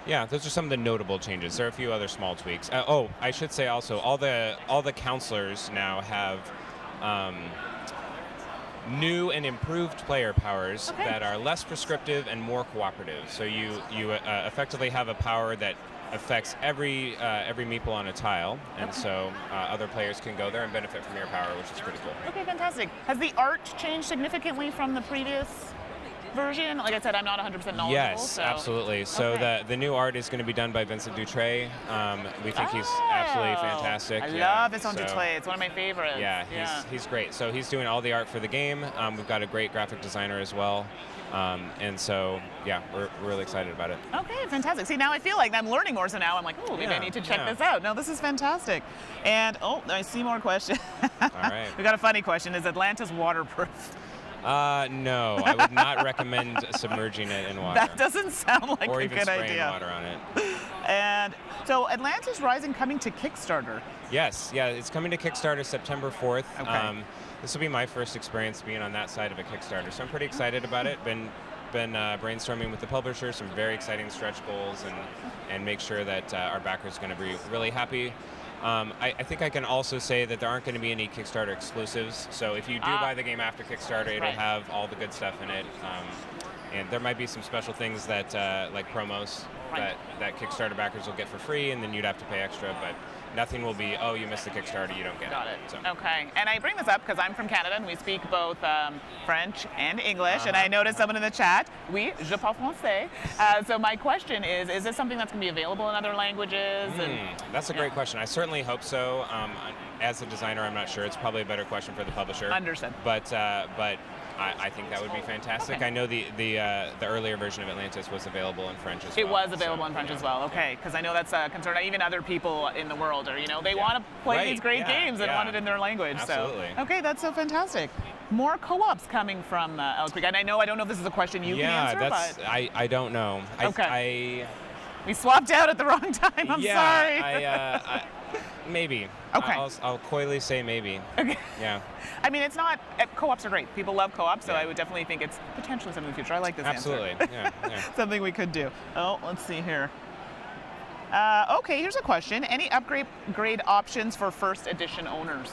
Yeah, those are some of the notable changes. There are a few other small tweaks. Oh, I should say also, all the counselors now have new and improved player powers that are less prescriptive and more cooperative. So you effectively have a power that affects every meeple on a tile, and so other players can go there and benefit from your power, which is pretty cool. Okay, fantastic. Has the art changed significantly from the previous version? Like I said, I'm not 100% knowledgeable. Yes, absolutely. So the new art is going to be done by Vincent Dutray. We think he's absolutely fantastic. I love Vincent Dutray. It's one of my favorites. Yeah, he's great. So he's doing all the art for the game. We've got a great graphic designer as well. And so, yeah, we're really excited about it. Okay, fantastic. See, now I feel like I'm learning more, so now I'm like, oh, maybe I need to check this out. No, this is fantastic. And, I see more questions. All right. We got a funny question. Is Atlantis waterproof? No, I would not recommend submerging it in water. That doesn't sound like a good idea. Or even spraying water on it. And so Atlantis Rising coming to Kickstarter. Yes, yeah, it's coming to Kickstarter September 4th. Okay. This will be my first experience being on that side of a Kickstarter, so I'm pretty excited about it. Been brainstorming with the publisher some very exciting stretch goals and make sure that our backers are going to be really happy. I think I can also say that there aren't going to be any Kickstarter exclusives. So if you do buy the game after Kickstarter, it'll have all the good stuff in it. And there might be some special things that, like promos, that Kickstarter backers will get for free, and then you'd have to pay extra. But nothing will be, oh, you missed the Kickstarter, you don't get it. Got it. So. Okay. And I bring this up because I'm from Canada, and we speak both French and English. And I noticed someone in the chat, oui, je parle français. So my question is this something that's going to be available in other languages? That's a great question. I certainly hope so. As a designer, I'm not sure. It's probably a better question for the publisher. Understood. But I think that would be fantastic. Okay. I know the earlier version of Atlantis was available in French as well. It was available in French as well. Okay, because I know that's a concern. Even other people in the world are, they want to play these great games and want it in their language. Absolutely. So, okay, that's so fantastic. More co-ops coming from Elk Creek, and I don't know if this is a question you can answer, that's, but I don't know. Okay. We swapped out at the wrong time. I'm sorry. Maybe. Okay. I'll coyly say maybe. Okay. Yeah. I mean, it's not. Co-ops are great. People love co-ops, so I would definitely think it's potentially something in the future. I like this Absolutely. answer. Yeah. Something we could do. Oh, let's see here. Okay, here's a question. Any upgrade options for first edition owners?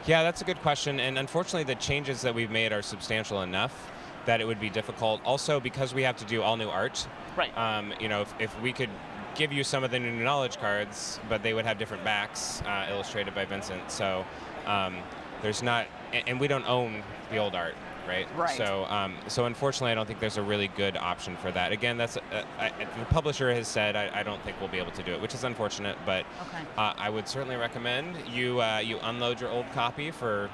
Yeah, that's a good question. And unfortunately, the changes that we've made are substantial enough that it would be difficult. Also, because we have to do all new art. Right. If we could give you some of the new knowledge cards, but they would have different backs illustrated by Vincent. So there's not, and we don't own the old art, right? Right. So unfortunately, I don't think there's a really good option for that. Again, that's the publisher has said I don't think we'll be able to do it, which is unfortunate. But I would certainly recommend you unload your old copy for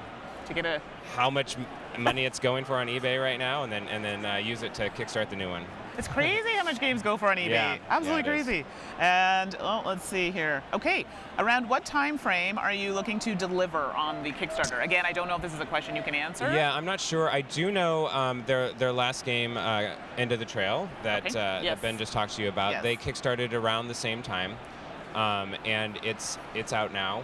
to get how much money it's going for on eBay right now, and then use it to kickstart the new one. It's crazy how much games go for on eBay. Yeah, Absolutely crazy. And let's see here. Okay, around what time frame are you looking to deliver on the Kickstarter? Again, I don't know if this is a question you can answer. Yeah, I'm not sure. I do know their last game, End of the Trail, that Ben just talked to you about. Yes. They kickstarted around the same time, and it's out now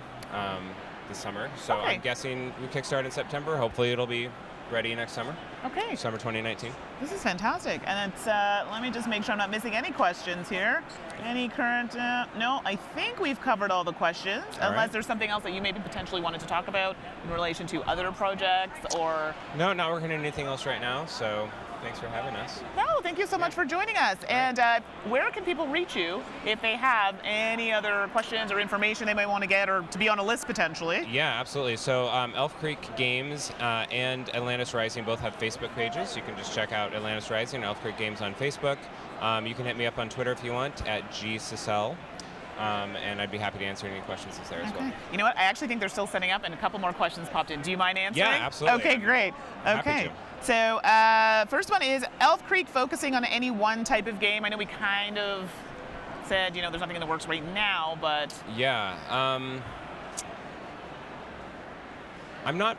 this summer. So I'm guessing we kickstart in September. Hopefully it'll be ready next summer. Okay. Summer 2019. This is fantastic. And it's, let me just make sure I'm not missing any questions here. Any current, no, I think we've covered all the questions, unless there's something else that you maybe potentially wanted to talk about in relation to other projects or... No, not working on anything else right now, so thanks for having us. No, thank you so much for joining us. And where can people reach you if they have any other questions or information they might want to get or to be on a list potentially? Yeah, absolutely. So Elf Creek Games and Atlantis Rising both have Facebook pages. You can just check out Atlantis Rising and Elf Creek Games on Facebook. You can hit me up on Twitter if you want at @GCicel. And I'd be happy to answer any questions that's there as well. You know what? I actually think they're still setting up, and a couple more questions popped in. Do you mind answering? Yeah, absolutely. Okay, great. Happy Okay. to. So, first one is Elf Creek focusing on any one type of game. I know we kind of said, there's nothing in the works right now, but... Yeah. I'm not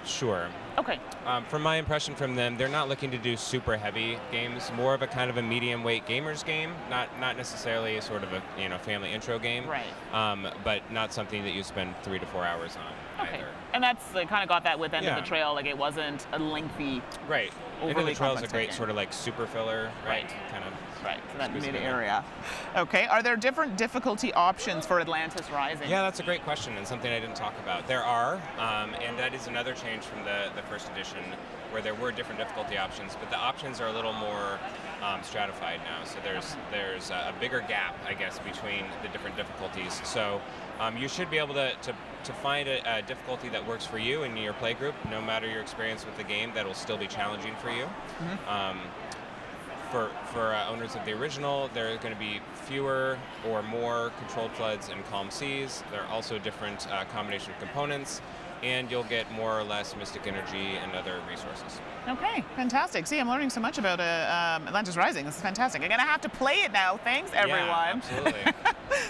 sure. Okay. From my impression from them, they're not looking to do super heavy games. More of a kind of a medium weight gamers game, not necessarily sort of a family intro game. Right. But not something that you spend 3 to 4 hours on either. And that's kind of got that with End of the Trail. Like it wasn't a lengthy. Right. End of Overly the Trail is a complex great game. sort of like super filler. Right. Kind of. Right. So that squeeze it mid in there. area. Okay. Are there different difficulty options for Atlantis Rising? Yeah, that's a great question and something I didn't talk about. There are, and that is another change from the first edition, where there were different difficulty options, but the options are a little more stratified now. So there's a bigger gap, I guess, between the different difficulties. So you should be able to find a difficulty that works for you and your play group, no matter your experience with the game. That will still be challenging for you. For owners of the original, there are going to be fewer or more controlled floods and calm seas. There are also different combination of components, and you'll get more or less mystic energy and other resources. Okay, fantastic. See, I'm learning so much about Atlantis Rising. This is fantastic. I'm going to have to play it now. Thanks, everyone. Yeah, absolutely.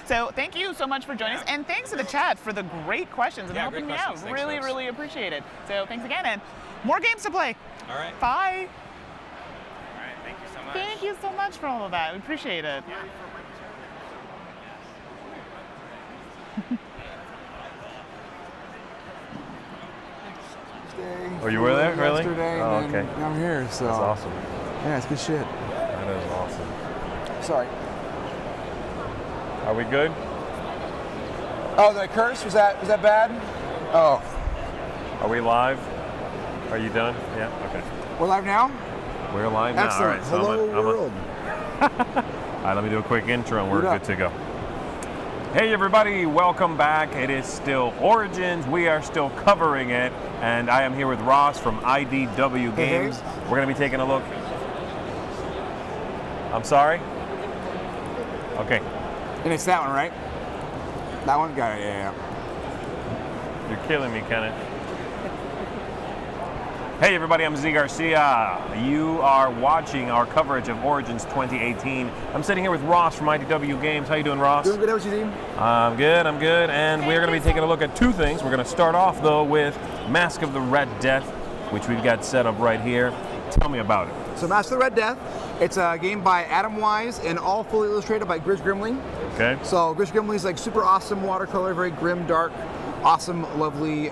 So thank you so much for joining us, and thanks to the chat for the great questions and helping me out. Thanks, really, folks. really appreciate it. So thanks again, and more games to play. All right. Bye. All right, thank you so much. Thank you so much for all of that. We appreciate it. Oh, you were there? Really? Yesterday, Oh, and okay. I'm here, so. That's awesome. Yeah, it's good shit. That is awesome. Sorry. Are we good? Oh, the curse, was that bad? Oh. Are we live? Are you done? Yeah? Okay. We're live now? We're live now. Excellent. All right. So Hello, world. All right, let me do a quick intro and we're What up? good to go. Hey everybody, welcome back. It is still Origins. We are still covering it, and I am here with Ross from IDW Games. We're going to be taking a look. I'm sorry? Okay. And it's that one, right? That one? Got it, yeah. You're killing me, Kenneth. Hey everybody, I'm Z Garcia. You are watching our coverage of Origins 2018. I'm sitting here with Ross from IDW Games. How you doing, Ross? Doing good, how about you, Dean? I'm good. And we're going to be taking a look at two things. We're going to start off, though, with Mask of the Red Death, which we've got set up right here. Tell me about it. So Mask of the Red Death, it's a game by Adam Wise and all fully illustrated by Grizz Grimley. Okay. So Grizz Grimley's like super awesome watercolor, very grim, dark, awesome, lovely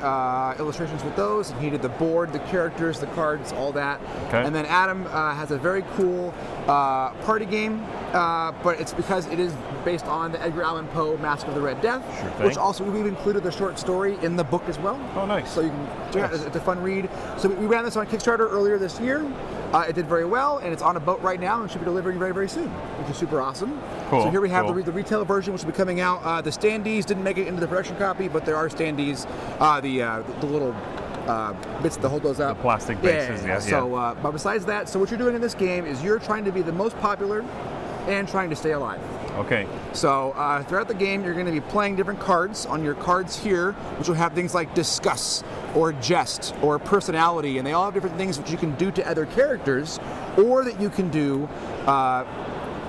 illustrations with those. And he did the board, the characters, the cards, all that. Okay. And then Adam has a very cool party game, but it's because it is based on the Edgar Allan Poe Mask of the Red Death, Sure thing. which also we've included the short story in the book as well. Oh, nice. So you can check it out. It's a fun read. So we ran this on Kickstarter earlier this year. It did very well, and it's on a boat right now and should be delivering very, very soon, which is super awesome. Cool, So here we have cool. the retail version, which will be coming out. The standees didn't make it into the production copy, but there are standees, the little bits that hold those up. The plastic bases, yeah. So, but besides that, so what you're doing in this game is you're trying to be the most popular and trying to stay alive. Okay. So throughout the game, you're going to be playing different cards on your cards here, which will have things like discuss or jest or personality, and they all have different things that you can do to other characters, or that you can do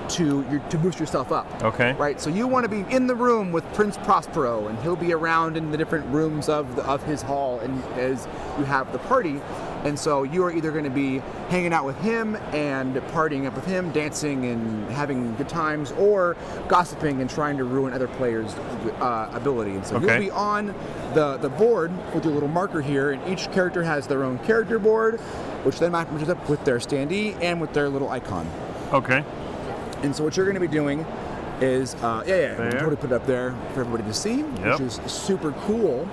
to boost yourself up. Okay. Right. So you want to be in the room with Prince Prospero, and he'll be around in the different rooms of his hall, and as you have the party. And so you are either going to be hanging out with him and partying up with him, dancing and having good times, or gossiping and trying to ruin other players' ability. And so Okay. you'll be on the board with your little marker here, and each character has their own character board, which then matches up with their standee and with their little icon. Okay. And so what you're going to be doing is, There. totally put it up there for everybody to see, Yep. which is super cool.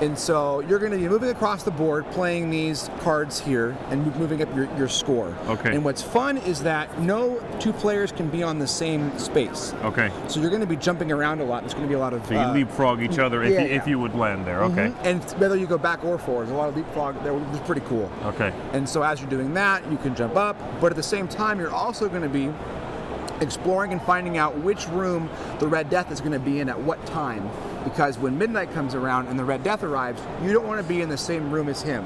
And so you're going to be moving across the board, playing these cards here, and moving up your score. Okay. And what's fun is that no two players can be on the same space. Okay. So you're going to be jumping around a lot. There's going to be a lot of... So you leapfrog each other if, yeah, if you would land there. Okay. Mhm. And whether you go back or forward, there's a lot of leapfrog there, which is pretty cool. Okay. And so as you're doing that, you can jump up, but at the same time, you're also going to be exploring and finding out which room the Red Death is going to be in at what time. Because when midnight comes around and the Red Death arrives, you don't want to be in the same room as him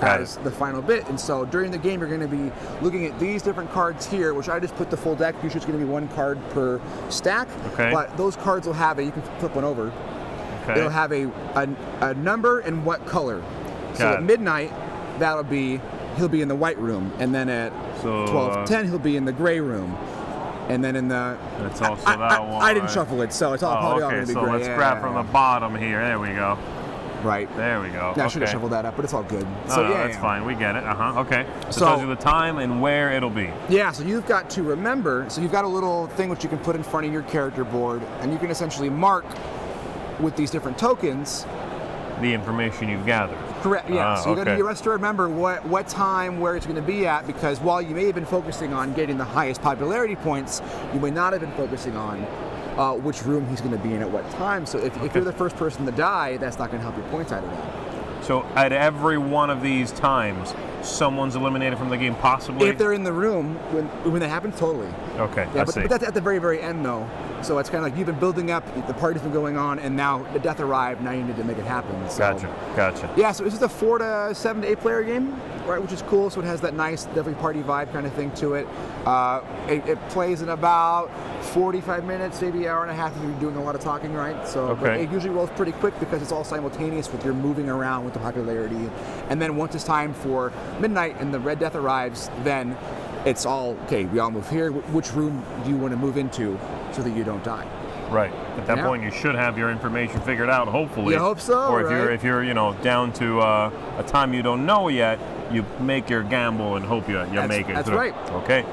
as the final bit. And so during the game, you're going to be looking at these different cards here, which I just put the full deck. Usually it's going to be one card per stack. Okay. But those cards will have you can flip one over. Okay. It'll have a number and what color. So Got at it. midnight, he'll be in the white room. And then at So, 12:10, he'll be in the gray room. And then in the... It's also that one. I didn't shuffle it, so it's all probably all okay, going to be so gray. let's grab from the bottom here. There we go. Right. There we go. Yeah, I should have Okay. shuffled that up, but it's all good. No, So no, yeah, that's yeah. fine. We get it. Okay. So, So- it tells you the time and where it'll be. Yeah, so you've got to remember, so you've got a little thing which you can put in front of your character board, and you can essentially mark with these different tokens. The information you've gathered. Correct, yeah. So you okay. have to remember what time, where it's going to be at, because while you may have been focusing on getting the highest popularity points, you may not have been focusing on which room he's going to be in at what time. So if you're the first person to die, that's not going to help your points out of that. So at every one of these times, someone's eliminated from the game, possibly? If they're in the room when that happens, totally. Okay, Yeah, I see. but that's at the very, very end, though. So it's kind of like you've been building up, the party's been going on, and now the death arrived. Now you need to make it happen. So. Gotcha. Yeah, so this is a 4 to 7 to 8 player game, right? Which is cool. So it has that nice, definitely party vibe kind of thing to it. It plays in about 45 minutes, maybe an hour and a half if you're doing a lot of talking, right? So but Okay. it usually rolls pretty quick because it's all simultaneous with your moving around with the popularity. And then once it's time for midnight and the Red Death arrives, then it's all, okay, we all move here. Which room do you want to move into so that you don't die? Right. At that Yeah. point, you should have your information figured out, hopefully. You hope so, Or if right? you're down to a time you don't know yet, you make your gamble and hope you make it. That's through. right. Okay.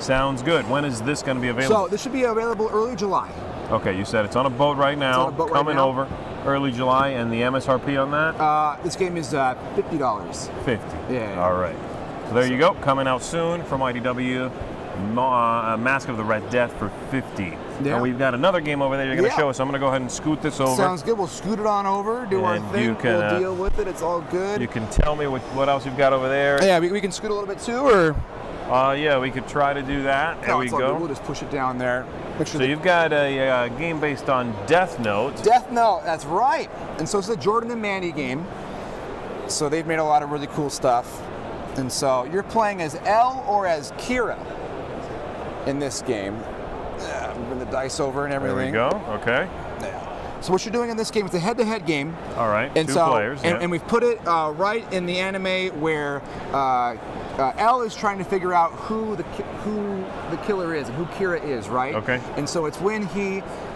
Sounds good. When is this going to be available? So this should be available early July. Okay, you said it's on a boat right now, on a boat right coming now. over early July, and the MSRP on that? This game is $50. 50. Yeah. All right. So there you go. Coming out soon from IDW. Mask of the Red Death for 50. Yeah. And we've got another game over there you're going to Yeah. show us. I'm going to go ahead and scoot this over. Sounds good. We'll scoot it on over, do our And thing. you can, we'll deal with it. It's all good. You can tell me what else you've got over there. Yeah, we can scoot a little bit too, or? Yeah, we could try to do that. There No, we it's all good. go. We'll just push it down there. Make sure So you've got a game based on Death Note. Death Note, that's right. And so it's a Jordan and Mandy game. So they've made a lot of really cool stuff. And so you're playing as Elle or as Kira in this game. Moving the dice over and everything. There we go. Okay. So what you're doing in this game is a head-to-head game. All right. And two so, players. And we've put it right in the anime where Elle is trying to figure out who the killer is and who Kira is, right? Okay. And so it's when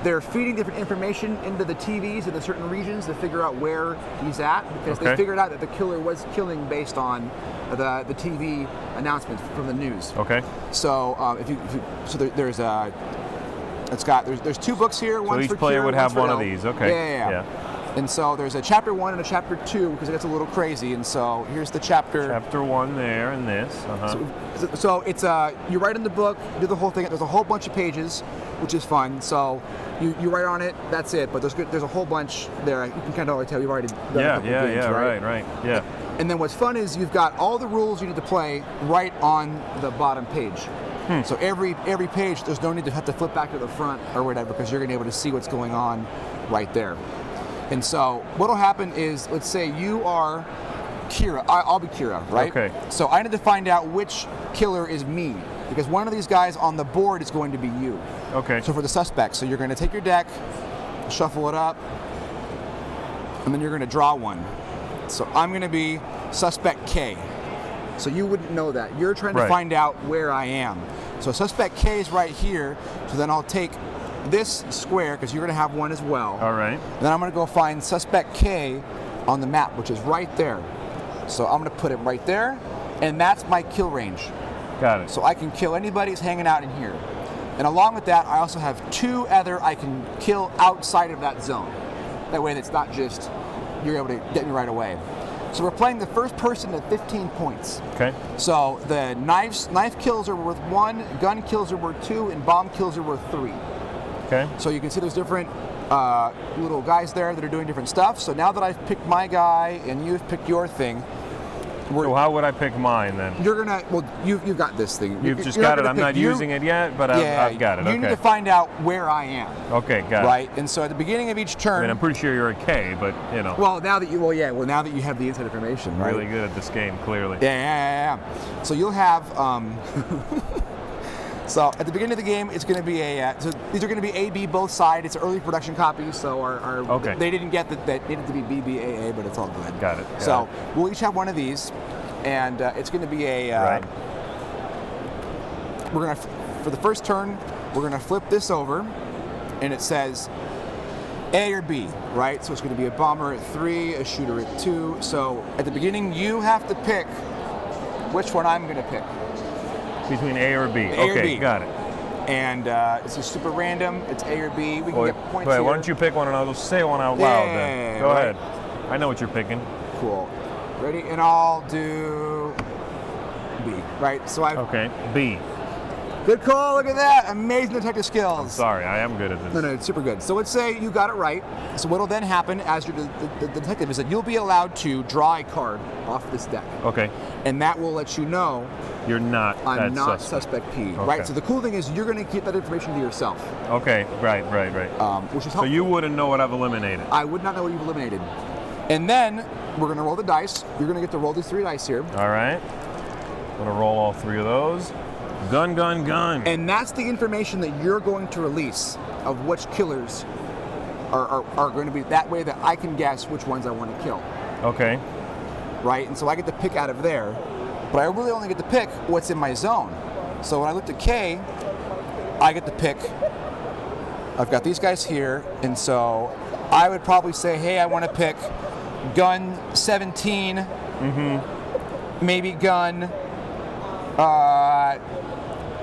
they're feeding different information into the TVs in the certain regions to figure out where he's at, because they figured out that the killer was killing based on the TV announcements from the news. Okay. So there's two books here. So One's each for player Kira, would one's have for one Elle. of these. Okay. Yeah. And so there's a chapter 1 and a chapter 2 because it gets a little crazy. And so here's the chapter. Chapter 1 there and this. So it's you write in the book, do the whole thing. There's a whole bunch of pages, which is fun. So you write on it. That's it. But there's a whole bunch there. You can kind of already tell you've already done a couple games, right. Yeah. And then what's fun is you've got all the rules you need to play right on the bottom page. So every page, there's no need to have to flip back to the front or whatever, because you're going to be able to see what's going on right there. And so what'll happen is, let's say you are Kira. I'll be Kira, right? Okay. So I need to find out which killer is me, because one of these guys on the board is going to be you. Okay. So for the suspects, so you're going to take your deck, shuffle it up, and then you're going to draw one. So I'm going to be suspect K. So you wouldn't know that. You're trying to find out where I am. So suspect K is right here. So then I'll take this square, because you're going to have one as well. All right. And then I'm going to go find suspect K on the map, which is right there. So I'm going to put it right there, and that's my kill range. Got it. So I can kill anybody who's hanging out in here. And along with that, I also have 2 other I can kill outside of that zone. That way it's not just you're able to get me right away. So we're playing the first person at 15 points. Okay. So the knife kills are worth 1, gun kills are worth 2, and bomb kills are worth 3. Okay. So you can see there's different little guys there that are doing different stuff. So now that I've picked my guy and you've picked your thing, so how would I pick mine then? You're gonna, you've got this thing. You've just got it. I'm not using it yet, but I've got it. You need to find out where I am. Okay, got it. Right, and so at the beginning of each turn. I mean, I'm pretty sure you're a K, but you know. Well, now that you have the inside information, right? Really good at this game, clearly. Yeah. So you'll have. So at the beginning of the game, it's going to be so these are going to be A/B both sides. It's early production copies, so they didn't get that needed to be BBAA, but it's all good. Got it. So we'll each have one of these, and it's going to be a. We're going to, for the first turn, we're going to flip this over, and it says A or B, right? So it's going to be a bomber at 3, a shooter at 2. So at the beginning, you have to pick which one I'm going to pick. Between A or B. A or B. Got it. And it's just super random. It's A or B. We can get points here. Why don't you pick one and I'll just say one out loud then. Go ahead. I know what you're picking. Cool. Ready? And I'll do B. Right? So Okay. B. Good call. Look at that. Amazing detective skills. I'm sorry. I am good at this. No, it's super good. So let's say you got it right. So what'll then happen as you're the detective is that you'll be allowed to draw a card off this deck. Okay. And that will let you know you're not. I'm not suspect P. Okay. Right. So the cool thing is you're going to keep that information to yourself. Okay. Right. Which is helpful. So you wouldn't know what I've eliminated. I would not know what you've eliminated. And then we're going to roll the dice. You're going to get to roll these 3 dice here. All right. I'm going to roll all 3 of those. Gun. And that's the information that you're going to release of which killers are going to be. That way that I can guess which ones I want to kill. Okay. Right? And so I get to pick out of there. But I really only get to pick what's in my zone. So when I looked at K, I get to pick. I've got these guys here. And so I would probably say, hey, I want to pick gun 17. Mm-hmm. Maybe gun...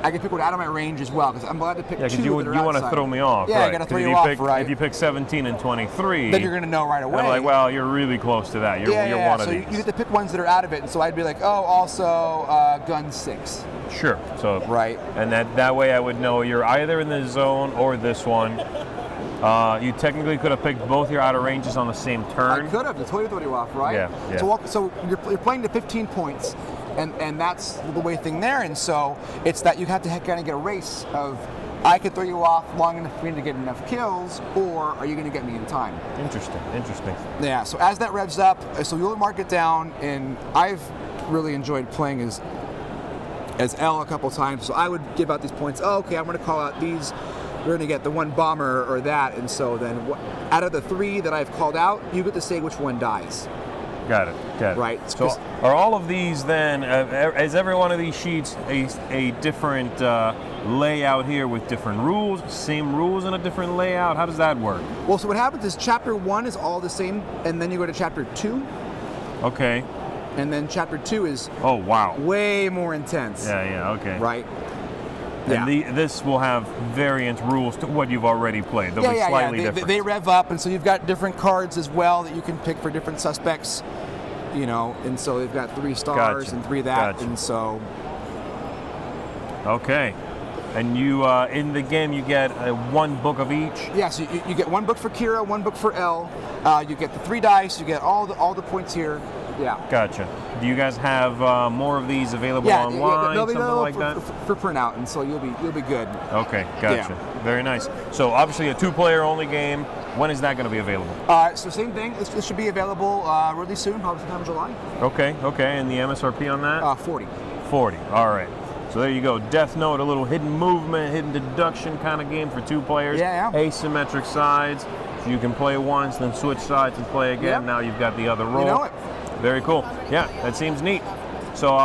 I can pick one out of my range as well, because I'm allowed to pick 2 that are outside. You want to throw me off. Yeah, right. I got to throw you off, right? If you pick 17 and 23, then you're going to know right away. I'm like, well, you're really close to that. You're one of these. So you get to pick ones that are out of it, and so I'd be like, oh, also gun 6. Sure. So right. And that way I would know you're either in this zone or this one. You technically could have picked both your outer ranges on the same turn. I could have. That's totally throw you off, right? Yeah. So you're playing to 15 points. And that's the way thing there. And so it's that you have to kind of get a race of I could throw you off long enough for me to get enough kills, or are you going to get me in time? Interesting. Yeah, so as that revs up, so you'll mark it down, and I've really enjoyed playing as L a couple times. So I would give out these points. Oh, okay, I'm going to call out these. We're going to get the one bomber or that, and so then out of the 3 that I've called out, you get to say which one dies. Got it. Right. So are all of these then, is every one of these sheets a different layout here with different rules, same rules in a different layout? How does that work? Well, so what happens is chapter 1 is all the same, and then you go to chapter 2. Okay. And then chapter 2 is way more intense. Yeah, okay. Right. And this will have variant rules to what you've already played. They'll be slightly different. They rev up, and so you've got different cards as well that you can pick for different suspects, and so they've got 3 stars and 3 that, and so. Okay. And you, in the game, you get 1 book of each? Yeah, so you get 1 book for Kira, 1 book for L, you get the 3 dice, you get all the points here. Yeah. Gotcha. Do you guys have more of these available online, they'll be something like that? For printout, and so you'll be good. Okay, gotcha. Very nice. So obviously a 2-player only game. When is that going to be available? So same thing. This should be available really soon, probably sometime in July. Okay. And the MSRP on that? 40. 40. All right. So there you go. Death Note, a little hidden movement, hidden deduction kind of game for 2 players. Yeah. Asymmetric sides. So you can play once, then switch sides and play again. Yep. Now you've got the other role. You know it. Very cool. Yeah, that seems neat. So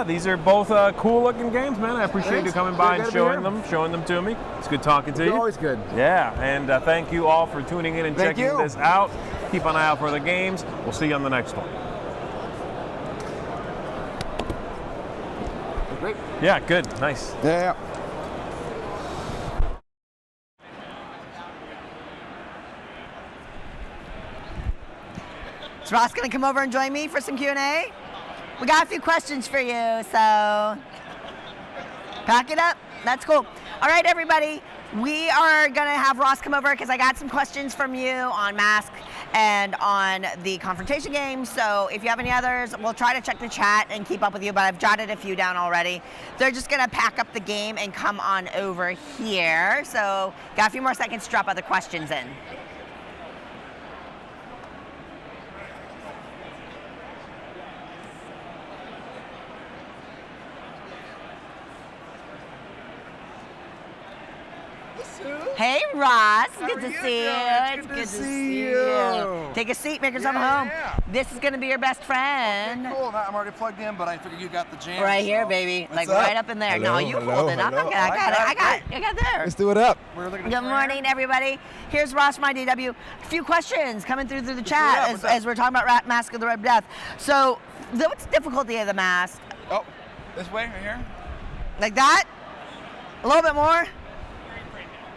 these are both cool looking games, man. I appreciate you coming by and showing them to me. It's good talking to you. Always good. Yeah, and thank you all for tuning in and checking this out. Keep an eye out for the games. We'll see you on the next one. Great. Yeah, good. Nice. Yeah. Is Ross going to come over and join me for some Q&A? We got a few questions for you, so pack it up. That's cool. All right, everybody. We are going to have Ross come over because I got some questions from you on Mask and on the confrontation game. So if you have any others, we'll try to check the chat and keep up with you, but I've jotted a few down already. They're just going to pack up the game and come on over here. So got a few more seconds to drop other questions in. Hey, Ross. Good to see you. It's good to see you. Take a seat, make yourself home. This is going to be your best friend. Okay, cool. I'm already plugged in, but I figured you got the jam. Right here, baby. Like right up in there. No, you hold it. I'm not gonna. I got there. Let's do it up. Good morning, everybody. Here's Ross from IDW. A few questions coming through the chat as we're talking about Mask of the Red Death. So, what's the difficulty of the mask? Oh, this way, right here. Like that? A little bit more?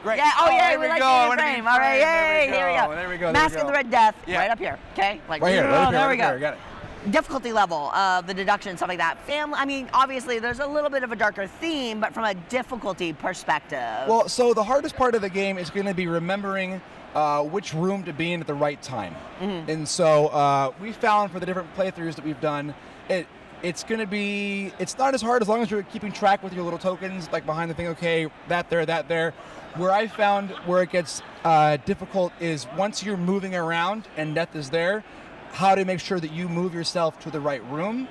Great. Yeah, we like go. the frame. All right, yay, here we go. There we go. Mask of the Red Death, right up here, okay? Like, right here, there we go. Got it. Difficulty level of the deduction, stuff like that. I mean, obviously, there's a little bit of a darker theme, but from a difficulty perspective. Well, so the hardest part of the game is going to be remembering which room to be in at the right time. Mm-hmm. And so we found for the different playthroughs that we've done, it's going to be, it's not as hard as long as you're keeping track with your little tokens, like behind the thing, okay, that there. Where I found where it gets difficult is once you're moving around and death is there, how to make sure that you move yourself to the right room,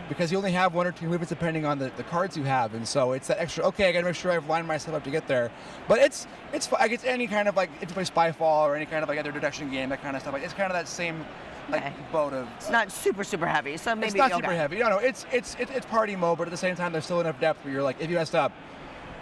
because you only have 1 or 2 movements depending on the cards you have, and so it's that extra, okay, I gotta make sure I've lined myself up to get there. But it's like it's any kind of, like, if you play Spyfall or any kind of like other deduction game, that kind of stuff, like it's kind of that same boat of. It's not super heavy, so maybe it's not super heavy. No, it's party mode, but at the same time there's still enough depth where you're like, if you mess up,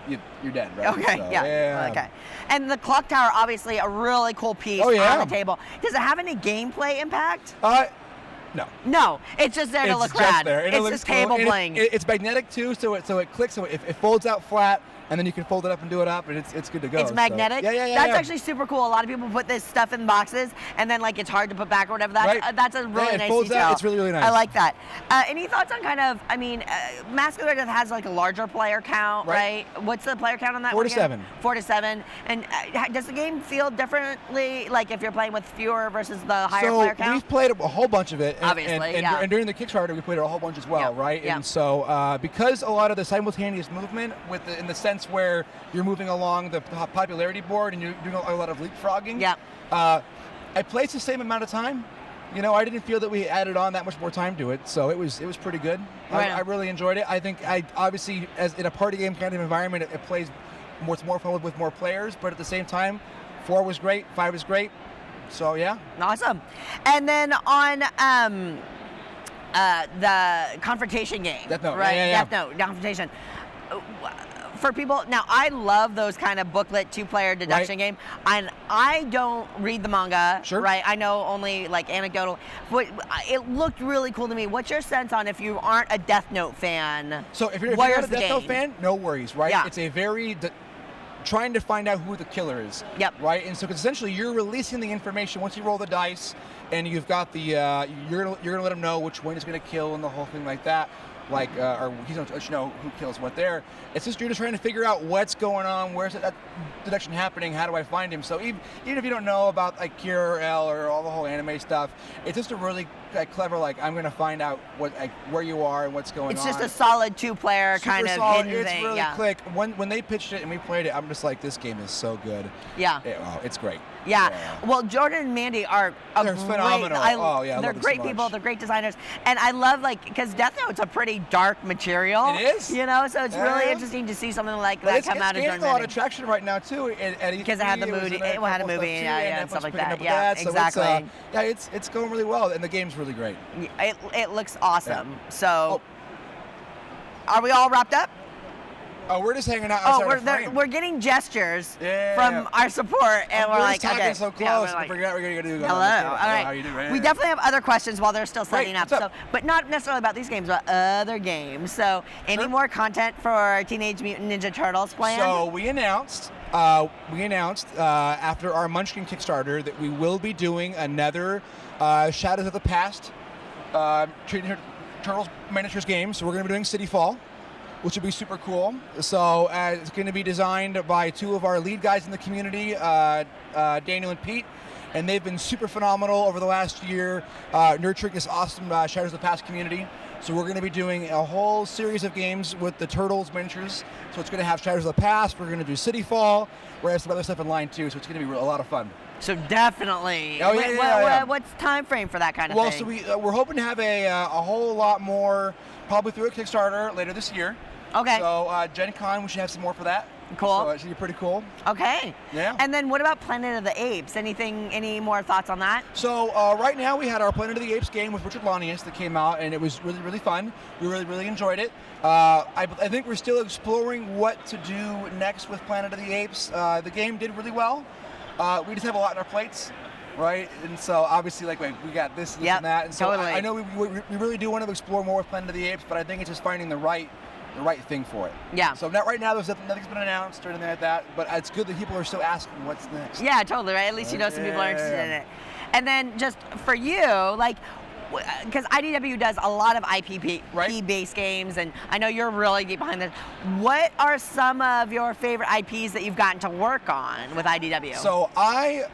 you're dead, right? Okay, so, yeah. Okay. And the clock tower, obviously a really cool piece on the table. Does it have any gameplay impact? No. No, it's just there to look rad. It's just table playing. It's magnetic too, so it clicks, so it folds out flat, and then you can fold it up and do it up, and it's good to go. It's magnetic? So. Yeah. That's actually super cool. A lot of people put this stuff in boxes, and then like it's hard to put back or whatever. That's a really nice folds detail. Out. It's really nice. I like that. Any thoughts on kind of, Mask of the Red Death has like a larger player count, right? What's the player count on that 4 one to 7. 4 to 7. And does the game feel differently, like if you're playing with fewer versus the higher player count? So we've played a whole bunch of it. Obviously, and during the Kickstarter, we played it a whole bunch as well, right? Yeah. And so because a lot of the simultaneous movement, in the sense where you're moving along the popularity board and you're doing a lot of leapfrogging. Yeah. I placed the same amount of time, I didn't feel that we added on that much more time to it, so it was pretty good. Right. I really enjoyed it. I think obviously as in a party game kind of environment, it plays more fun with more players, but at the same time, 4 was great, 5 was great. So yeah. Awesome. And then on the confrontation game, Death Note, right? yeah. Death Note, confrontation. For people, now I love those kind of booklet 2-player deduction game, and I don't read the manga, right? I know only like anecdotal, but it looked really cool to me. What's your sense on if you aren't a Death Note fan? So if you're not a Death Note fan, no worries, right? Yeah. It's a very trying to find out who the killer is. Yep. Right, and so essentially you're releasing the information once you roll the dice, and you've got the you're gonna let them know which one is gonna kill and the whole thing like that. Like, or he's going to let you know who kills what there. It's just you're just trying to figure out what's going on, where's that deduction happening, how do I find him? So even if you don't know about like Kira or L or all the whole anime stuff, it's just a really clever, like, I'm going to find out where you are and what's going on. It's just a solid 2-player kind of hidden it's thing. Really quick. When they pitched it and we played it, I'm just like, this game is so good. Yeah. It's great. Yeah. Well, Jordan and Mandy are they're phenomenal. They're great people. They're great designers, and I love because Death Note's a pretty dark material. It is. So it's really interesting to see something like that come out of Jordan. It's gaining a lot of traction right now too. Because it had the movie, had a movie, and stuff like that. Yeah, exactly. So it's going really well, and the game's really great. It looks awesome. Yeah. So, are we all wrapped up? Oh, we're just hanging out. We're getting gestures from our support, and we're like, talking okay, so close. We forgot we're gonna do. Hello. All right. How you doing? Right we definitely have other questions while they're still setting up. What's up? But not necessarily about these games, but other games. So, any more content for Teenage Mutant Ninja Turtles planned? So we announced after our Munchkin Kickstarter that we will be doing another Shadows of the Past Turtles miniatures game. So we're gonna be doing City Fall, which would be super cool. So it's going to be designed by 2 of our lead guys in the community, Daniel and Pete, and they've been super phenomenal over the last year, nurturing this awesome Shadows of the Past community. So we're going to be doing a whole series of games with the Turtles miniatures. So it's going to have Shadows of the Past, we're going to do City Fall, we're going to have some other stuff in line too, so it's going to be a lot of fun. So definitely. Oh, yeah. What's time frame for that kind of thing? Well, so we're hoping to have a whole lot more, probably through a Kickstarter later this year. Okay. So Gen Con, we should have some more for that. Cool. So it should be pretty cool. Okay. Yeah. And then what about Planet of the Apes? Any more thoughts on that? So right now we had our Planet of the Apes game with Richard Lanius that came out, and it was really, really fun. We really enjoyed it. I think we're still exploring what to do next with Planet of the Apes. The game did really well. We just have a lot on our plates. Right, and so obviously, like, we got this and that, and so totally. I know we really do want to explore more with Planet of the Apes, but I think it's just finding the right thing for it. Yeah. So right now, nothing's been announced or anything like that, but it's good that people are still asking what's next. Yeah, totally. Right. At least some people are interested in it. And then just for you, like, because IDW does a lot of IP-based games, and I know you're really deep behind this. What are some of your favorite IPs that you've gotten to work on with IDW? So I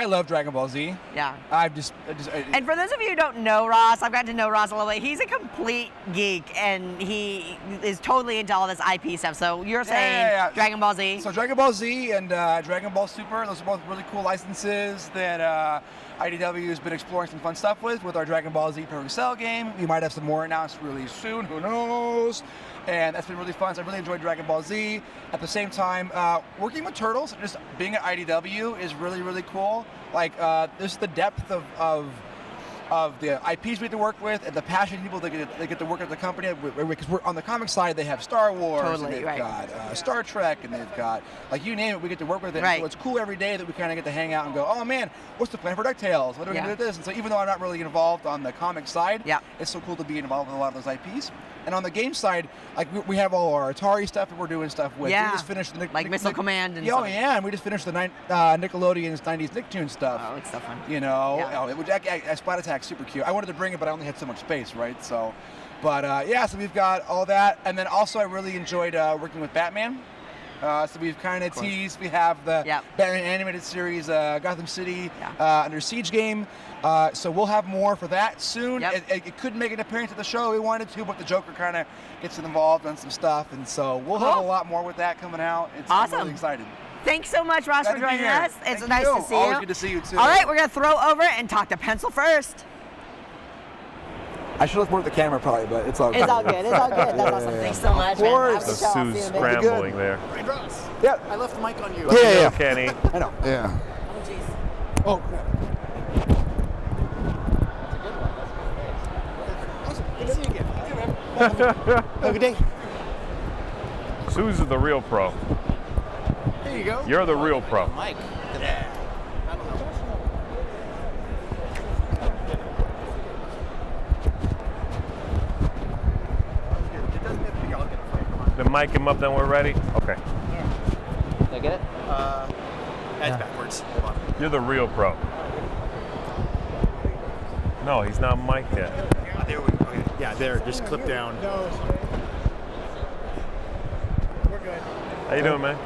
love Dragon Ball Z. Yeah. And for those of you who don't know Ross, I've gotten to know Ross a little bit. He's a complete geek, and he is totally into all this IP stuff. So you're saying Dragon Ball Z? So Dragon Ball Z and Dragon Ball Super, those are both really cool licenses that IDW has been exploring some fun stuff with our Dragon Ball Z Kolossal Game. We might have some more announced really soon, who knows? And that's been really fun. So I really enjoyed Dragon Ball Z. At the same time, working with Turtles, just being at IDW is really, really cool. Like, there's the depth of the IPs we get to work with and the passionate people that get to work at the company, because we're on the comic side, they have Star Wars, and they've got Star Trek, and they've got, like, you name it, we get to work with it. So it's cool every day that we kind of get to hang out and go, oh man, what's the plan for DuckTales? What are we going to do with this? And so even though I'm not really involved on the comic side, it's so cool to be involved with a lot of those IPs. And on the game side, like, we have all our Atari stuff that we're doing stuff with. Yeah. We just finished Missile Command and stuff. Oh yeah, and we just finished the Nickelodeon's 90s Nicktoons stuff. Oh, it's so fun. You know, Splat Attack's super cute. I wanted to bring it, but I only had so much space, right? So, but so we've got all that, and then also I really enjoyed working with Batman. So we've kind of teased. We have the Batman animated series, Gotham City Under Siege game. So we'll have more for that soon. It couldn't make an appearance at the show we wanted to, but the Joker kind of gets involved on some stuff, and so we'll have a lot more with that coming out. I'm really excited. thanks so much, Ross, Glad for to be joining here. us. It's Thank nice you. to see Always you. good to see you, too. All right, we're going to throw over and talk to Pencil first. I should look more at the camera probably, but it's all good. It's all good. It's all good. That's awesome. Thanks so much, Of course. man. Have a good show. I'll see Sue's you in a minute. scrambling there. Hey, Ross. Yeah. I left the mic on you. Yeah. Kenny. I know. Yeah. Oh, crap. Good to see you again. Have a good day. Sue's the real pro. There you go. You're the real pro. Mike. Yeah. Then mic him up, then we're ready? Okay. Did I get it? That's backwards. Hold on. You're the real pro. No, he's not mic'd yet. There we go. Okay. Yeah, there. Just clip down. We're good. How you doing, man?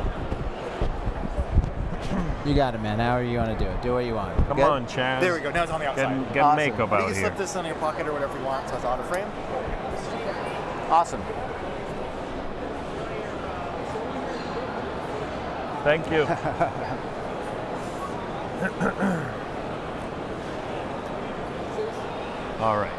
You got it, man. However you want to do it. Do what you want. Come on, Chaz. There we go. Now it's on the outside. Get makeup You out can here. slip this in your pocket or whatever you want, so it's auto frame. Awesome. Thank you. All right.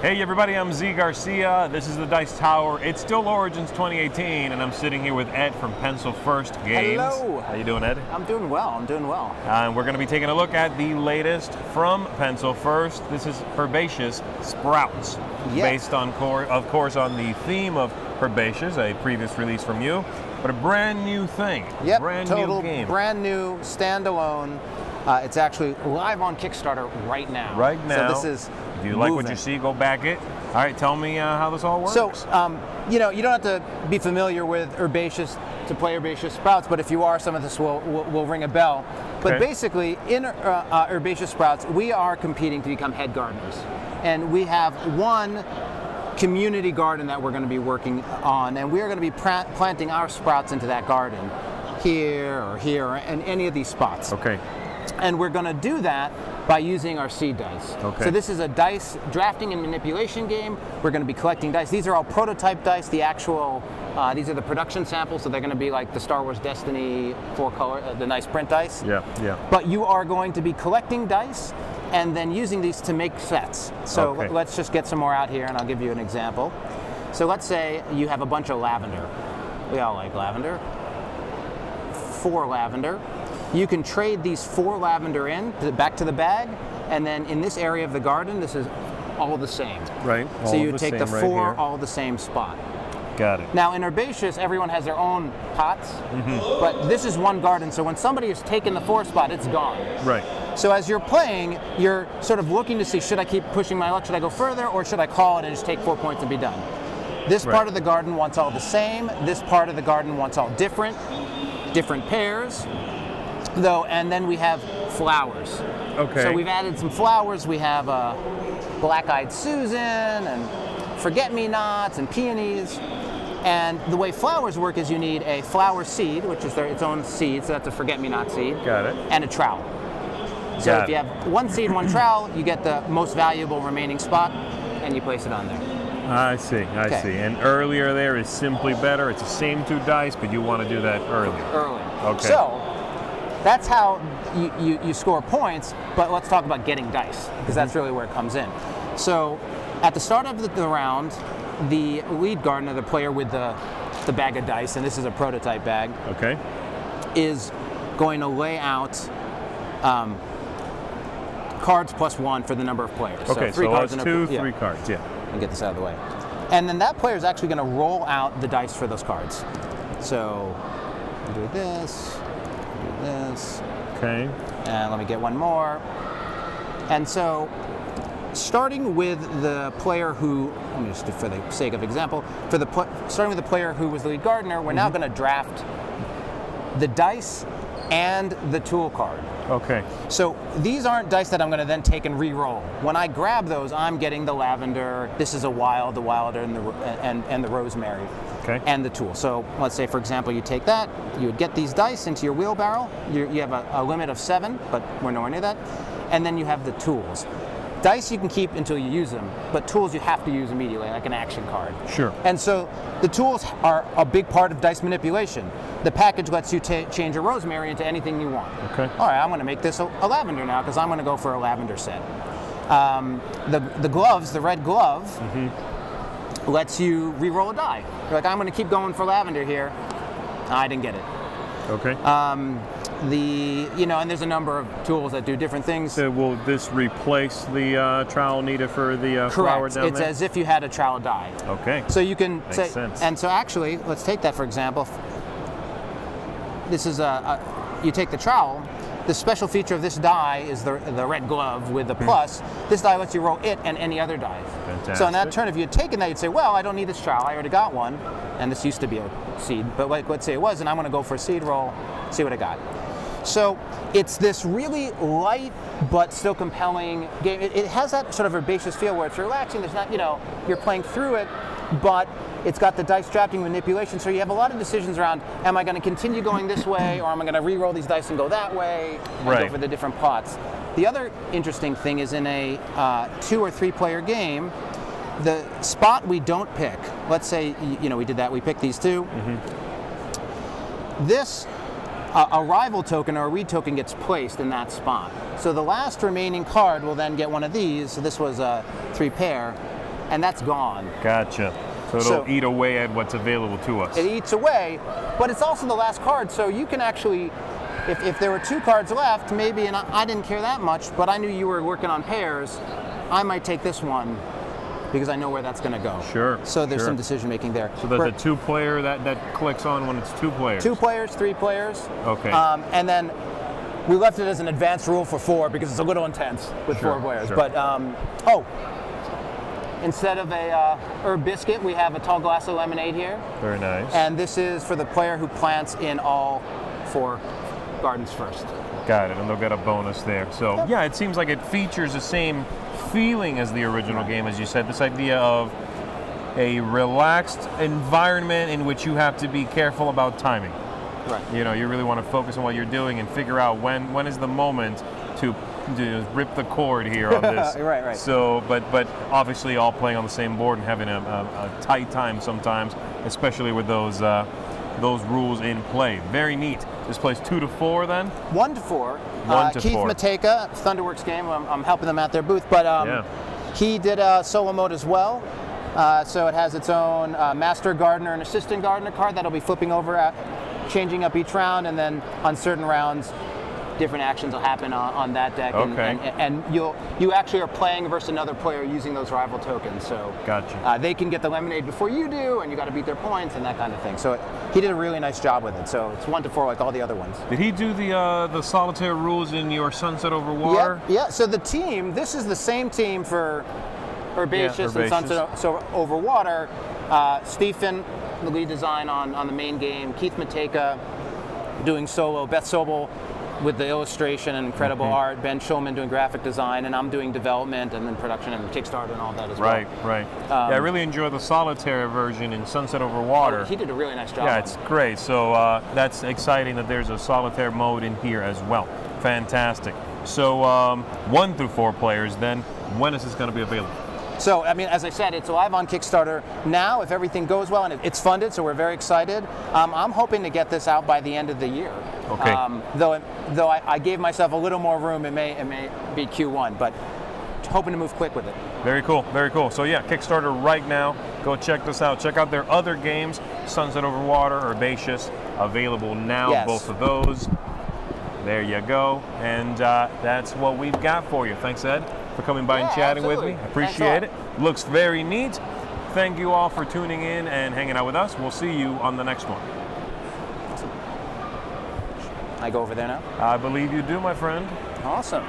Hey everybody, I'm Z Garcia. This is the Dice Tower. It's still Origins 2018, and I'm sitting here with Ed from Pencil First Games. Hello. How you doing, Ed? I'm doing well. I'm doing well. And we're going to be taking a look at the latest from Pencil First. This is Herbaceous Sprouts, based on, of course, on the theme of Herbaceous, a previous release from you, but a brand new thing. Yep. Brand total, new game. brand new, standalone. It's actually live on Kickstarter right now. Right now. So this is. If you like what you see, go back it. All right, tell me how this all works. So, you know, you don't have to be familiar with Herbaceous to play Herbaceous Sprouts, but if you are, some of this will ring a bell. But Okay. basically, in Herbaceous Sprouts, we are competing to become head gardeners. And we have one community garden that we're going to be working on, and we are going to be planting our sprouts into that garden, here, and any of these spots. Okay. And we're going to do that by using our seed dice. Okay. So this is a dice drafting and manipulation game. We're going to be collecting dice. These are all prototype dice. The actual, these are the production samples, so they're going to be like the Star Wars Destiny 4-color, the nice print dice. Yeah. But you are going to be collecting dice and then using these to make sets. So Okay. let's just get some more out here, and I'll give you an example. So let's say you have a bunch of lavender. We all like lavender. 4 lavender. You can trade these 4 lavender back to the bag, and then in this area of the garden, this is all the same. Right. So all you the take the same 4 right here. all the same spot. Got it. Now in Herbaceous, everyone has their own pots, but this is one garden, so when somebody has taken the 4 spot, it's gone. Right. So as you're playing, you're sort of looking to see, should I keep pushing my luck, should I go further, or should I call it and just take 4 points and be done? This part of the garden wants all the same, this part of the garden wants all different pairs, though, and then we have flowers. Okay. So we've added some flowers. We have Black-Eyed Susan and Forget-Me-Nots and peonies. And the way flowers work is you need a flower seed, which is its own seed, so that's a Forget-Me-Not seed. Got it. And a trowel. So Got if you have 1 seed, 1 trowel, you get the most valuable remaining spot, and you place it on there. I see. And earlier there is simply better. It's the same 2 dice, but you want to do that early. Okay. So that's how you score points, but let's talk about getting dice, because that's really where it comes in. So at the start of the round, the lead gardener, the player with the bag of dice, and this is a prototype bag, okay, is going to lay out cards plus 1 for the number of players. Okay, so 3 cards that's and 3 cards, yeah. And get this out of the way. And then that player is actually going to roll out the dice for those cards. So do this. Okay. And let me get one more. And so, starting with the player who, let me just, for the sake of example, starting with the player who was the lead gardener, we're now going to draft the dice and the tool card. Okay. So these aren't dice that I'm going to then take and re-roll. When I grab those, I'm getting the lavender. This is the wilder, and the rosemary. Okay. And the tool. So let's say, for example, you take that, you would get these dice into your wheelbarrow. You have a limit of 7, but we're nowhere near that. And then you have the tools. Dice you can keep until you use them, but tools you have to use immediately, like an action card. Sure. And so the tools are a big part of dice manipulation. The package lets you change a rosemary into anything you want. Okay. All right, I'm going to make this a lavender now because I'm going to go for a lavender set. The gloves, the red glove, lets you re-roll a die. You're like, I'm going to keep going for lavender here. I didn't get it. Okay. And there's a number of tools that do different things. So will this replace the trowel needed for the flower down It's there? as if you had a trowel die. Okay. So you can Makes say, sense. and so actually, let's take that for example. This is you take the trowel. The special feature of this die is the red glove with the plus. This die lets you roll it and any other die. Fantastic. So in that turn, if you had taken that, you'd say, well, I don't need this trowel. I already got one. And this used to be a seed, but let's say it was, and I'm going to go for a seed roll, see what I got. So it's this really light but still compelling game. It has that sort of herbaceous feel where it's relaxing. There's not, you're playing through it, but it's got the dice drafting manipulation. So you have a lot of decisions around, am I going to continue going this way, or am I going to re-roll these dice and go that way, and go for the different pots. The other interesting thing is in a 2 or 3 player game, the spot we don't pick, let's say, we did that, we picked these two. This, a rival token or a read token gets placed in that spot. So the last remaining card will then get one of these. So this was a 3 pair, and that's gone. Gotcha. So it'll eat away at what's available to us. It eats away, but it's also the last card, so you can actually, if there were 2 cards left, maybe, and I didn't care that much, but I knew you were working on pairs, I might take this one because I know where that's going to go. Sure. So there's some decision making there. So there's a 2-player that clicks on when it's 2 players. 2 players, 3 players. Okay. And then we left it as an advanced rule for 4 because it's a little intense with 4 players. Sure. But instead of a herb biscuit, we have a tall glass of lemonade here. Very nice. And this is for the player who plants in all 4 gardens first. Got it, and they'll get a bonus there. So yeah, it seems like it features the same feeling as the original game, as you said. This idea of a relaxed environment in which you have to be careful about timing. Right. You really want to focus on what you're doing and figure out when is the moment to rip the cord here on this. Right. So, but obviously all playing on the same board and having a tight time sometimes, especially with those rules in play. Very neat. This plays 2 to 4 then? 1 to 4. 1 to Keith 4. Mateka, Thunderworks game. I'm helping them at their booth, but he did a solo mode as well. So it has its own Master Gardener and Assistant Gardener card that'll be flipping over, changing up each round, and then on certain rounds, different actions will happen on that deck. Okay. And you actually are playing versus another player using those rival tokens. So gotcha. They can get the lemonade before you do, and you got to beat their points and that kind of thing. So he did a really nice job with it. So it's 1 to 4 like all the other ones. Did he do the solitaire rules in your Sunset Over Water? Yeah. So the team, this is the same team for Herbaceous and Sunset Over Water. Stephen, the lead design on the main game. Keith Mateka doing solo. Beth Sobel with the illustration and incredible art. Ben Schulman doing graphic design, and I'm doing development and then production and Kickstarter and all that as well. Right. Yeah, I really enjoy the solitaire version in Sunset Over Water. He did a really nice job. Yeah, it's great. So that's exciting that there's a solitaire mode in here as well. Fantastic. So 1 through 4 players then. When is this going to be available? So, as I said, it's live on Kickstarter now, if everything goes well, and it's funded, so we're very excited. I'm hoping to get this out by the end of the year. Okay. Though I gave myself a little more room, it may be Q1, but hoping to move quick with it. Very cool, very cool. So yeah, Kickstarter right now. Go check this out. Check out their other games, Sunset Over Water, Herbaceous, available now, Yes. both of those. There you go. And that's what we've got for you. Thanks, Ed, for coming by and chatting with me. I appreciate it. Looks very neat. Thank you all for tuning in and hanging out with us. We'll see you on the next one. I go over there now? I believe you do, my friend. Awesome.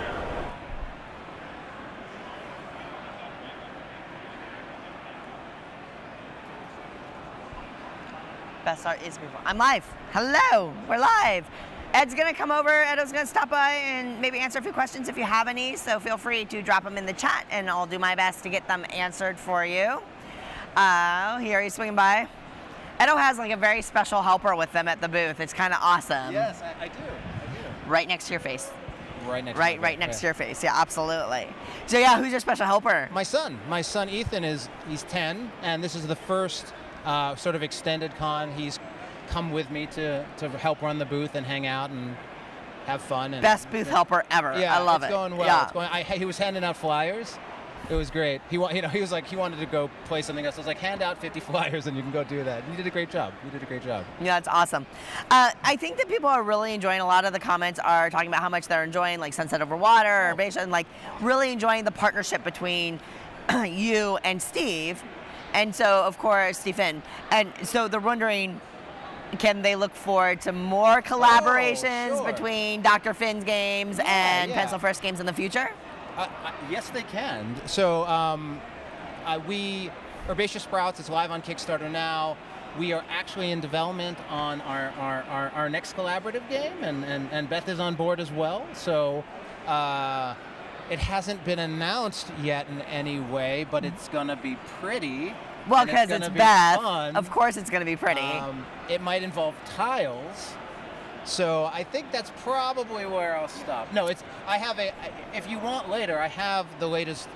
Best art is before. I'm live. Hello, we're live. Ed's gonna come over. Edo's gonna stop by and maybe answer a few questions if you have any. So feel free to drop them in the chat, and I'll do my best to get them answered for you. Here he's swinging by. Edo has like a very special helper with them at the booth. It's kind of awesome. Yes, I do. Right next to your face. right next. Right next to your face. Yeah, absolutely. So yeah, who's your special helper? My son Ethan he's 10, and this is the first sort of extended con. He's come with me to help run the booth and hang out and have fun. And best booth helper ever. Yeah, I love it. It's going well. Yeah. It's going. He was handing out flyers. It was great. He was like he wanted to go play something else. I was like, hand out 50 flyers and you can go do that. You did a great job. Yeah, it's awesome. I think that people are really enjoying. A lot of the comments are talking about how much they're enjoying, like Sunset Over Water, Herbaceous, and like really enjoying the partnership between you and Steve, and so of course Stephen. And so they're wondering, can they look forward to more collaborations between Dr. Finn's games and Pencil First games in the future? Yes, they can. So Herbaceous Sprouts is live on Kickstarter now. We are actually in development on our next collaborative game, and Beth is on board as well. So it hasn't been announced yet in any way, but it's going to be pretty. Well, because it's Beth. Of course it's going to be pretty. It might involve tiles. So I think that's probably where I'll stop. No, if you want later, I have the latest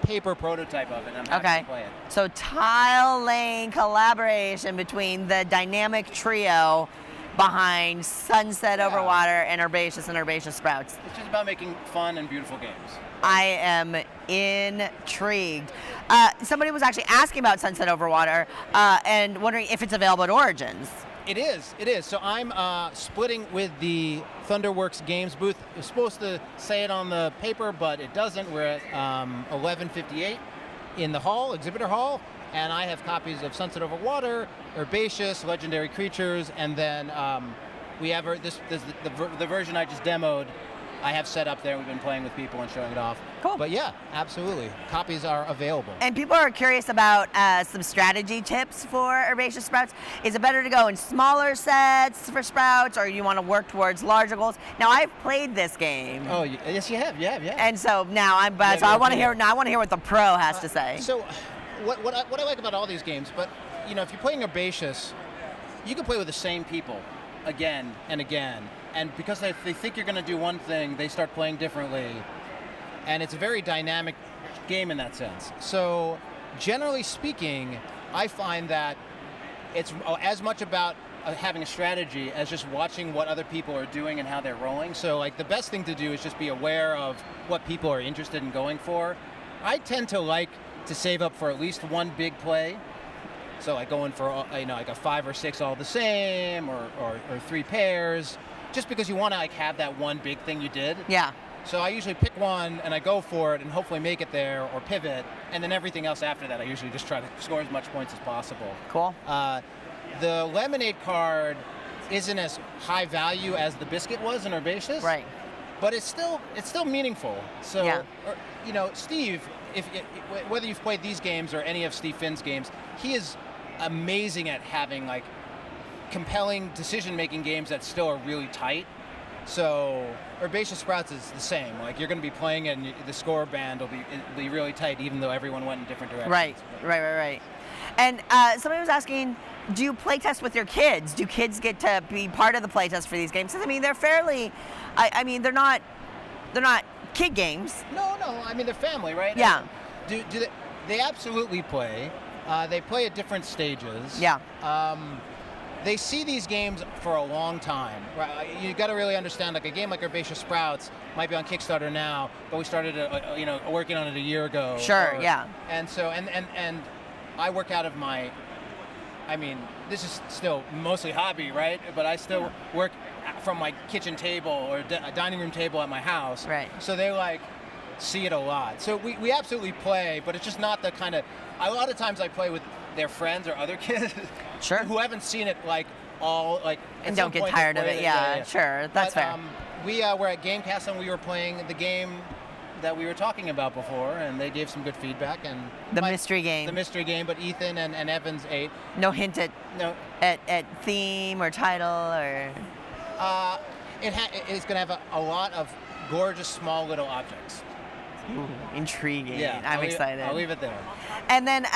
paper prototype of it. I'm happy to play it. So tile laying collaboration between the dynamic trio behind Sunset Over Water and Herbaceous Sprouts. It's just about making fun and beautiful games. I am intrigued. Somebody was actually asking about Sunset Over Water and wondering if it's available at Origins. It is. So I'm splitting with the Thunderworks Games booth. It was supposed to say it on the paper, but it doesn't. We're at 1158 in the hall, exhibitor hall, and I have copies of Sunset Over Water, Herbaceous, Legendary Creatures, and then we have the version I just demoed. I have set up there. We've been playing with people and showing it off. Cool. But yeah, absolutely. Copies are available. And people are curious about some strategy tips for Herbaceous Sprouts. Is it better to go in smaller sets for Sprouts, or do you want to work towards larger goals? Now, I've played this game. Oh, yes, you have. Yeah. And so now I want to hear. Now I want to hear what the pro has to say. So, what I like about all these games, but if you're playing Herbaceous, you can play with the same people again and again. And because they think you're going to do one thing, they start playing differently. And it's a very dynamic game in that sense. So generally speaking, I find that it's as much about having a strategy as just watching what other people are doing and how they're rolling. So like the best thing to do is just be aware of what people are interested in going for. I tend to like to save up for at least one big play. So like going for like a 5 or 6 all the same, or 3 pairs. Just because you want to like have that one big thing you did. Yeah. So I usually pick one and I go for it and hopefully make it there or pivot, and then everything else after that I usually just try to score as much points as possible. Cool. The Lemonade card isn't as high value as the Biscuit was in Herbaceous. Right. But it's still meaningful. So Steve, whether you've played these games or any of Steve Finn's games, he is amazing at having like compelling decision-making games that still are really tight. So Herbaceous Sprouts is the same. Like you're going to be playing it and the score band will be really tight, even though everyone went in different directions. Right. And somebody was asking, do you play test with your kids? Do kids get to be part of the play test for these games? Because they're fairly, they're not kid games. No. I mean, they're family, right? Yeah. They absolutely play. They play at different stages. Yeah. They see these games for a long time. Right? You got to really understand, like a game like Herbaceous Sprouts might be on Kickstarter now, but we started, working on it a year ago. Sure. Yeah. And so, and I work out of my. I mean, this is still mostly hobby, right? But I still work from my kitchen table or dining room table at my house. Right. So they see it a lot. So we absolutely play, but it's just not the kind of. A lot of times I play with their friends or other kids. Sure. Who haven't seen it and don't get tired of it. Yeah, sure, that's fair. We were at Gamecast and we were playing the game that we were talking about before, and they gave some good feedback. And the mystery game. But Ethan and Evans ate. No hint at theme or title or. It's going to have a lot of gorgeous small little objects. Ooh, intriguing. Yeah, I'm excited. I'll leave it there. And then,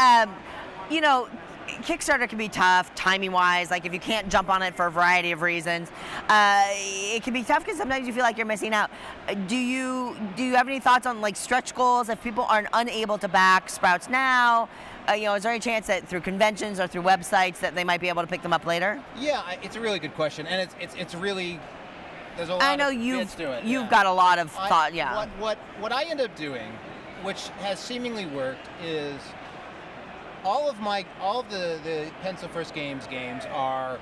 Kickstarter can be tough, timing-wise. Like if you can't jump on it for a variety of reasons, it can be tough because sometimes you feel like you're missing out. Do you have any thoughts on like stretch goals if people are unable to back Sprouts now? Is there any chance that through conventions or through websites that they might be able to pick them up later? Yeah, it's a really good question, and it's really there's a lot. I know of bits to it. You've got a lot of thought. Yeah. What I end up doing, which has seemingly worked, is all of the Pencil First games are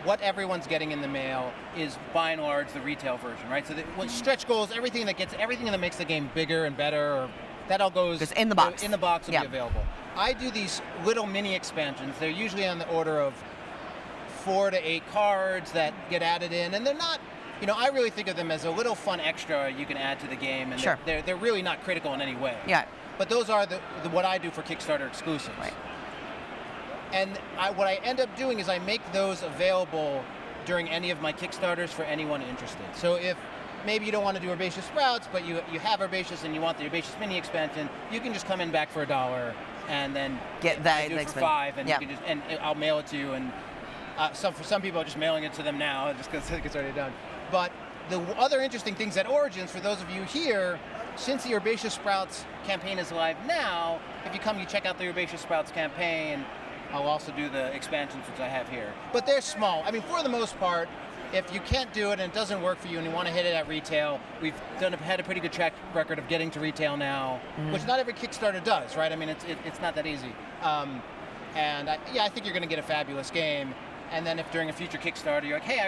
what everyone's getting in the mail is by and large the retail version, right? So what stretch goals, everything that makes the game bigger and better, or that all goes in the box. In the box will be available. I do these little mini expansions. They're usually on the order of 4 to 8 cards that get added in, and they're not. I really think of them as a little fun extra you can add to the game, and sure. they're really not critical in any way. Yeah. But those are what I do for Kickstarter exclusives. Right. And what I end up doing is I make those available during any of my Kickstarters for anyone interested. So if maybe you don't want to do Herbaceous Sprouts, but you have Herbaceous and you want the Herbaceous mini expansion, you can just come in back for $1 and then get that I do it for $5, and you can and I'll mail it to you. And for some people, I'm just mailing it to them now just because it's already done. But the other interesting things at Origins, for those of you here, since the Herbaceous Sprouts campaign is live now, if you come, you check out the Herbaceous Sprouts campaign. I'll also do the expansions, which I have here. But they're small. I mean, for the most part, if you can't do it and it doesn't work for you and you want to hit it at retail, we've had a pretty good track record of getting to retail now, which not every Kickstarter does, right? I mean, it's not that easy. I think you're going to get a fabulous game. And then if during a future Kickstarter you're like, hey,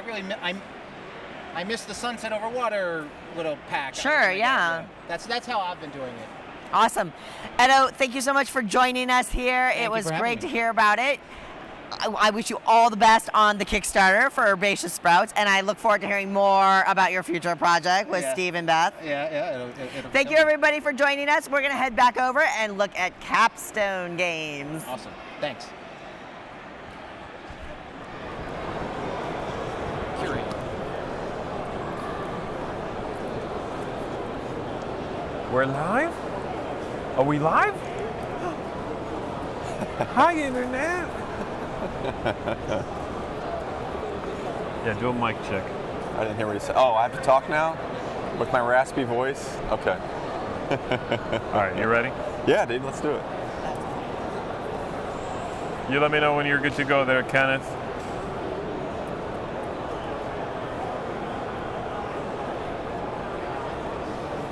I missed the Sunset Over Water little pack. Sure, yeah. That's how I've been doing it. Awesome. Edo, thank you so much for joining us here. It was great to hear about it. I wish you all the best on the Kickstarter for Herbaceous Sprouts, and I look forward to hearing more about your future project with Steve and Beth. Yeah. Thank you, everybody, for joining us. We're going to head back over and look at Capstone Games. Awesome. Thanks. We're live? Are we live? Hi, Internet. Yeah, do a mic check. I didn't hear what you said. Oh, I have to talk now? With my raspy voice? Okay. All right, you ready? Yeah, dude, let's do it. You let me know when you're good to go there, Kenneth.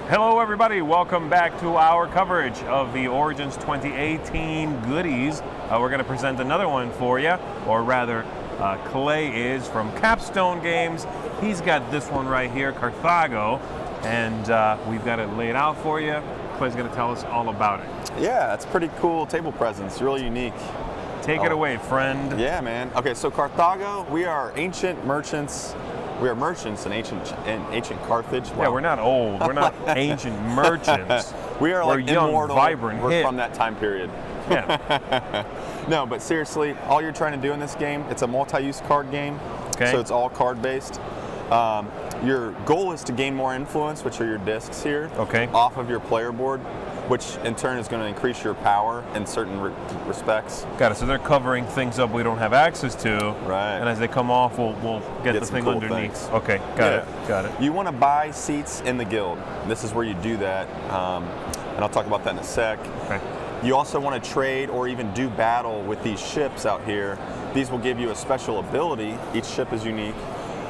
Hello, everybody. Welcome back to our coverage of the Origins 2018 goodies. We're going to present another one for you, or rather, Clay is from Capstone Games. He's got this one right here, Carthago, and we've got it laid out for you. Clay's going to tell us all about it. Yeah, it's pretty cool table presence, really unique. Take it away, friend. Yeah, man. Okay, so Carthago, we are ancient merchants. We are merchants in ancient Carthage. Wow. Yeah, we're not old. We're not ancient merchants. We're like young, immortal. vibrant. We're from that time period. Yeah. No, but seriously, all you're trying to do in this game, it's a multi-use card game. Okay. So it's all card-based. Your goal is to gain more influence, which are your discs here, off of your player board, which in turn is going to increase your power in certain respects. Got it. So they're covering things up we don't have access to. Right. And as they come off, we'll get the thing cool underneath. Things. Okay, got it. You want to buy seats in the guild. This is where you do that, and I'll talk about that in a sec. Okay. You also want to trade or even do battle with these ships out here. These will give you a special ability. Each ship is unique.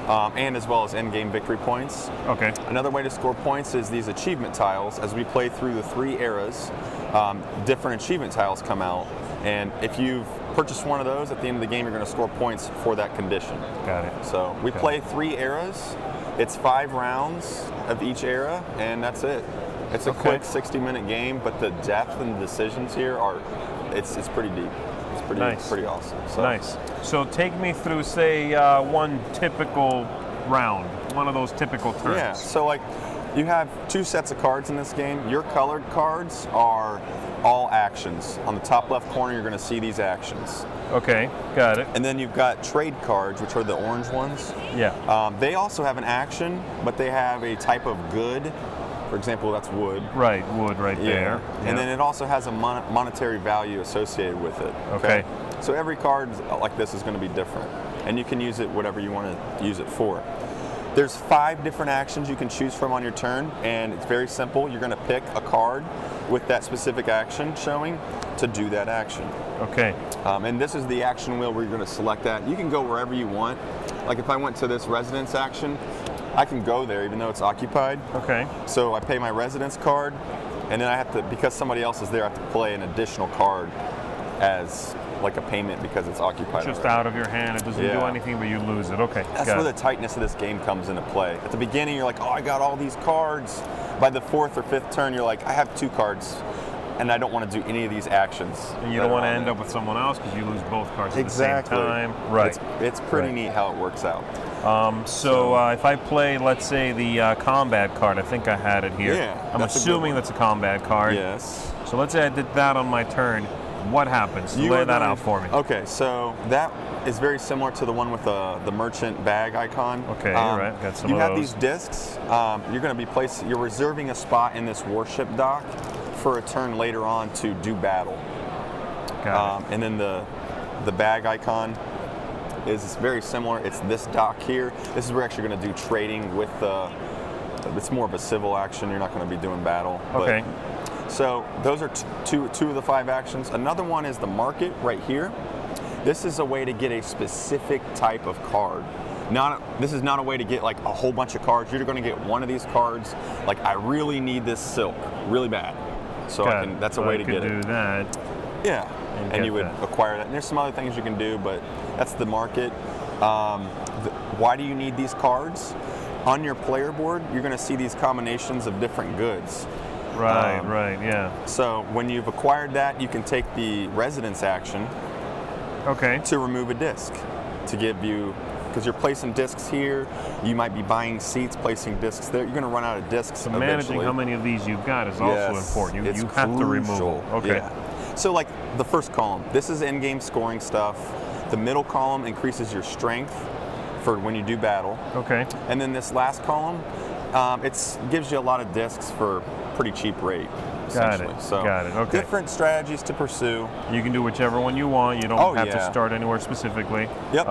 And as well as end-game victory points. Okay. Another way to score points is these achievement tiles. As we play through the 3 eras, different achievement tiles come out. And if you've purchased one of those, at the end of the game, you're going to score points for that condition. Got it. So we play 3 eras. It's 5 rounds of each era, and that's it. It's a quick 60-minute game, but the depth and the decisions here it's pretty deep. It's pretty awesome. So. Nice. So take me through, say, one typical round, one of those typical turns. Yeah, so like you have 2 sets of cards in this game. Your colored cards are all actions. On the top left corner, you're going to see these actions. Okay, got it. And then you've got trade cards, which are the orange ones. Yeah. They also have an action, but they have a type of good For example, that's wood. Right, wood right there. Yeah. And then it also has a monetary value associated with it. Okay. So every card like this is going to be different, and you can use it whatever you want to use it for. There's 5 different actions you can choose from on your turn, and it's very simple. You're going to pick a card with that specific action showing to do that action. Okay. And this is the action wheel where you're going to select that. You can go wherever you want. Like if I went to this residence action, I can go there even though it's occupied. Okay. So I pay my residence card, and then I have to, because somebody else is there, I have to play an additional card as like a payment because it's occupied. Just already. out of your hand, it doesn't do anything, but you lose it. Okay. That's where the tightness of this game comes into play. At the beginning, you're like, oh, I got all these cards. By the 4th or 5th turn, you're like, I have 2 cards, and I don't want to do any of these actions. And you don't want to end up with someone else because you lose both cards at the same time. Right. It's pretty neat how it works out. So if I play, let's say, the combat card, I think I had it here. Yeah, I'm assuming that's a combat card. Yes. So let's say I did that on my turn. What happens? Lay that out for me. Okay, so that is very similar to the one with the merchant bag icon. Okay, all right, got some of those. You have these discs. You're going to be you're reserving a spot in this warship dock for a turn later on to do battle. Got it. And then the bag icon is very similar. It's this dock here. This is where we're actually going to do trading with the. It's more of a civil action. You're not going to be doing battle. Okay. So those are two of the 5 actions. Another one is the market right here. This is a way to get a specific type of card. This is not a way to get like a whole bunch of cards. You're going to get one of these cards. Like I really need this silk really bad. So that's a way to get it. I could do that. Yeah, and you would acquire that. And there's some other things you can do, but that's the market. Why do you need these cards? On your player board, you're going to see these combinations of different goods. Right, right, yeah. So when you've acquired that, you can take the residence action to remove a disc to give you, because you're placing discs here, you might be buying seats, placing discs there. You're going to run out of discs So eventually. managing how many of these you've got is also important. You have to remove them. Okay. Yeah. So like the first column, this is in-game scoring stuff. The middle column increases your strength for when you do battle. Okay. And then this last column, it gives you a lot of discs for pretty cheap rate. Got it. So Got it. Okay. different strategies to pursue. You can do whichever one you want. You don't have to start anywhere specifically. Yep.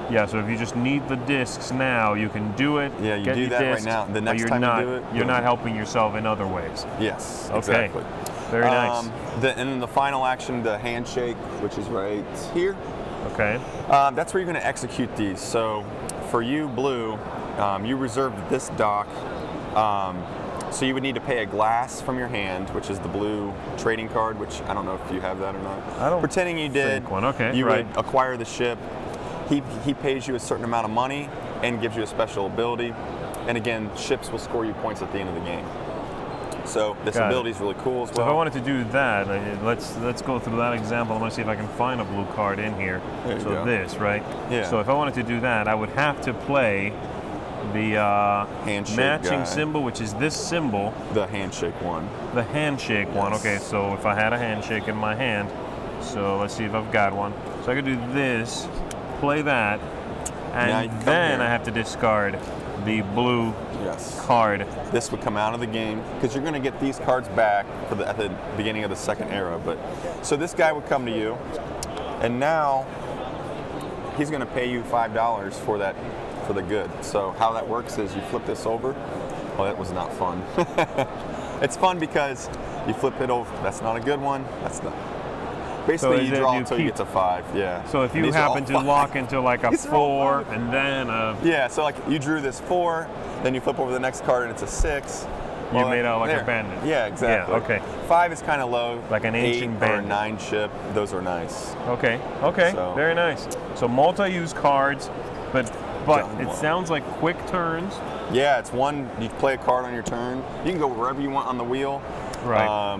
Yeah, so if you just need the discs now, you can do it. Yeah, you get do your that discs, right now. The next but time you do it, you're not helping yourself in other ways. Yes, okay. exactly. Very nice. And then the final action, the handshake, which is right here. Okay. That's where you're going to execute these. So for you, Blue, you reserved this dock. So you would need to pay a glass from your hand, which is the blue trading card, which I don't know if you have that or not. I don't Pretending you did, think one. Okay, you right. would acquire the ship. He pays you a certain amount of money and gives you a special ability. And again, ships will score you points at the end of the game. So this ability is really cool as well. So if I wanted to do that, let's go through that example. I'm going to see if I can find a blue card in here. There you so go. this, right? Yeah. So if I wanted to do that, I would have to play the handshake matching guy. symbol, which is this symbol. The handshake one. The handshake one. Okay, so if I had a handshake in my hand, so let's see if I've got one. So I could do this, play that, and then I have to discard the blue card. This would come out of the game because you're going to get these cards back at the beginning of the second era. But so this guy would come to you, and now he's going to pay you $5 for that. For the good. So how that works is you flip this over. Oh, that was not fun. It's fun because you flip it over. That's not a good one. That's not. Basically, you draw until you get to 5. Yeah. So if you happen to lock into like a 4 and then a... Yeah, so like you drew this 4, then you flip over the next card and it's a 6. You made out like a bandit. Yeah, exactly. Yeah, okay. 5 is kind of low. Like an ancient 8 bandit. or a 9 ship. Those are nice. Okay. So. Very nice. So multi-use cards, but it sounds like quick turns. Yeah, it's one, you play a card on your turn. You can go wherever you want on the wheel. Right.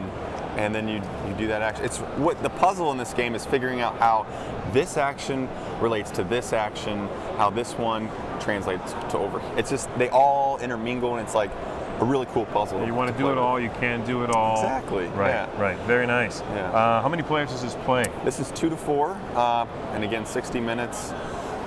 And then you do that action. It's what the puzzle in this game is figuring out how this action relates to this action, how this one translates to over. It's just, they all intermingle and it's like a really cool puzzle. You want to do it all, you can't do it all. Exactly. Right, yeah. Right. Very nice. Yeah. How many players does this play? This is 2 to 4, and again, 60 minutes.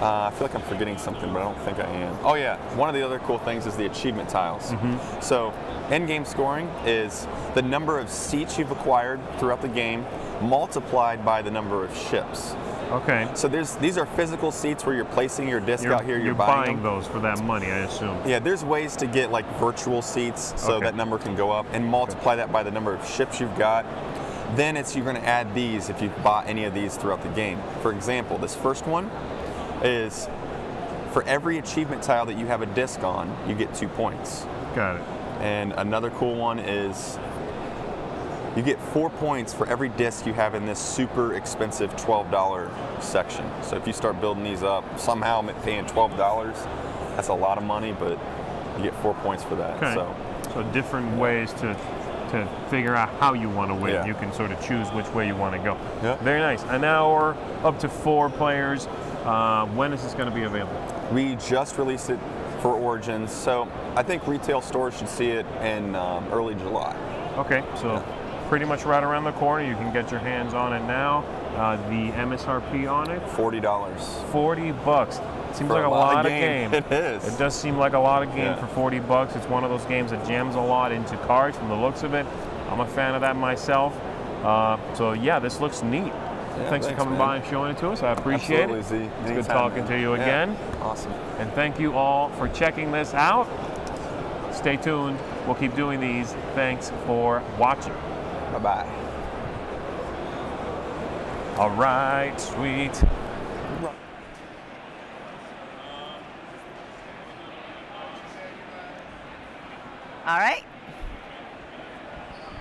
I feel like I'm forgetting something, but I don't think I am. Oh yeah, one of the other cool things is the achievement tiles. So end-game scoring is the number of seats you've acquired throughout the game multiplied by the number of ships. Okay. So these are physical seats where you're placing your disc out here. You're buying them. Those for that money, I assume. Yeah, there's ways to get like virtual seats so that number can go up and multiply that by the number of ships you've got. Then you're going to add these if you've bought any of these throughout the game. For example, this first one is for every achievement tile that you have a disc on, you get 2 points. Got it. And another cool one is you get 4 points for every disc you have in this super expensive $12 section. So if you start building these up, somehow paying $12, that's a lot of money, but you get 4 points for that. Okay. So different ways to figure out how you want to win. Yeah. You can sort of choose which way you want to go. Yeah. Very nice. An hour, up to 4 players. When is this going to be available? We just released it for Origins, so I think retail stores should see it in early July. Okay, so pretty much right around the corner. You can get your hands on it now. The MSRP on it? $40. $40. Seems For like a lot of game. It is. It does seem like a lot of game for $40. It's one of those games that jams a lot into cards from the looks of it. I'm a fan of that myself. So yeah, this looks neat. Yeah, thanks for coming by and showing it to us. I appreciate it. Z. It's good talking to you again. Awesome. And thank you all for checking this out. Stay tuned. We'll keep doing these. Thanks for watching. Bye-bye. All right, sweet. All right.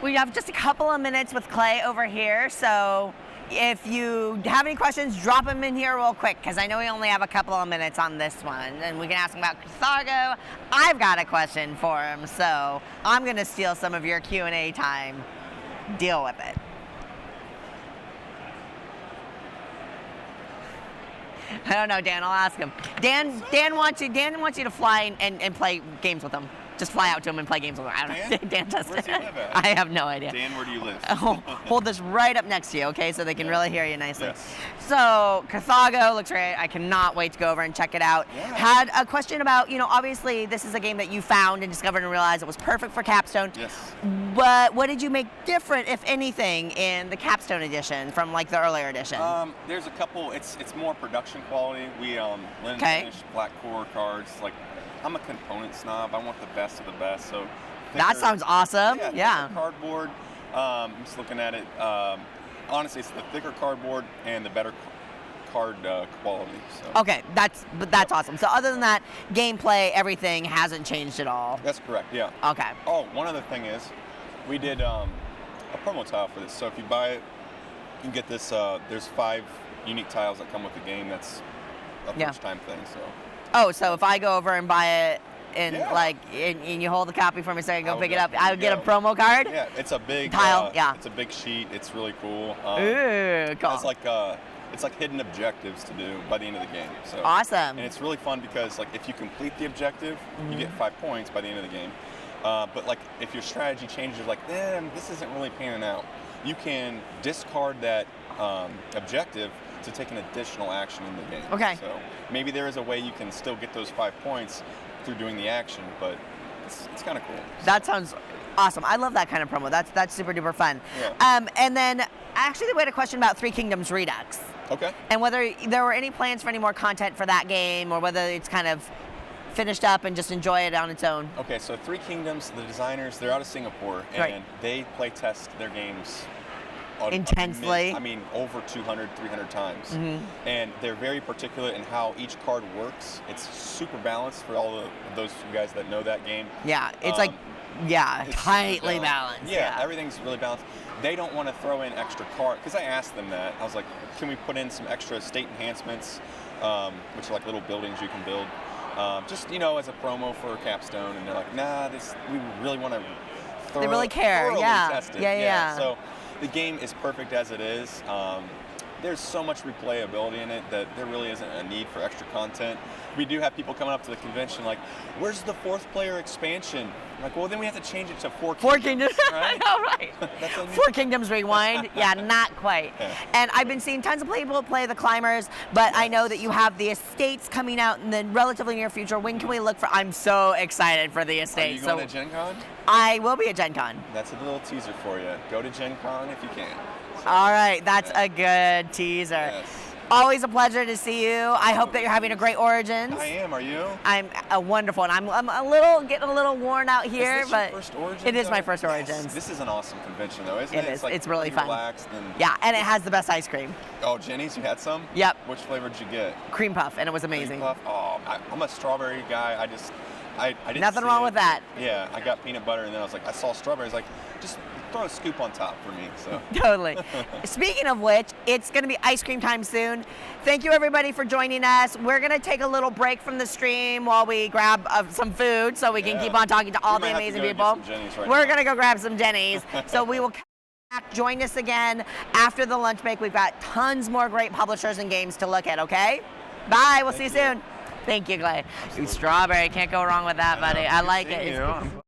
We have just a couple of minutes with Clay over here, so if you have any questions, drop them in here real quick, because I know we only have a couple of minutes on this one, and we can ask him about Carthago. I've got a question for him, so I'm going to steal some of your Q&A time. Deal with it. I don't know, Dan. I'll ask him. Dan wants you to fly and play games with him. Just fly out to him and play games with him. I don't know. Dan does. Where's he live at? I have no idea. Dan, where do you live? Hold this right up next to you, okay, so they can really hear you nicely. Yes. So Carthago looks great. I cannot wait to go over and check it out. Yeah. Had a question about, obviously this is a game that you found and discovered and realized it was perfect for Capstone. Yes. But what did you make different, if anything, in the Capstone edition from like the earlier edition? There's a couple. It's more production quality. We lens finish black core cards. Like, I'm a component snob. I want the best of the best. So that sounds awesome. Yeah. Cardboard. I'm just looking at it. Honestly, it's the thicker cardboard and the better card quality. So. Okay, that's awesome. So other than that, gameplay, everything hasn't changed at all. That's correct. Yeah. Okay. Oh, one other thing is, we did a promo tile for this. So if you buy it, you can get this. There's 5 unique tiles that come with the game. That's a first-time thing. So. Oh, so if I go over and buy it and and you hold the copy for me so I can go pick it up, I would get a promo card? Yeah, it's a big tile. It's a big sheet. It's really cool. Ooh, cool. It's like hidden objectives to do by the end of the game. So awesome. And it's really fun because like if you complete the objective, you get 5 points by the end of the game. But like if your strategy changes, like this isn't really panning out, you can discard that objective to take an additional action in the game. Okay. So maybe there is a way you can still get those 5 points through doing the action, but it's kind of cool. That sounds awesome. I love that kind of promo. That's super duper fun. Yeah. And then actually we had a question about Three Kingdoms Redux. Okay. And whether there were any plans for any more content for that game, or whether it's kind of finished up and just enjoy it on its own. Okay, so Three Kingdoms, the designers, they're out of Singapore, and they play test their games intensely. Over 200, 300 times. And they're very particular in how each card works. It's super balanced for all of those guys that know that game. Yeah, it's it's tightly balanced. Yeah, everything's really balanced. They don't want to throw in extra card, because I asked them that. I was like, can we put in some extra state enhancements, which are like little buildings you can build, just, as a promo for Capstone. And they're like, nah, we really want to they really care. test it. Yeah. So the game is perfect as it is. there's so much replayability in it that there really isn't a need for extra content. We do have people coming up to the convention like, where's the 4th player expansion? I'm like, well, then we have to change it to 4 Kingdoms. I know, right? 4 Kingdoms Rewind. Yeah, not quite. Yeah. And I've been seeing tons of people play the climbers, but I know that you have the estates coming out in the relatively near future. When can we look for? I'm so excited for the estates. Are you going to Gen Con? I will be at Gen Con. That's a little teaser for you. Go to Gen Con if you can. So, all right, that's a good teaser. Yes. Always a pleasure to see you. I hope that you're having a great Origins. I am. Are you? I'm wonderful, and I'm getting a little worn out here, is this but your first Origins, it is my though? first Origins. Yes. This is an awesome convention, though, isn't it? It is. Like It's really pretty fun. Relaxed and Yeah, and it has the best ice cream. Oh, Jenny's, you had some? Yep. Which flavor did you get? Cream puff, and it was amazing. Cream puff. Oh, I'm a strawberry guy. I didn't Nothing see wrong it. with that. Yeah, I got peanut butter, and then I was like, I saw strawberries. Like, just throw a scoop on top for me. So. Totally. Speaking of which, it's going to be ice cream time soon. Thank you, everybody, for joining us. We're going to take a little break from the stream while we grab some food so we can keep on talking to all the amazing people. We're going to go grab some Jenny's. So we will come back. Join us again after the lunch break. We've got tons more great publishers and games to look at, okay? Bye. We'll see you soon. Thank you, Clay. Strawberry. Can't go wrong with that, buddy. I like it.